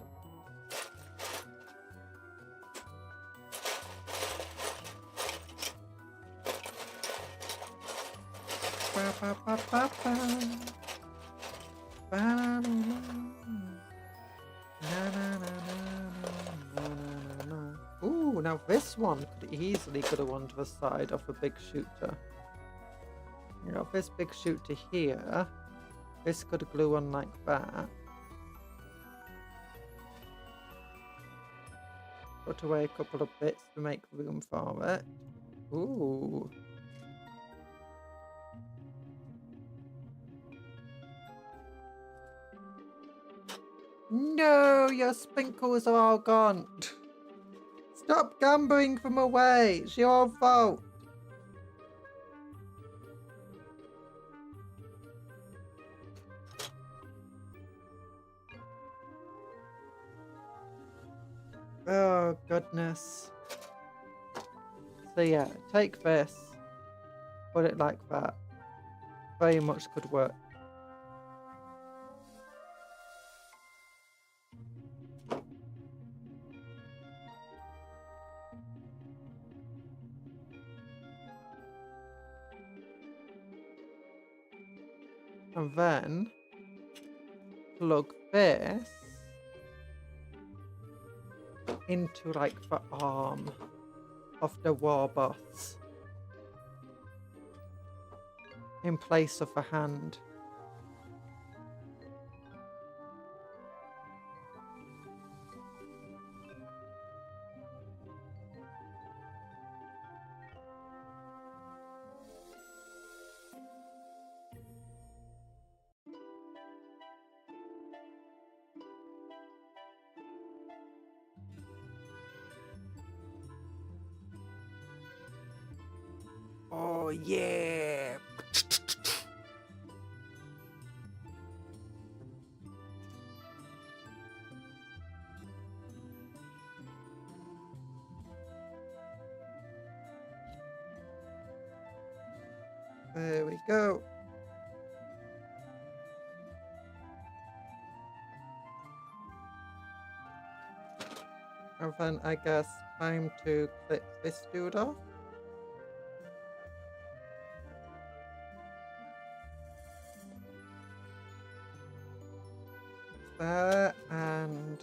Ba, ba, ba, ba, ba. Ba, na, na, na. Na, na, na, na, na, na, na. Ooh, now this one could easily go onto the side of a big shooter. You got this big shooter here. This could glue on like that. Put away a couple of bits to make room for it. Ooh. No, your sprinkles are all gone. Stop gambling them away. It's your fault. Oh, goodness. So yeah, take this. Put it like that. Very much could work. And then plug this into like the arm of the war boss in place of the hand. Oh yeah! There we go. And then I guess time to clip this dude off. There and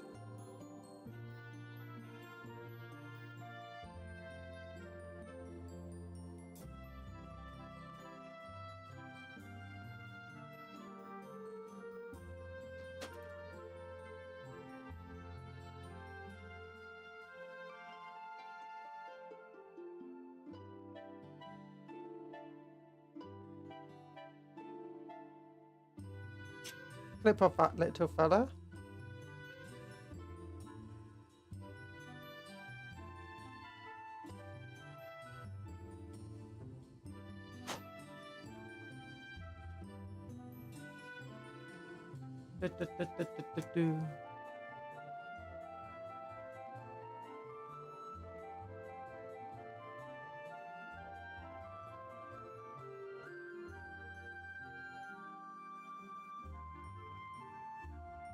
clip off that little fella. Do.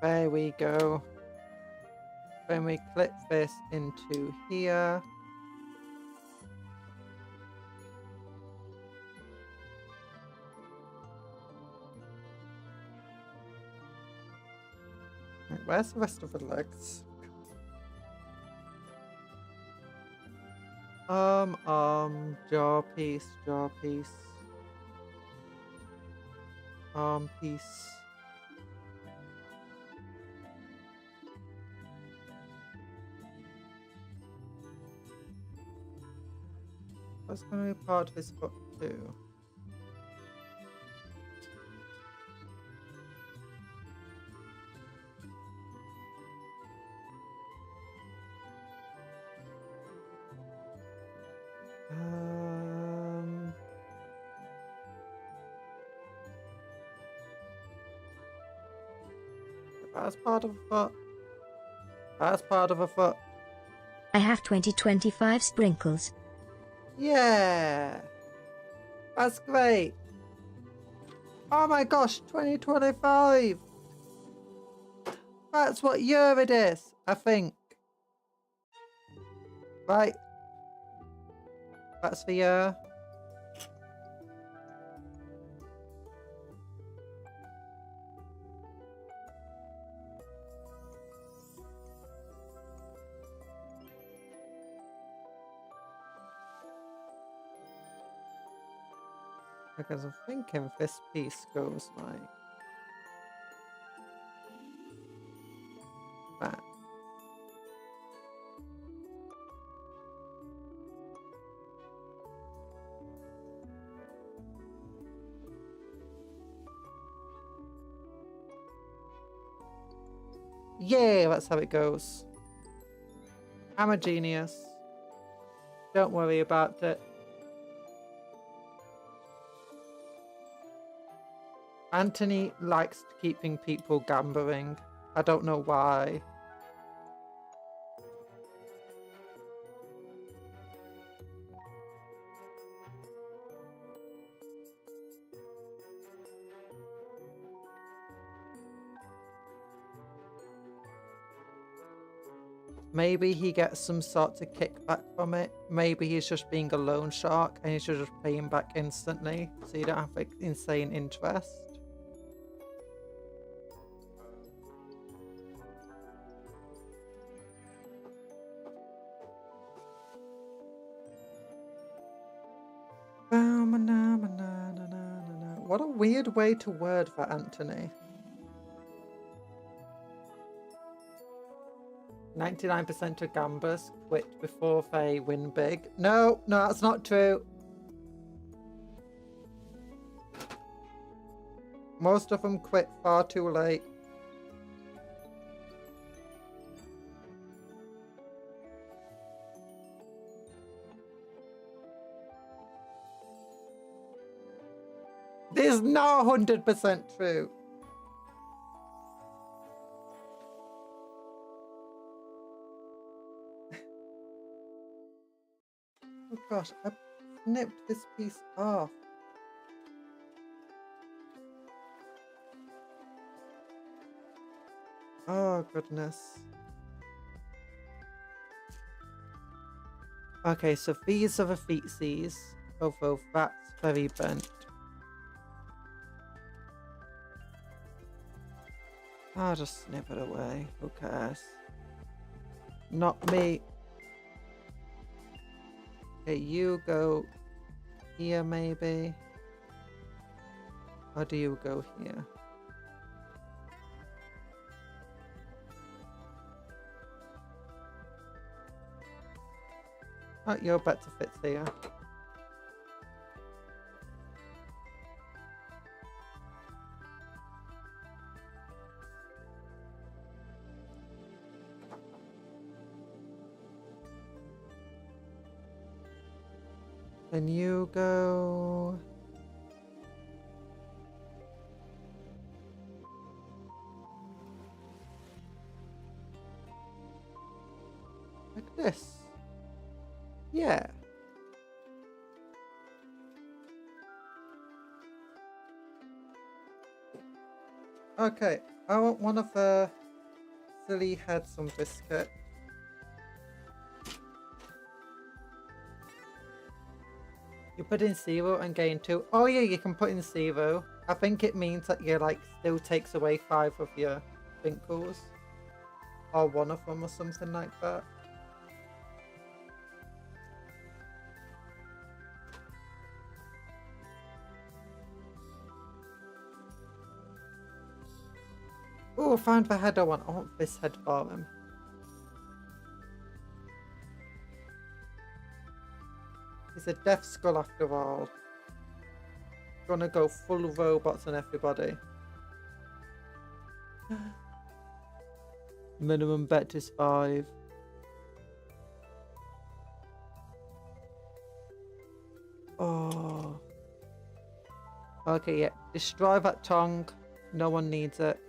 There we go. Then we clip this into here. Right, where's the rest of the legs? Jaw piece, arm piece. That's gonna be part of his foot too. That's part of a foot. That's part of a foot. I have 2025 sprinkles. Yeah. That's great. Oh my gosh, 2025. That's what year it is, I think. Right. That's the year. Because I'm thinking this piece goes like that. Yeah, that's how it goes. I'm a genius. Don't worry about it. Anthony likes keeping people gambling. I don't know why. Maybe he gets some sort of kickback from it. Maybe he's just being a loan shark and he should just pay him back instantly so you don't have like, insane interest. What a weird way to word that, Anthony. 99% of gamblers quit before they win big. No, no, that's not true. Most of them quit far too late. This is not 100% true. Oh gosh, I snipped this piece off. Oh goodness. Okay, so these are the feetsies, although that's very bent. I'll just snip it away, who cares? Not me. Okay, you go here maybe. Or do you go here? Oh, your better fits here. Then you go... like this. Yeah. Okay, I want one of the silly heads on biscuit. You put in 0 and gain 2. Oh yeah, you can put in 0. I think it means that you like still takes away 5 of your sprinkles. Or one of them or something like that. Oh, I found the head I want. I want this head for him. It's a death skull after all. Gonna go full robots on everybody. Minimum bet is 5. Oh. Okay, yeah. Destroy that tongue. No one needs it.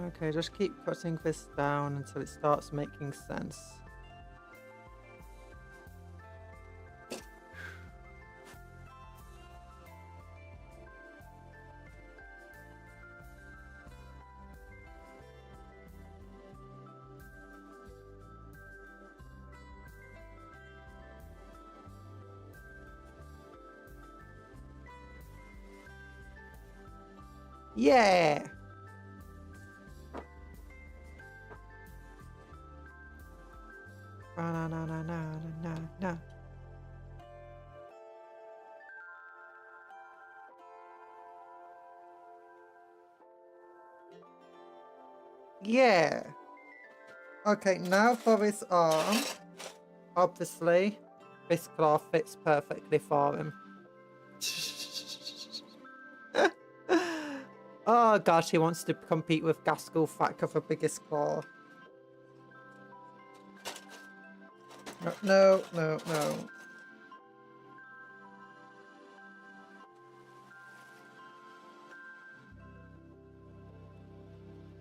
Okay, just keep cutting this down until it starts making sense. Yeah! Na na na na na na. Yeah! Okay, now for his arm. Obviously, this cloth fits perfectly for him. Oh gosh, he wants to compete with Gaskell Thacker for biggest claw. No, no, no.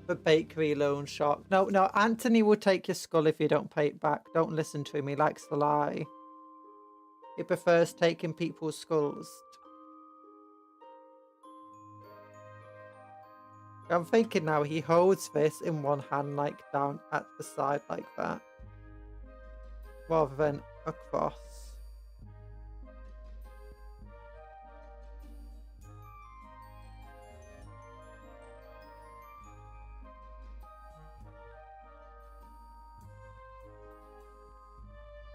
The bakery loan shark. No, no, Anthony will take your skull if you don't pay it back. Don't listen to him, he likes to lie. He prefers taking people's skulls. I'm thinking now he holds this in one hand, like down at the side like that. Rather than across.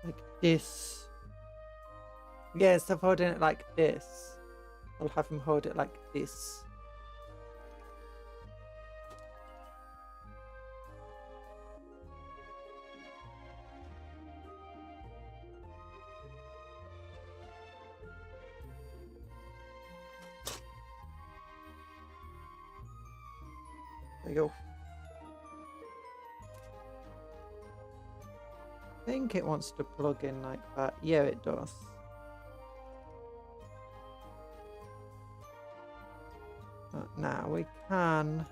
Like this. Yeah, instead of holding it like this, I'll have him hold it like this. There you go. I think it wants to plug in like that. Yeah, it does. But now we can.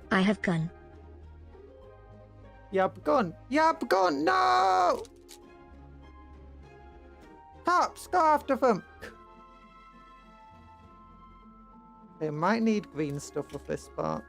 I have gun. Yup, gun. Yup, gun. No! Cops, go after them. They might need green stuff for this part.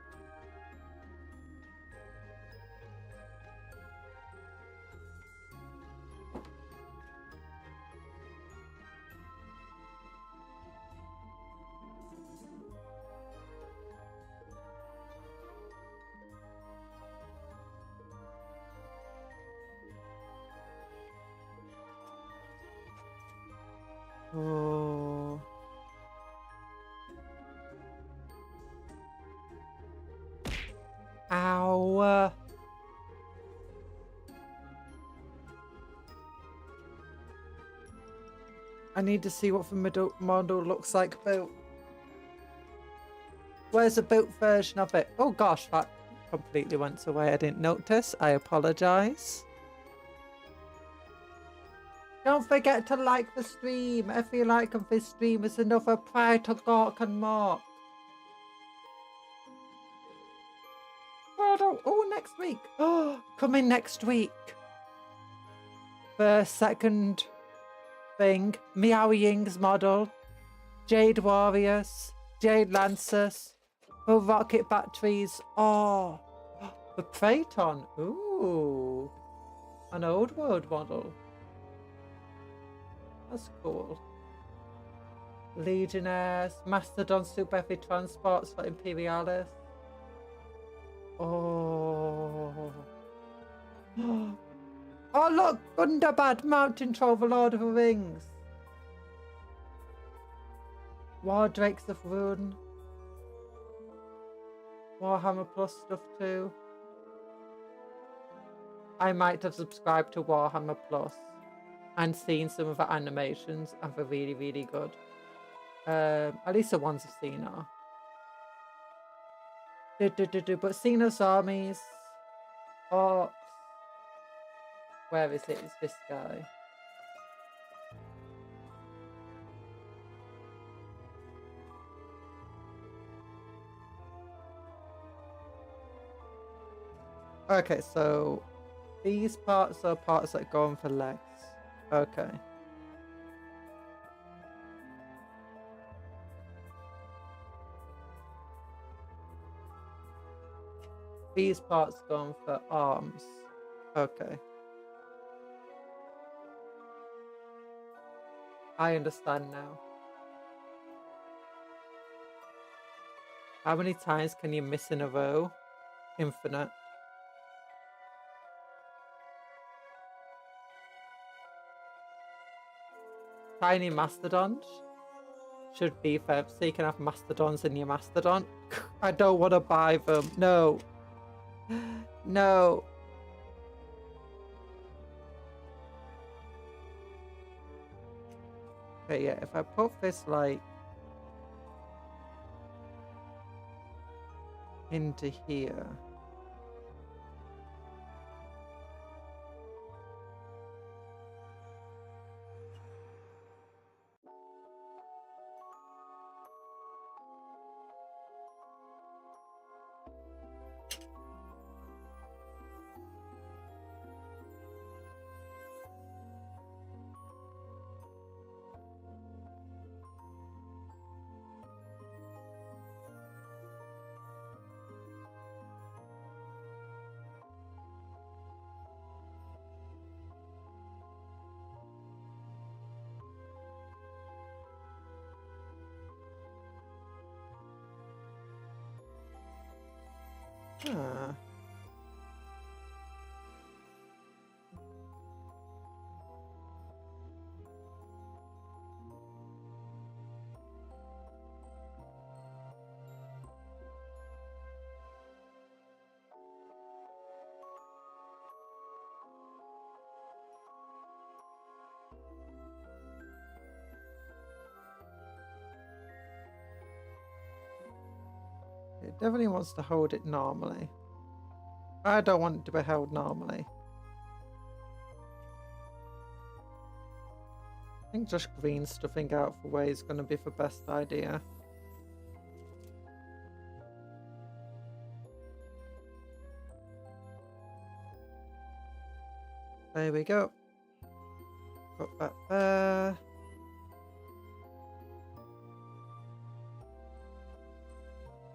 Oh. Ow. I need to see what the model looks like built. Where's the built version of it? Oh gosh, that completely went away. I didn't notice. I apologize. Don't forget to like the stream. If you like this stream, it's another Pride to Gork and Mark. Oh, next week. Oh, coming next week. The second thing, Meow Ying's model, Jade Warriors, Jade Lancers, the rocket batteries. Oh, the Praeton. Ooh, an old world model. That's cool. Legionnaires, Mastodon Super Heavy Transports for Imperialis. Oh. Oh look, Gundabad, Mountain Troll, the Lord of the Rings. War Drakes of Rune. Warhammer Plus stuff too. I might have subscribed to Warhammer Plus and seen some of the animations, and they're really, really good. At least the ones I've seen are. But Xenos armies, orcs. Where is it? It's this guy. Okay, so these parts are parts that go on for legs. Okay. These parts go on for arms. Okay. I understand now. How many times can you miss in a row? Infinite. Tiny mastodons should be fair, so you can have mastodons in your mastodon. I don't want to buy them. No. No. Okay, yeah, if I put this like into here. Huh. It definitely wants to hold it normally. I don't want it to be held normally. I think just green stuffing out for way is going to be the best idea. There we go. Put that there.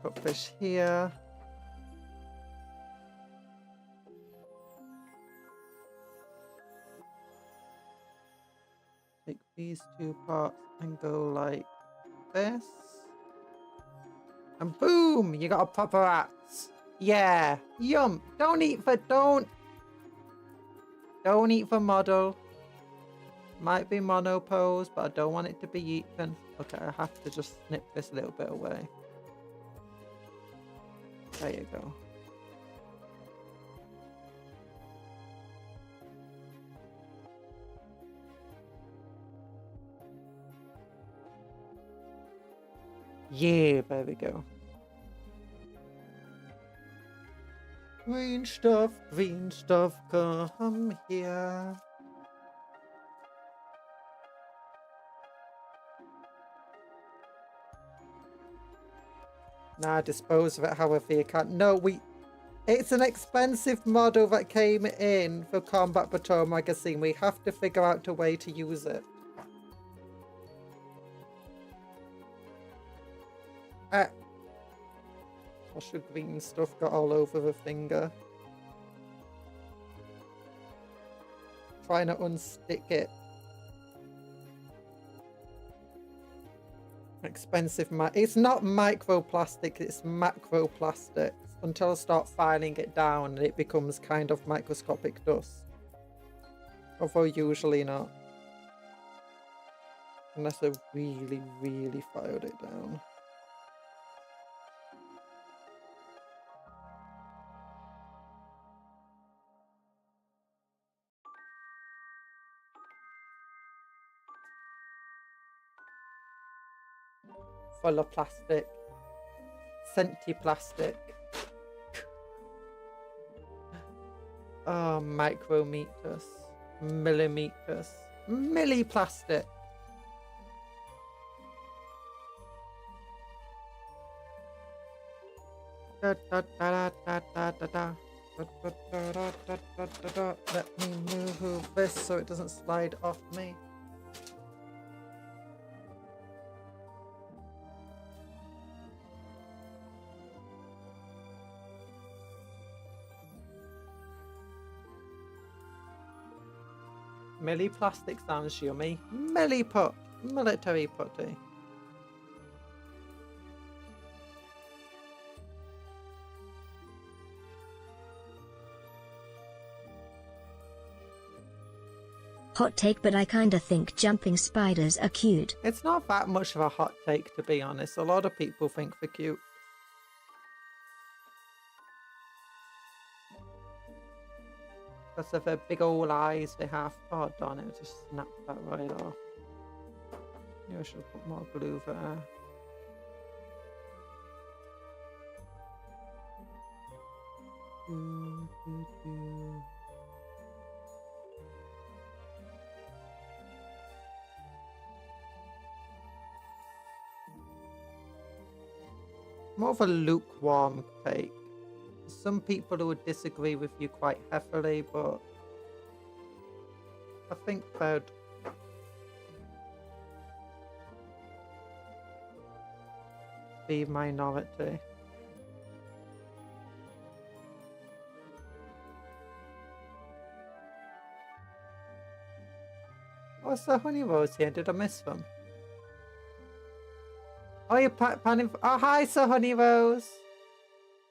Put fish here. Take these two parts and go like this. And boom! You got a proper axe. Yeah. Yum. Don't eat the model. Might be monopose, but I don't want it to be eaten. Okay, I have to just snip this little bit away. There you go. Yeah, there we go. Green stuff, come here. Nah, dispose of it however you can. No, it's an expensive model that came in for Combat Patrol magazine. We have to figure out a way to use it. What's the green stuff got all over the finger? Trying to unstick it. Expensive it's not microplastic, it's macroplastics. Until I start filing it down and it becomes kind of microscopic dust. Although usually not. Unless I really, really filed it down. Full of plastic. Centiplastic. Oh, micrometers. Millimeters. Milliplastic. Da, da, da, da, da, da, da. Let me move this so it doesn't slide off me. Millie plastic sounds yummy. Millie put. Military putty. Hot take, but I kinda think jumping spiders are cute. It's not that much of a hot take, to be honest. A lot of people think they're cute. Because of the big old eyes they have. Oh darn it, I just snapped that right off. Maybe I should put more glue there. More of a lukewarm take. Some people who would disagree with you quite heavily, but I think they'd be minority. What's the honey rose here? Did I miss them? Oh, you're planning. Oh, hi, Sir Honey Rose.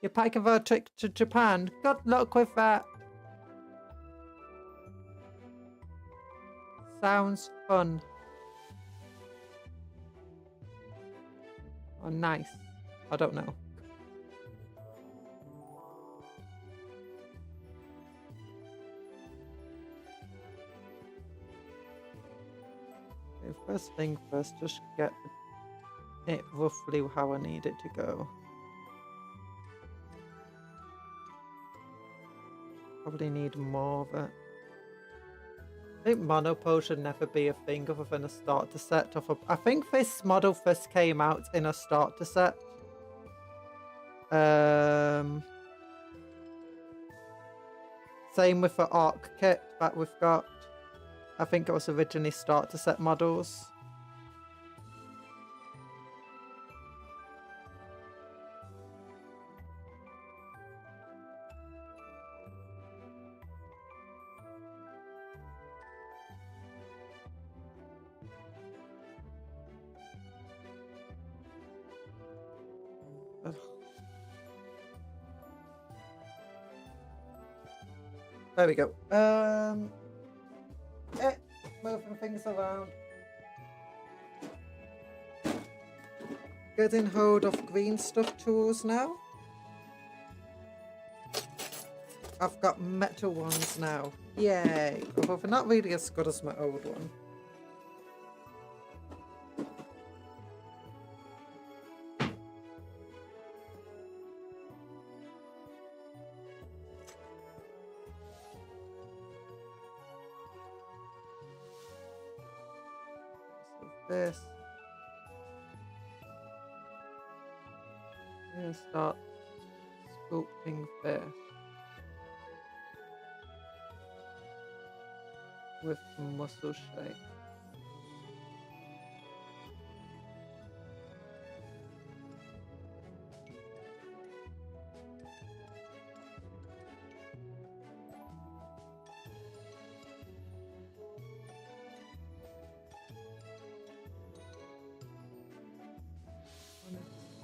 You're packing for a trip to Japan. Good luck with that. Sounds fun. Oh, nice. I don't know. Okay, first thing first, just get it roughly how I need it to go. Probably need more of it. I think monopole should never be a thing other than a starter set. I think this model first came out in a starter set. Same with the ARC kit that we've got. I think it was originally starter set models. There we go. Moving things around. Getting hold of green stuff tools now. I've got metal ones now. Yay! Although they're not really as good as my old one. This. I'm gonna start sculpting this with muscle shape.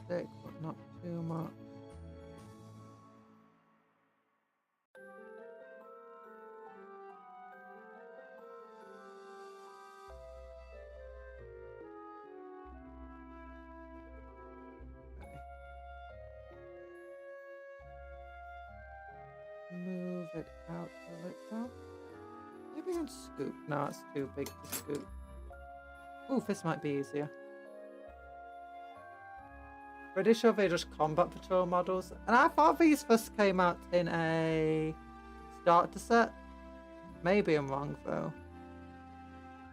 Thick, but not too much. Move it out a little. Maybe I'll scoop. No, it's too big to scoop. Ooh, this might be easier. Pretty sure they're just combat patrol models. And I thought these first came out in a starter set. Maybe I'm wrong though.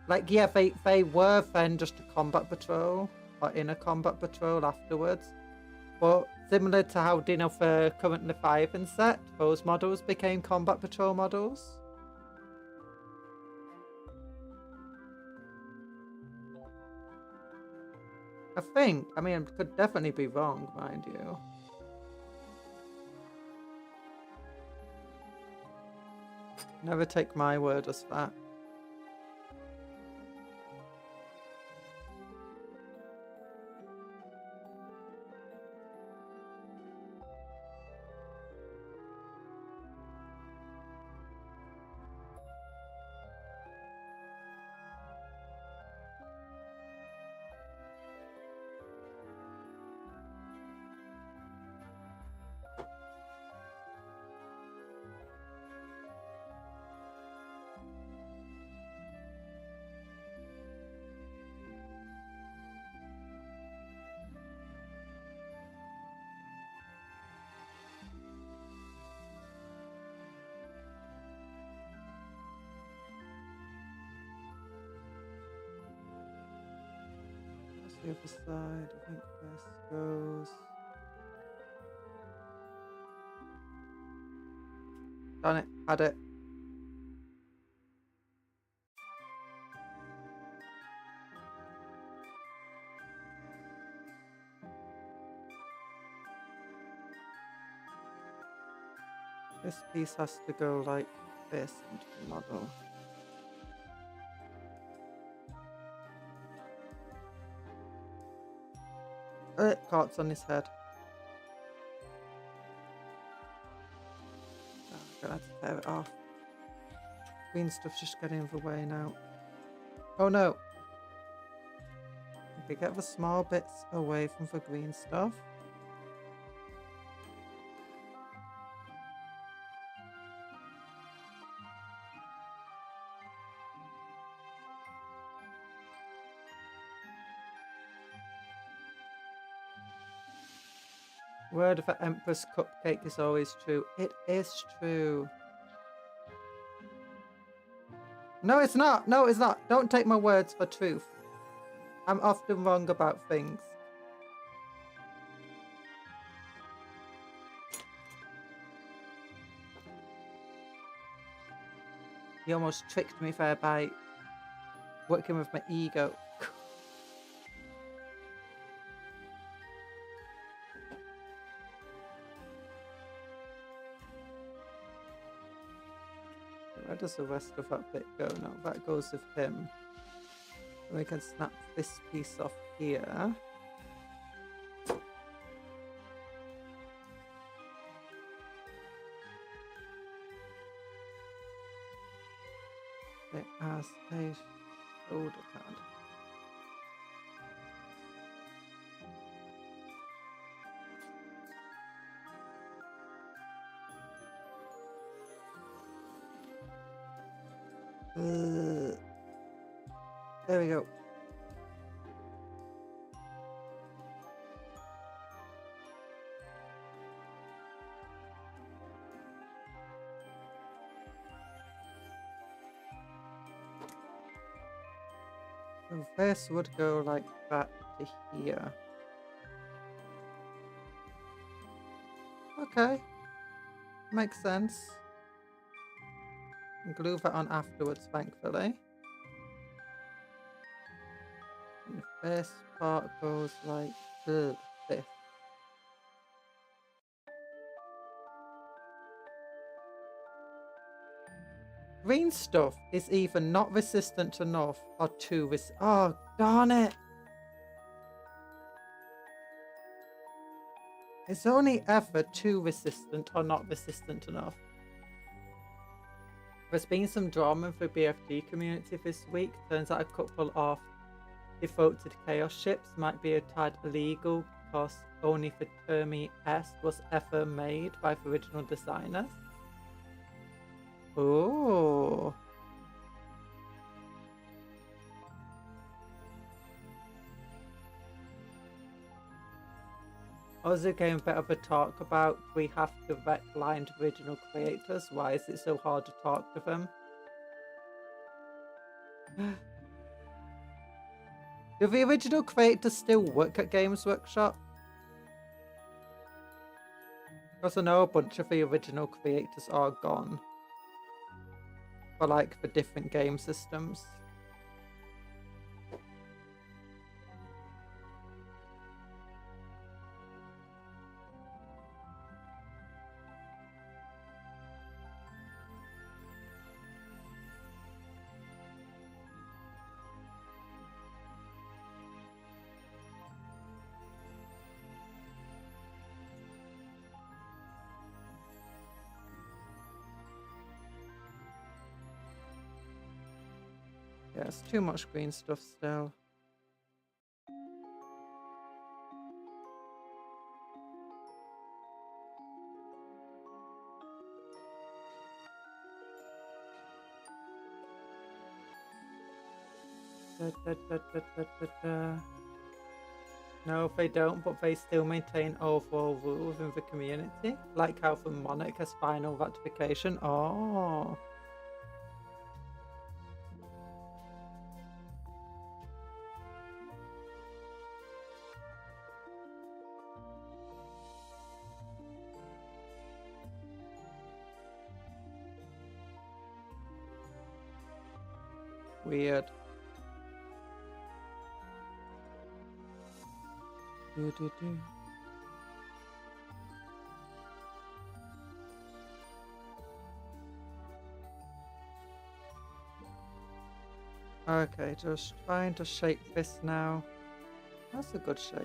Like, yeah, they were then just a combat patrol. Or in a combat patrol afterwards. But similar to how Dino for current Leviathan set, those models became Combat Patrol models. I think. I mean, I could definitely be wrong, mind you. Never take my word as fact. The other side, I think this goes. Done it, had it. This piece has to go like this into the model. Cart's on his head. Oh, I'm gonna have to tear it off. Green stuff's just getting in the way now. Oh no! Okay, get the small bits away from the green stuff. Word of the Empress Cupcake is always true. It is true. No, it's not. No, it's not. Don't take my words for truth. I'm often wrong about things. You almost tricked me there by working with my ego. Where does the rest of that bit go now? That goes with him. And we can snap this piece off here. It has a shoulder pad. There we go. So this would go like that to here. Okay. Makes sense. Glue that on afterwards, thankfully. And this part goes like this. Green stuff is either not resistant enough or too oh, darn it! It's only ever too resistant or not resistant enough. There's been some drama for the BFD community this week. Turns out a couple of defaulted chaos ships might be a tad illegal because only the Termi S was ever made by the original designers. Oh. Also came a bit of a talk about we have to redline the original creators. Why is it so hard to talk to them? Do the original creators still work at Games Workshop? Because I know a bunch of the original creators are gone. For like the different game systems. Yeah, it's too much green stuff still. No, they don't, but they still maintain overall rule within the community, like how the monarch has final ratification. Oh. Weird. Do. Okay, just trying to shape this now. That's a good shape.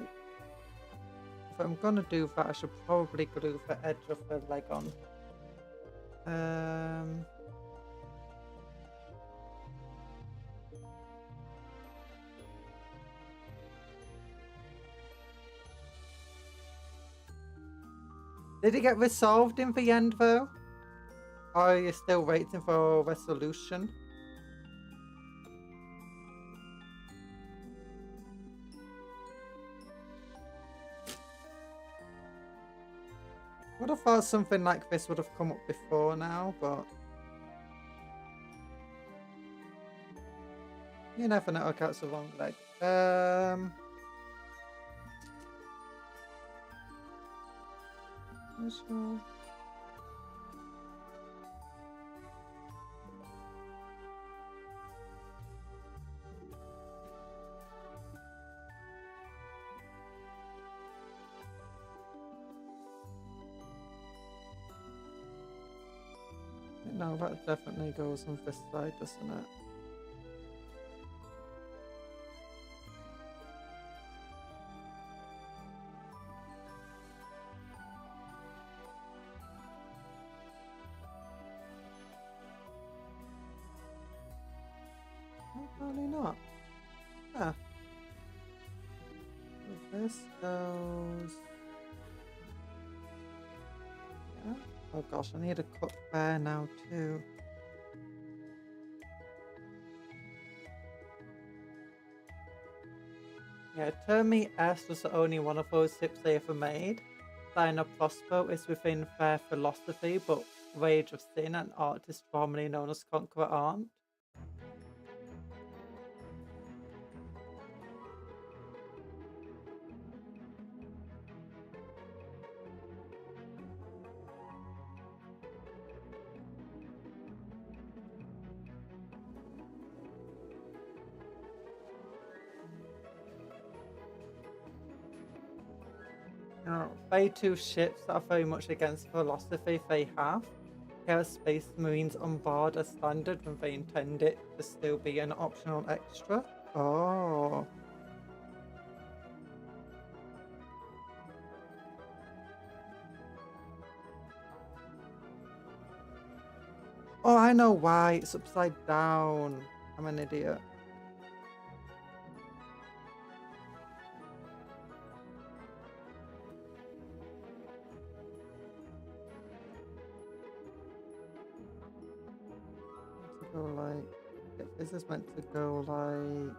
If I'm gonna do that, I should probably glue the edge of the leg on. Did it get resolved in the end though? Or are you still waiting for a resolution? Would have thought something like this would have come up before now, but you never know. Okay, it's the wrong leg. Sure. No, that definitely goes on this side, doesn't it? Probably not. Yeah. So this goes. Yeah. Oh gosh, I need a cut there now too. Yeah, Turn Me S was the only one of those tips they ever made. Dino Prospo is within their philosophy, but Rage of Sin and artist formerly known as Conqueror aren't. They two ships that are very much against philosophy they have. Chaos Space Marines on board as standard when they intend it to still be an optional extra. Oh. Oh, I know why. It's upside down. I'm an idiot. Go like, this is meant to go like.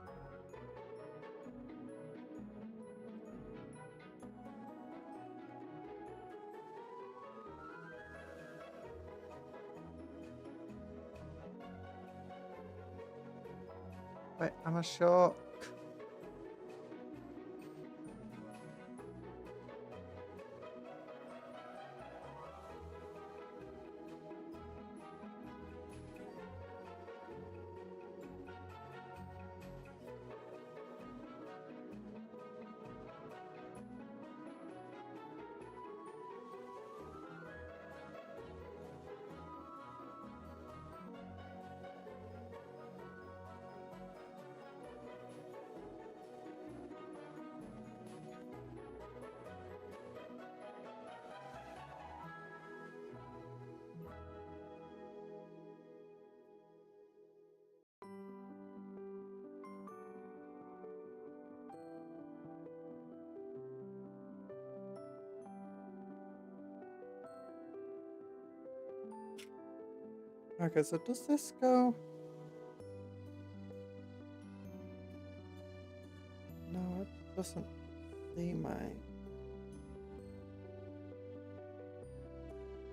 Wait, I'm a shock. Okay, so does this go? No, it doesn't see my...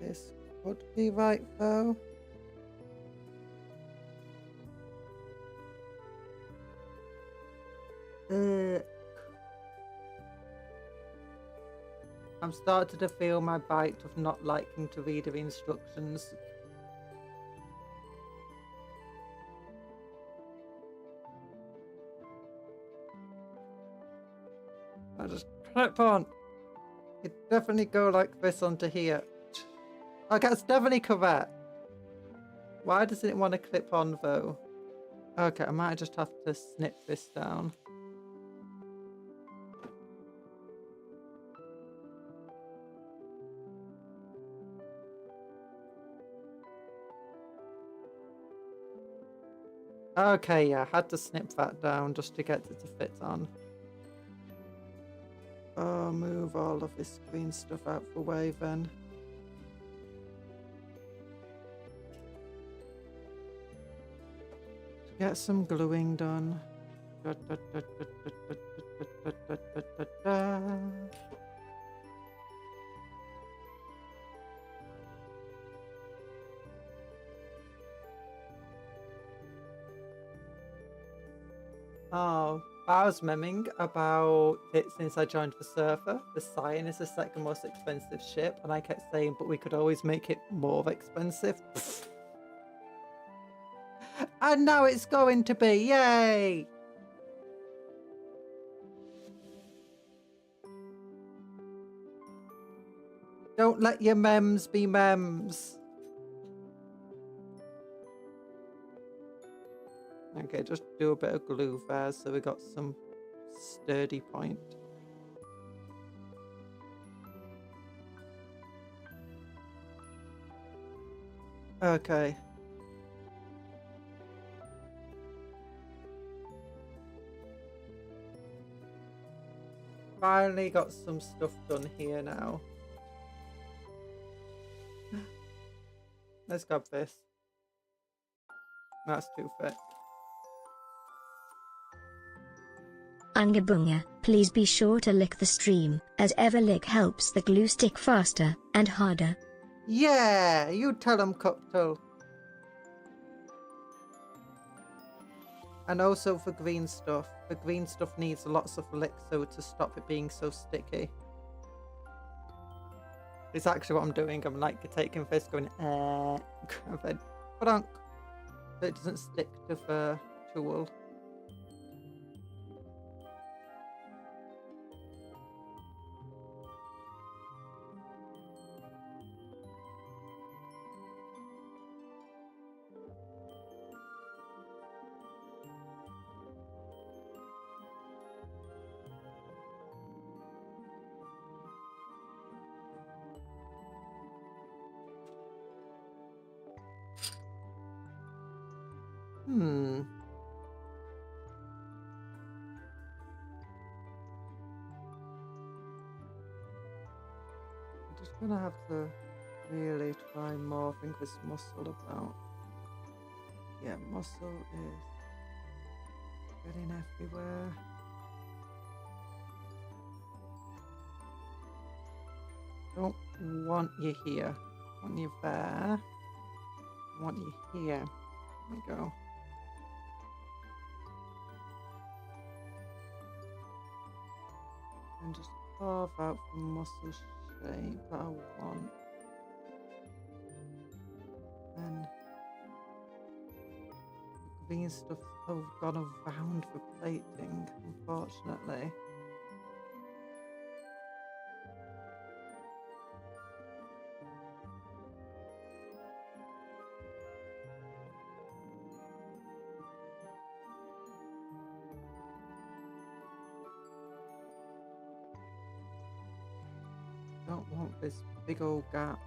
This could be right though. I'm starting to feel my bite of not liking to read the instructions. I just clip on. It definitely go like this onto here. Okay, that's definitely correct. Why doesn't it want to clip on though? Okay, I might just have to snip this down. Okay, yeah, I had to snip that down just to get it to fit on. Oh, move all of this green stuff out the way then. Get some gluing done. Oh, I was memming about it since I joined the server. The Scion is the second most expensive ship, and I kept saying, but we could always make it more expensive. And now it's going to be, yay! Don't let your mems be mems. Okay, just do a bit of glue there so we got some sturdy point. Okay. Finally got some stuff done here now. Let's grab this. That's too thick. Angabunga, please be sure to lick the stream, as every lick helps the glue stick faster and harder. Yeah, you tell them, Cuptle. And also for green stuff. The green stuff needs lots of lick so to stop it being so sticky. It's actually what I'm doing. I'm like taking this, going and then so it doesn't stick to the tool. I'm just gonna have to really try more. I think this muscle about. Yeah, muscle is getting everywhere. Don't want you here. Want you there. Want you here. There we go. And just carve out the muscle shape that I want. And the green stuff's gone around the plating, unfortunately. Don't want this big old gap.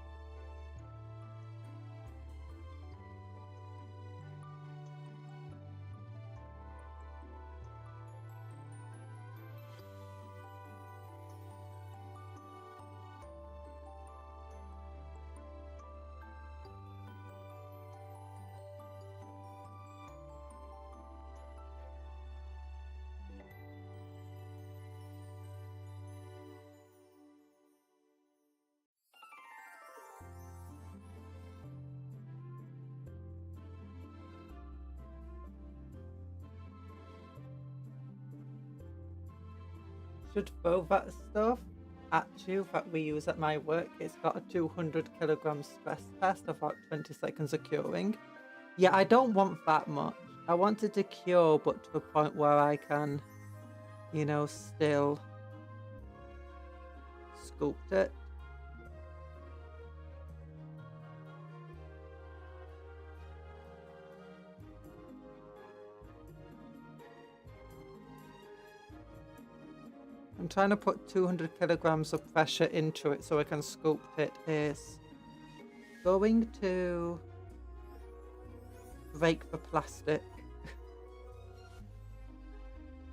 should throw that stuff at you that we use at my work. It's got a 200 kilogram stress test, about 20 seconds of curing. Yeah, I don't want that much. I wanted to cure, but to a point where I can, you know, still sculpt it. I'm trying to put 200 kilograms of pressure into it so I can sculpt it. Is going to break the plastic.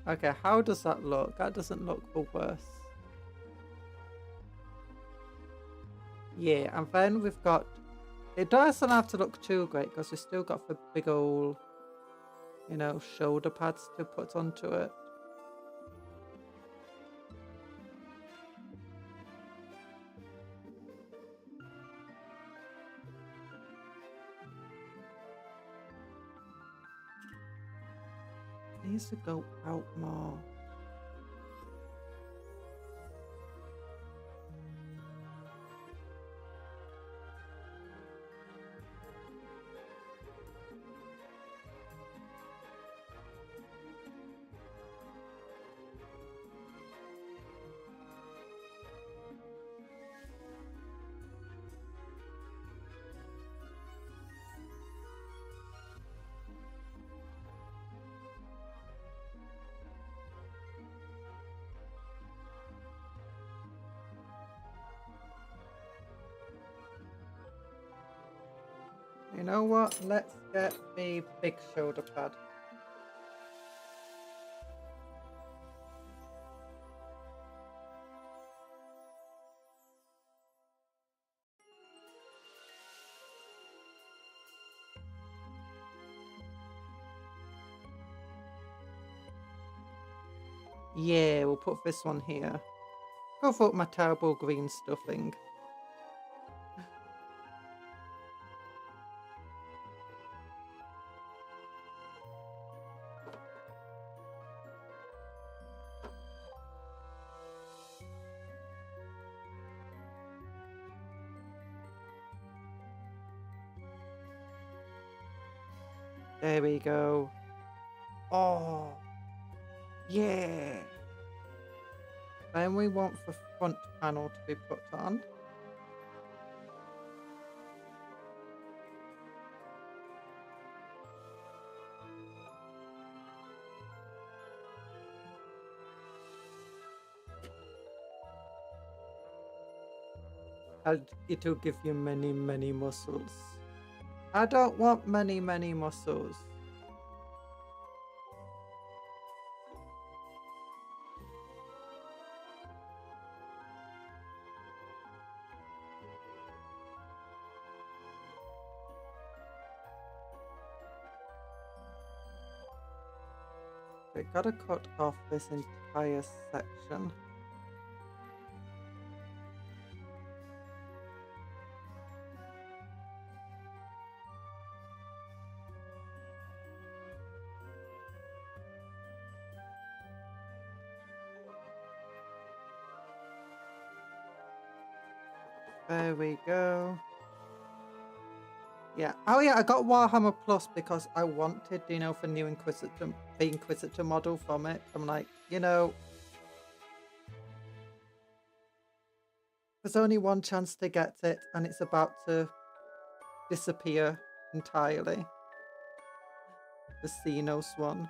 Okay, how does that look? That doesn't look the worst. Yeah, and then we've got... It doesn't have to look too great because we've still got the big old, you know, shoulder pads to put onto it. Needs to go out more. You know what? Let's get the big shoulder pad. Yeah, we'll put this one here. Go for my terrible green stuffing. There we go. Oh, yeah. Then we want the front panel to be put on. It'll give you many, many muscles. I don't want many, many muscles. We gotta cut off this entire section. There we go. Yeah. Oh yeah, I got Warhammer Plus because I wanted, you know, for new Inquisitor, the Inquisitor model from it. I'm like, you know, there's only one chance to get it and it's about to disappear entirely. The Xenos one.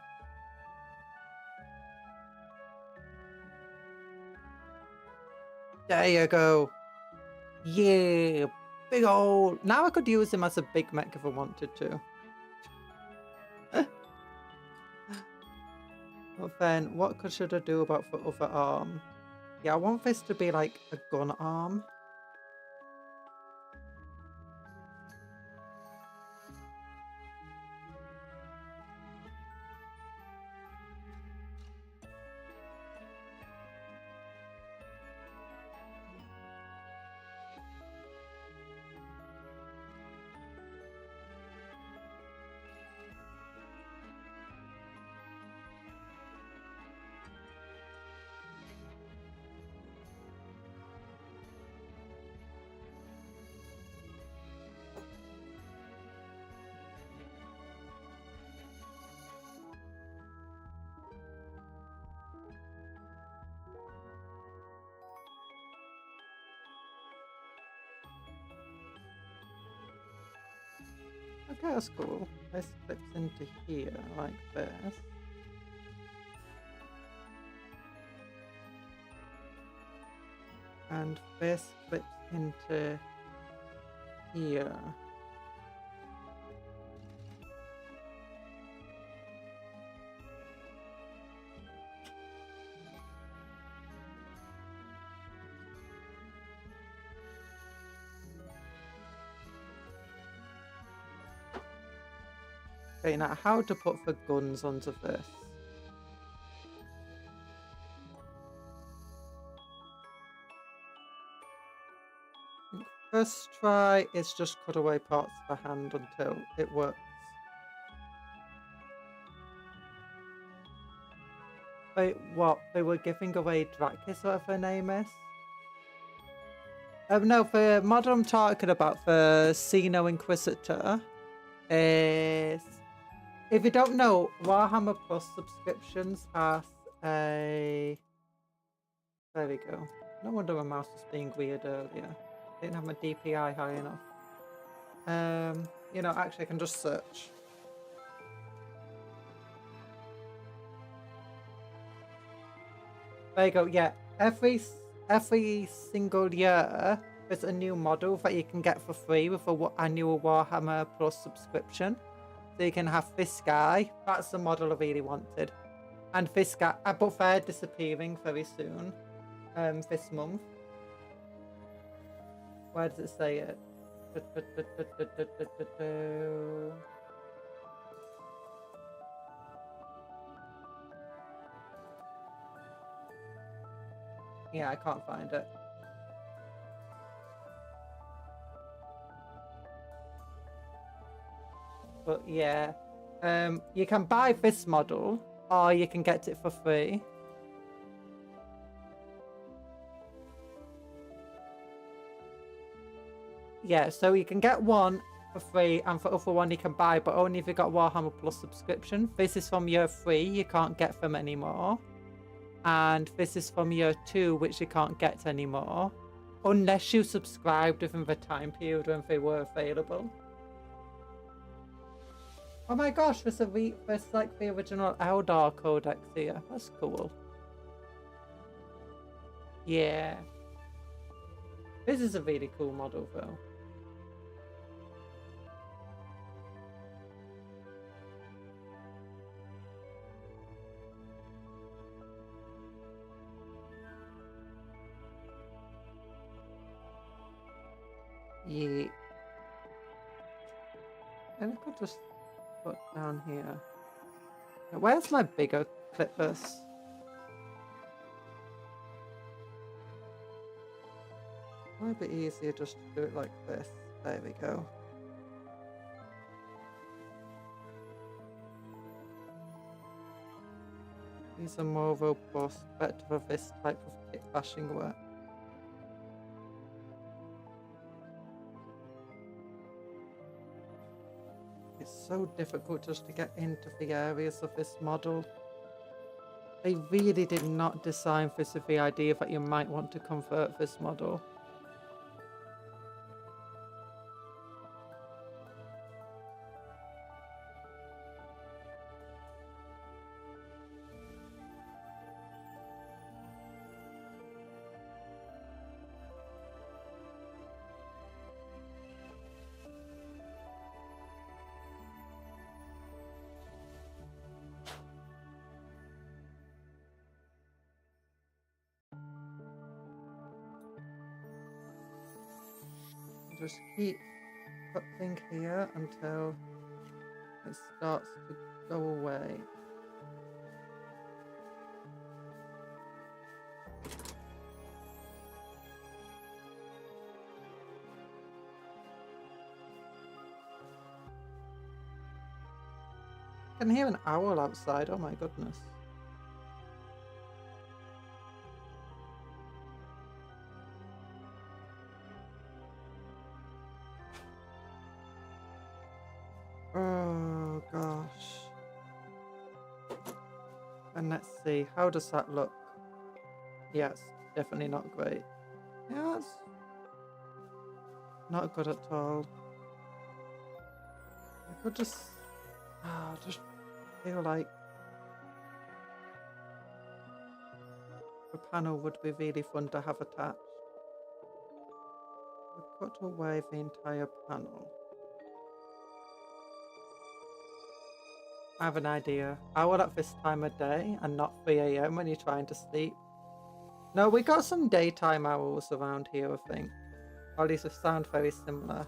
There you go. Yeah, big old... Now I could use him as a big mech if I wanted to. But then, what should I do about the other arm? Yeah, I want this to be like a gun arm. Okay, that's cool. This clips into here like this. And this clips into here. Okay, now how to put the guns onto this? First try is just cut away parts of the hand until it works. Wait, what? They were giving away Dracus, whatever her name is? No, the model I'm talking about, the Xeno Inquisitor, is... If you don't know, Warhammer Plus subscriptions has a... There we go. No wonder my mouse was being weird earlier. Didn't have my DPI high enough. You know, actually I can just search. There you go, yeah. Every single year there's a new model that you can get for free with an annual Warhammer Plus subscription. So you can have this guy. That's the model I really wanted. And this guy, but they're disappearing very soon. This month. Where does it say it? Yeah, I can't find it. But yeah, you can buy this model or you can get it for free. Yeah, so you can get one for free and for other one you can buy, but only if you got Warhammer Plus subscription. This is from year 3, you can't get them anymore. And this is from year 2, which you can't get anymore. Unless you subscribed within the time period when they were available. Oh my gosh, there's like the original Eldar Codex here. That's cool. Yeah. This is a really cool model though. Yeet. And I could just put down here. Now, where's my bigger clippers? Might be easier just to do it like this. There we go. These are more robust, better for this type of kit bashing work. It's so difficult just to get into the areas of this model. They really did not design this with the idea that you might want to convert this model. Just keep putting here until it starts to go away. I can hear an owl outside, oh my goodness. Oh gosh. And let's see, how does that look? Yes, definitely not great. Yeah, it's not good at all. I just feel like the panel would be really fun to have attached. We cut away the entire panel. I have an idea. Owl at this time of day and not 3 AM when you're trying to sleep. No, we got some daytime owls around here, I think. Or at least they sound very similar.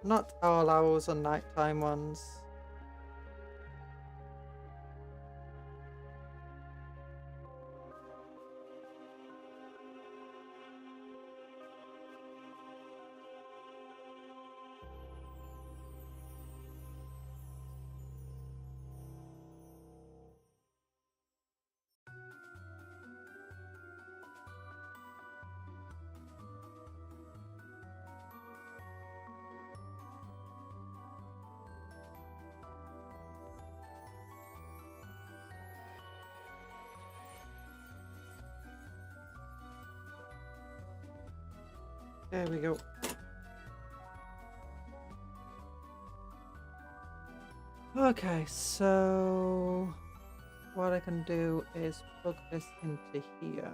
Not all owls are nighttime ones. There we go. Okay, so what I can do is plug this into here.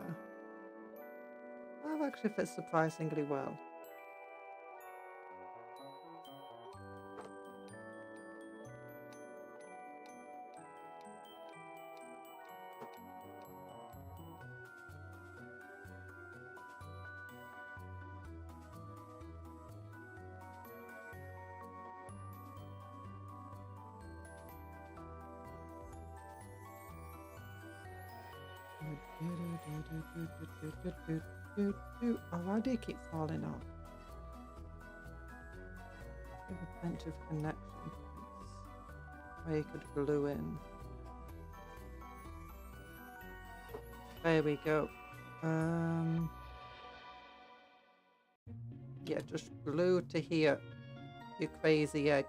That actually fits surprisingly well. Oh, why do you keep falling off? There's a bunch of connection points where you could glue in. There we go. Yeah, just glue to here, you crazy egg.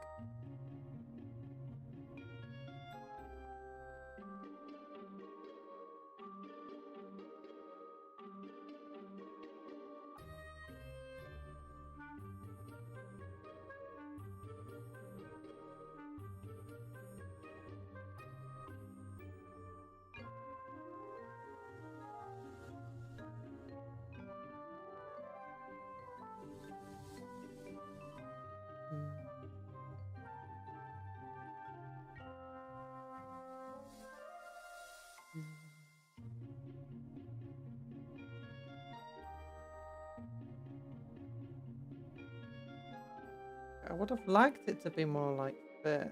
I would have liked it to be more like this.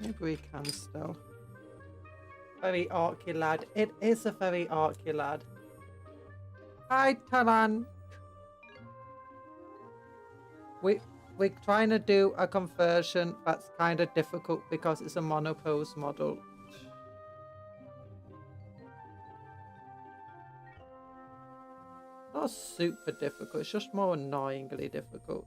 Maybe we can still. Very orky lad. It is a very orky lad. Hi, Talan. We're trying to do a conversion that's kind of difficult because it's a monopose model. Not super difficult, it's just more annoyingly difficult.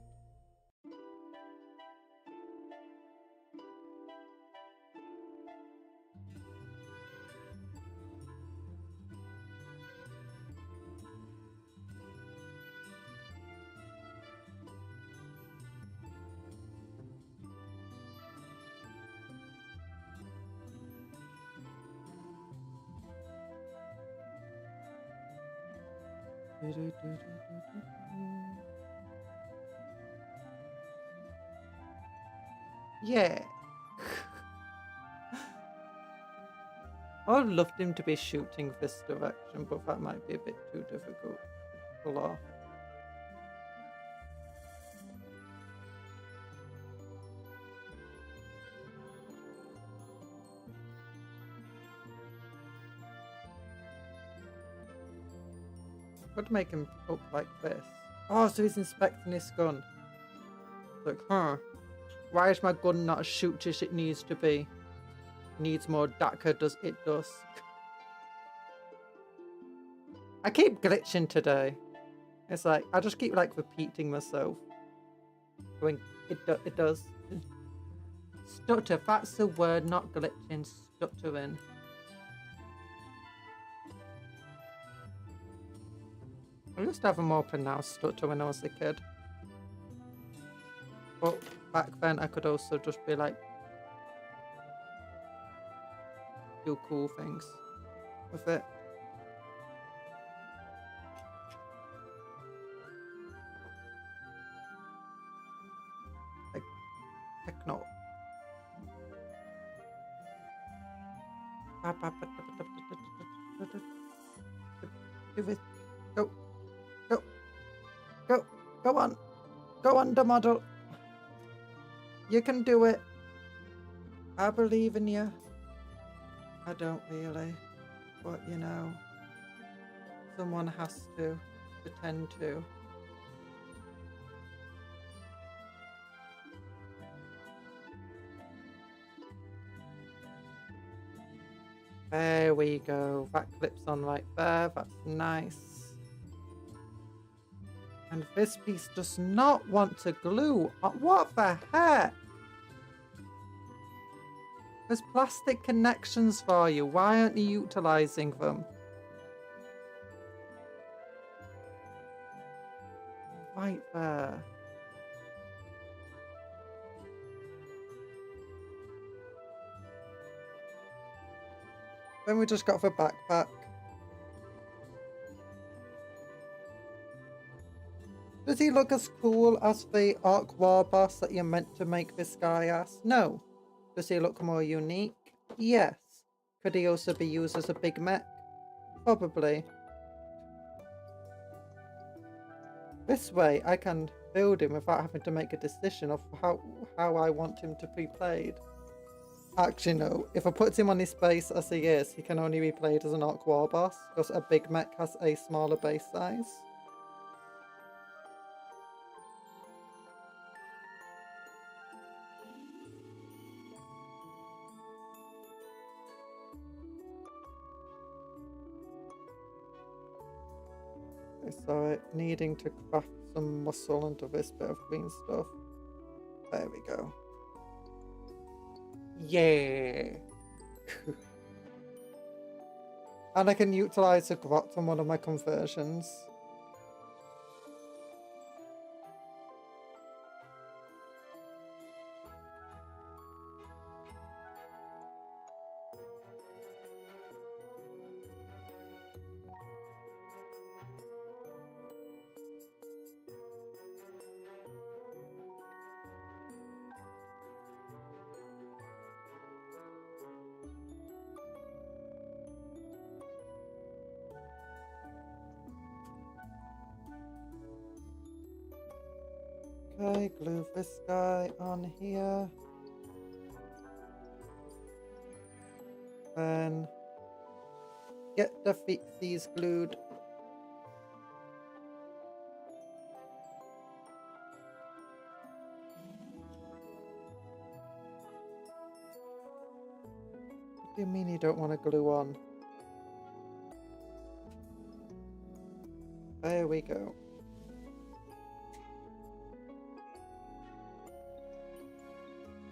Yeah. I would have loved him to be shooting this direction, but that might be a bit too difficult to pull off. Could make him up like this. Oh, so he's inspecting his gun. Like, huh? Why is my gun not as shoot as it needs to be? Needs more DACA, does it does. I keep glitching today. It's like, I just keep like repeating myself. Going, it does. Stutter, that's the word, not glitching, stuttering. I used to have a more pronounced stutter when I was a kid. But back then I could also just be like, do cool things with it. Like, techno. Do it. Go. Go. Go. Go on. Go on, the model. You can do it. I believe in you. I don't really. But, you know, someone has to pretend to. There we go. That clips on right there. That's nice. And this piece does not want to glue. What the heck? There's plastic connections for you. Why aren't you utilizing them? Right there. Then we just got the backpack. Does he look as cool as the Orc War boss that you're meant to make this guy as? No. Does he look more unique? Yes. Could he also be used as a big mech? Probably. This way I can build him without having to make a decision of how I want him to be played. Actually no, if I put him on his base as he is, he can only be played as an Orc War boss, because a big mech has a smaller base size. So needing to craft some muscle into this bit of green stuff. There we go. Yeah. And I can utilize a grot on one of my conversions. Okay, glue this guy on here. Then get the feetsies glued. What do you mean you don't want to glue on? There we go.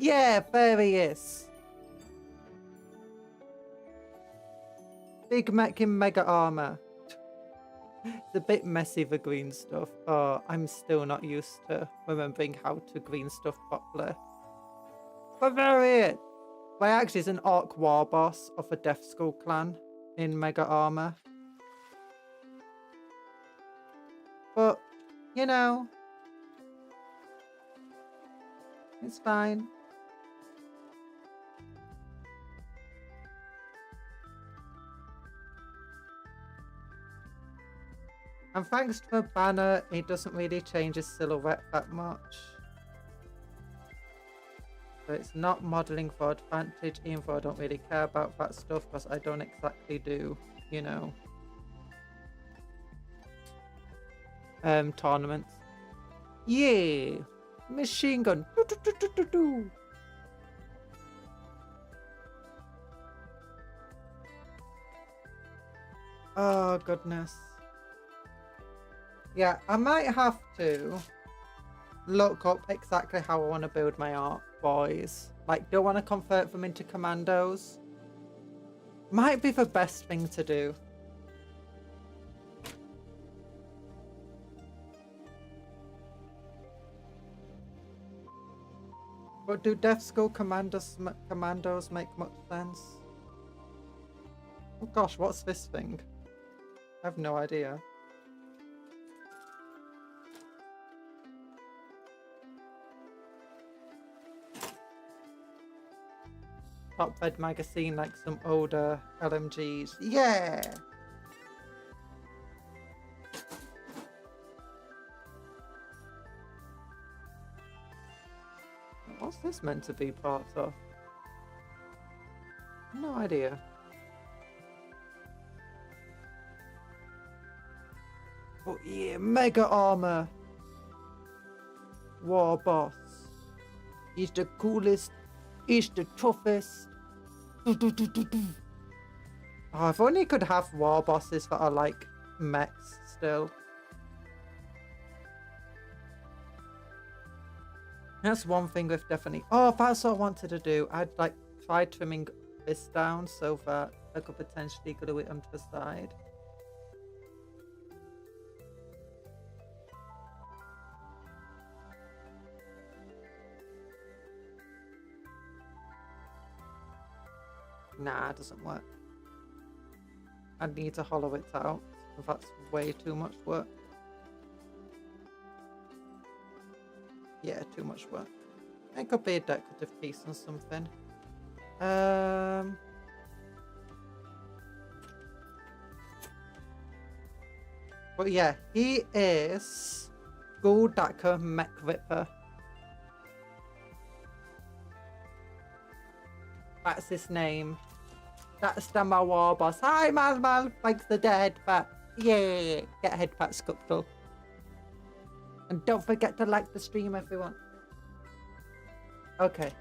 Yeah, there he is. Big mech in mega armor. It's a bit messy, the green stuff. Oh, I'm still not used to remembering how to green stuff properly. But there he is. Well, actually, is an Orc War boss of the Death Skull clan in mega armor. But, you know, it's fine. And thanks to the banner, it doesn't really change his silhouette that much. So it's not modelling for advantage, even though I don't really care about that stuff because I don't exactly do, you know, tournaments. Yeah! Machine gun! Do, do, do, do, do, do. Oh, goodness. Yeah, I might have to look up exactly how I want to build my art, boys. Like, don't want to convert them into commandos. Might be the best thing to do. But do Death School commandos make much sense? Oh gosh, what's this thing? I have no idea. Top Fed magazine, like some older LMGs. Yeah! What's this meant to be part of? No idea. Oh yeah, mega armor! War boss. He's the coolest. He's the toughest. Oh, if only could have war bosses that are like mechs still. That's one thing with definitely. Oh, that's what I wanted to do. I'd like try trimming this down so that I could potentially glue it onto the side. Nah, it doesn't work. I need to hollow it out. That's way too much work. Yeah, too much work. It could be a decorative piece or something. But yeah, he is Goldaka Mech Ripper. That's his name. That's the war boss. Hi, man, thanks the dead, but yeah, get a head pat Cuptle. And don't forget to like the stream, everyone. Okay,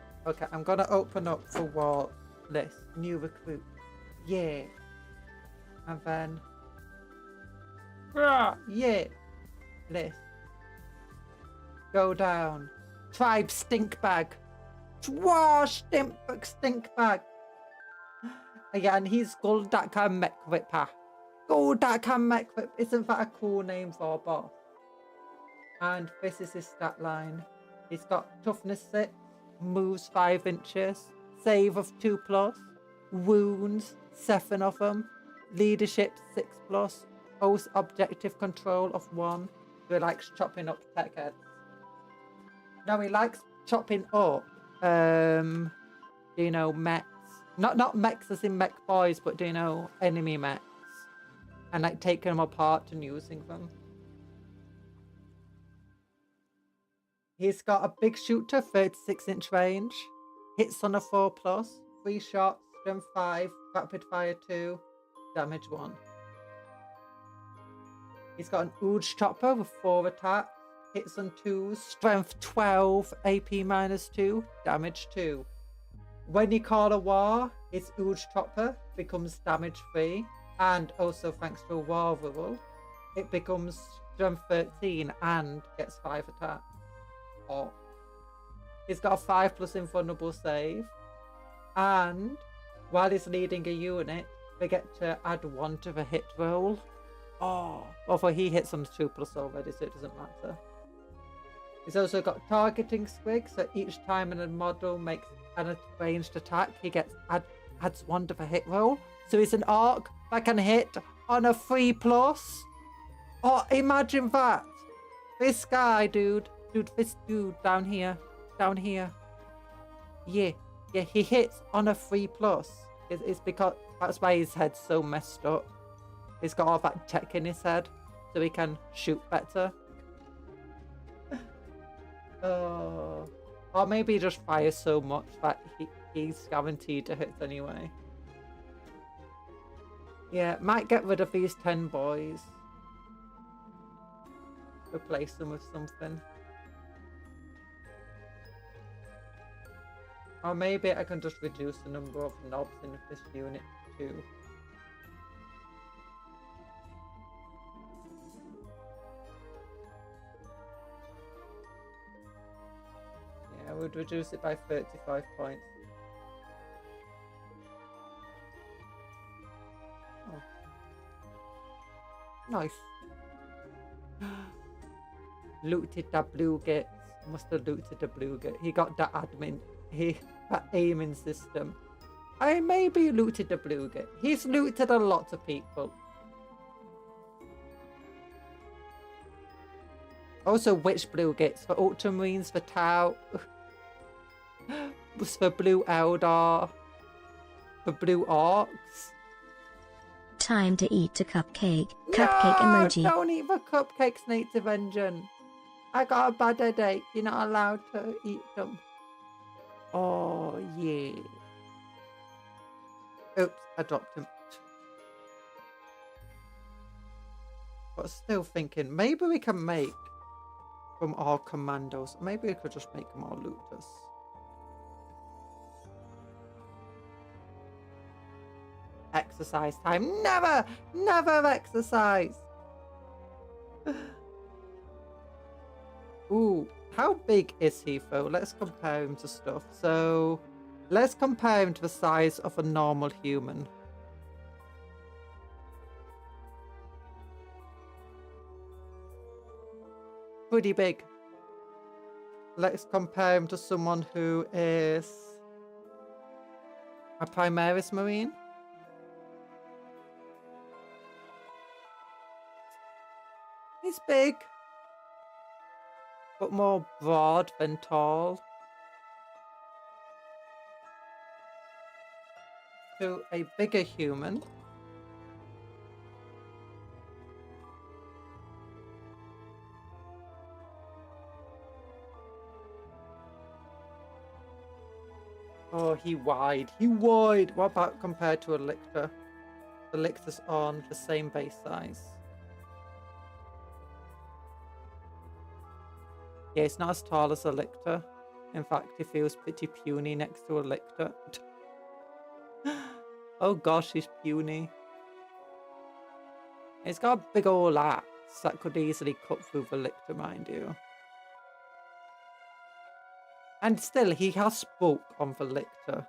I'm gonna open up the war list. New recruit. Yeah. And then... yeah. List. Go down. Tribe stink bag. Stink bag. Yeah, and he's Goldaka Mech Ripper. Goldaka Mech Ripper. Isn't that a cool name for a boss? And this is his stat line. He's got toughness 6, moves 5 inches, save of 2+, wounds 7 of them, leadership 6+, host objective control of 1. So he likes chopping up tech heads. No, he likes chopping up, you know, mechs. Not mechs as in mech boys, but, you know, enemy mechs. And like taking them apart and using them. He's got a big shooter, 36-inch range, hits on a 4+, 3 shots, strength 5, rapid fire 2, damage 1. He's got an Ooge chopper with 4 attacks, hits on 2s, strength 12, AP -2, damage 2. When you call a war, his Ooge chopper becomes damage 3, and also thanks to a war rule, it becomes strength 13 and gets 5 attacks. Oh. He's got a 5+ invulnerable save, and while he's leading a unit, they get to add 1 to the hit roll. Oh, although he hits on 2+ already, so it doesn't matter. He's also got targeting squig, so each time a model makes an ranged attack, he adds 1 to the hit roll. So he's an arc that can hit on a 3+. Oh, imagine that! This guy, this dude down here. Yeah, he hits on a 3+. It's because that's why his head's so messed up. He's got all that tech in his head, so he can shoot better. Or maybe he just fires so much that he's guaranteed to hit anyway. Yeah, might get rid of these 10 boys. Replace them with something. Or maybe I can just reduce the number of knobs in this unit too. would reduce it by 35 points. Oh. Nice. Looted the blue gate. Must have looted the blue gate. He got the admin. That aiming system. I maybe looted the blue gate. He's looted a lot of people. Also, which blue gates? For Ultramarines, for Tau, for Blue Eldar, for Blue Orcs. Time to eat a cupcake. Cupcake emoji. Don't eat the cupcakes, Native Engine. I got a bad headache. You're not allowed to eat them. Oh, yeah. Oops, I dropped him. But still thinking, maybe we can make from our commandos. Maybe we could just make them all looters. Exercise time. Never! Never exercise! Ooh, how big is he though? Let's compare him to stuff. So, let's compare him to the size of a normal human. Pretty big. Let's compare him to someone who is a Primaris Marine. He's big, but more broad than tall. To a bigger human. Oh, he wide. He wide. What about compared to a Lictor? The Lictor's on the same base size. Yeah, it's not as tall as a Lictor. In fact, he feels pretty puny next to a Lictor. Oh gosh, he's puny. He's got a big old axe that could easily cut through the Lictor, mind you. And still, he has bulk on the Lictor.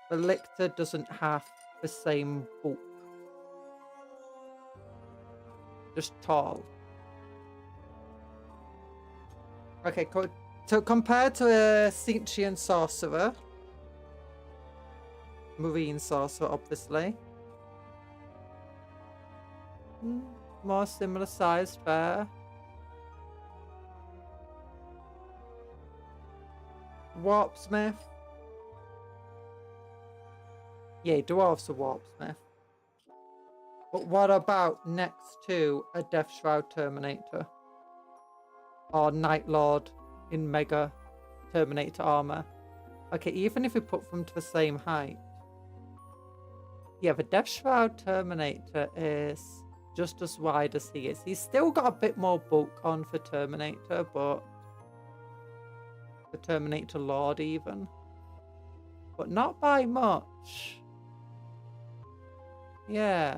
The Lictor doesn't have the same bulk. Just tall. Okay, so compared to a Sentient Sorcerer, Marine Sorcerer, obviously. More similar size there. Warpsmith. Yeah, dwarves are Warpsmith. But what about next to a Death Shroud Terminator? Or Night Lord in Mega Terminator armor? Okay, even if we put them to the same height. Yeah, the Death Shroud Terminator is just as wide as he is. He's still got a bit more bulk on for Terminator, but the Terminator Lord even. But not by much. Yeah.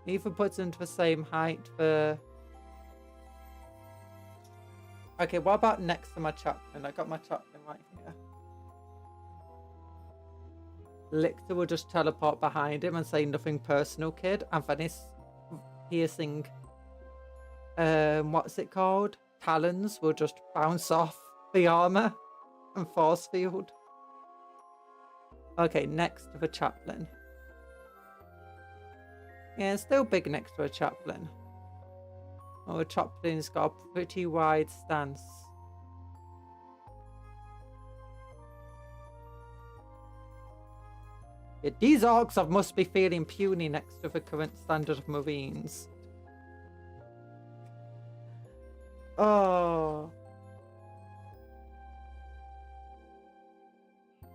Even puts into the same height for... Okay, what about next to my chaplain? I got my chaplain right here. Lictor will just teleport behind him and say nothing personal, kid. And then his piercing... what's it called? Talons will just bounce off the armor and force field. Okay, next to the chaplain. Yeah, it's still big next to a chaplain. Oh, a chaplain's got a pretty wide stance. Yeah, these orcs must be feeling puny next to the current standard of Marines. Oh.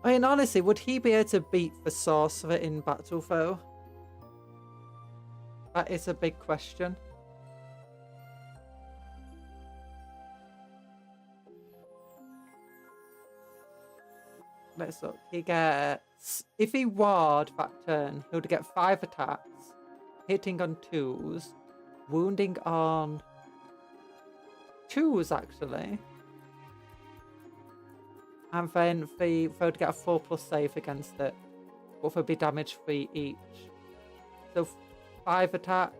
I mean, honestly, would he be able to beat the Sorcerer in battle, though? That is a big question. Let's look. He gets... If he ward that turn, he would get 5 attacks. Hitting on 2s. Wounding on... 2s, actually. And then they would get a 4+ save against it. But they'll be damage free each. So 5 attacks.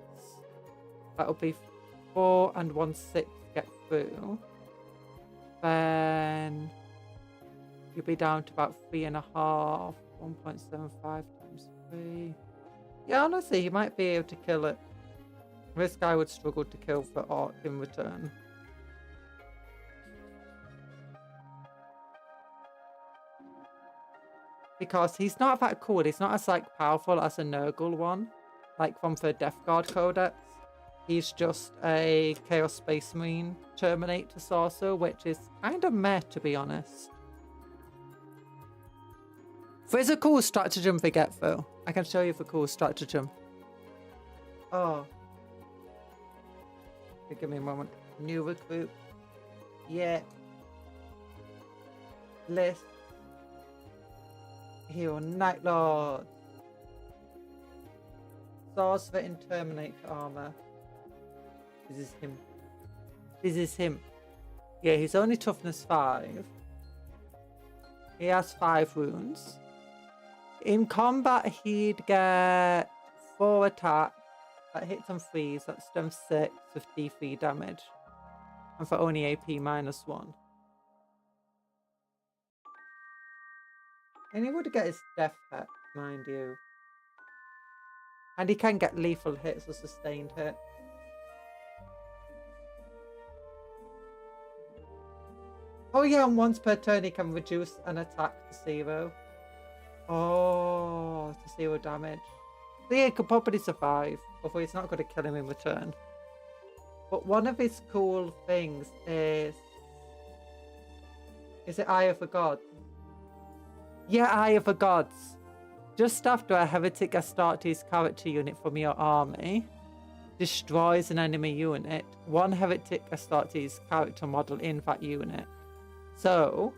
That'll be 4 and 1/6 get through. Then you'll be down to about 3.5. 1.75 times 3. Yeah, honestly, you might be able to kill it. This guy would struggle to kill for Orc in return. Because he's not that cool. He's not as like powerful as a Nurgle one, like from the Death Guard Codex. He's just a Chaos Space Marine Terminator Sorcerer, which is kind of meh, to be honest. There's a cool stratagem they get, though. I can show you the cool stratagem. Oh. Give me a moment. New recruit. Yeah. List. Hero Night Lord. Sorcerer in Terminator armor. This is him. This is him. Yeah, he's only toughness 5. He has 5 wounds. In combat, he'd get 4 attacks. That hits on 3s. That's strength 6 with D3 damage. And for only AP -1. And he would get his death hit, mind you. And he can get lethal hits or sustained hits. Oh yeah, and once per turn he can reduce an attack to 0. Oh, to 0 damage. So yeah, he could probably survive, although he's not going to kill him in return. But one of his cool things is it Eye of the Gods? Yeah, Eye of the Gods. Just after a Heretic Astartes character unit from your army destroys an enemy unit, one Heretic Astartes character model in that unit. So,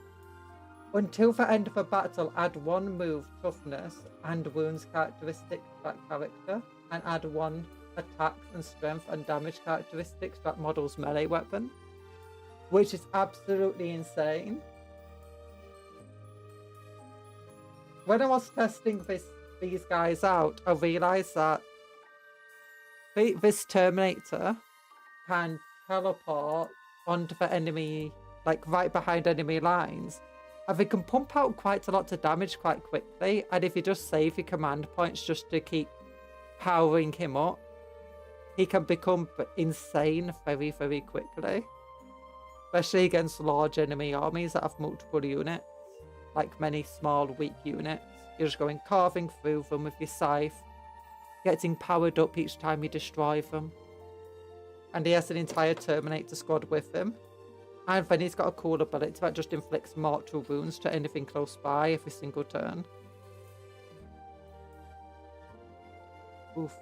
until the end of a battle, add 1 move, toughness, and wounds characteristic to that character, and add 1 attacks and strength and damage characteristics to that model's melee weapon, which is absolutely insane. When I was testing these guys out, I realised that this Terminator can teleport onto the enemy, like right behind enemy lines, and they can pump out quite a lot of damage quite quickly, and if you just save your command points just to keep powering him up, he can become insane very, very quickly. Especially against large enemy armies that have multiple units, like many small, weak units. You're just going carving through them with your scythe, getting powered up each time you destroy them. And he has an entire Terminator squad with him. And then he's got a cool ability that just inflicts mortal wounds to anything close by every single turn. Oof.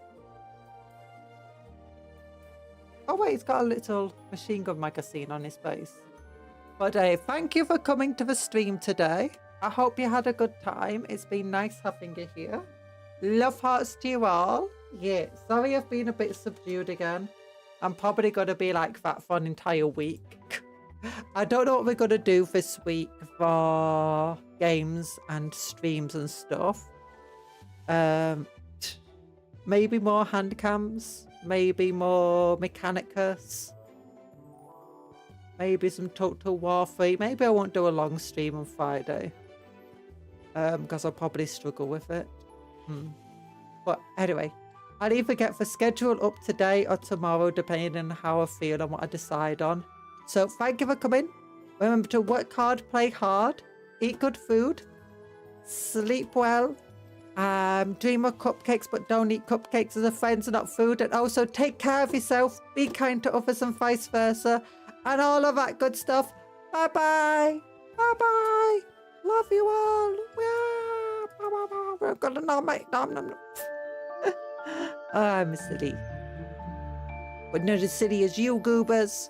Oh wait, he's got a little machine gun magazine on his base. But thank you for coming to the stream today. I hope you had a good time. It's been nice having you here. Love hearts to you all. Yeah, sorry I've been a bit subdued again. I'm probably going to be like that for an entire week. I don't know what we're going to do this week for games and streams and stuff. Maybe more Handcams. Maybe more Mechanicus. Maybe some Total War 3. Maybe I won't do a long stream on Friday. Because I'll probably struggle with it. But anyway, I'll either get the schedule up today or tomorrow, depending on how I feel and what I decide on. So thank you for coming. Remember to work hard, play hard, eat good food, sleep well, dream of cupcakes, but don't eat cupcakes as a friends and not food. And also take care of yourself, be kind to others and vice versa, and all of that good stuff. Bye bye. Bye bye. Love you all. Yeah. We're gonna nom mate. Nom. I'm silly. But not as silly as you, goobers.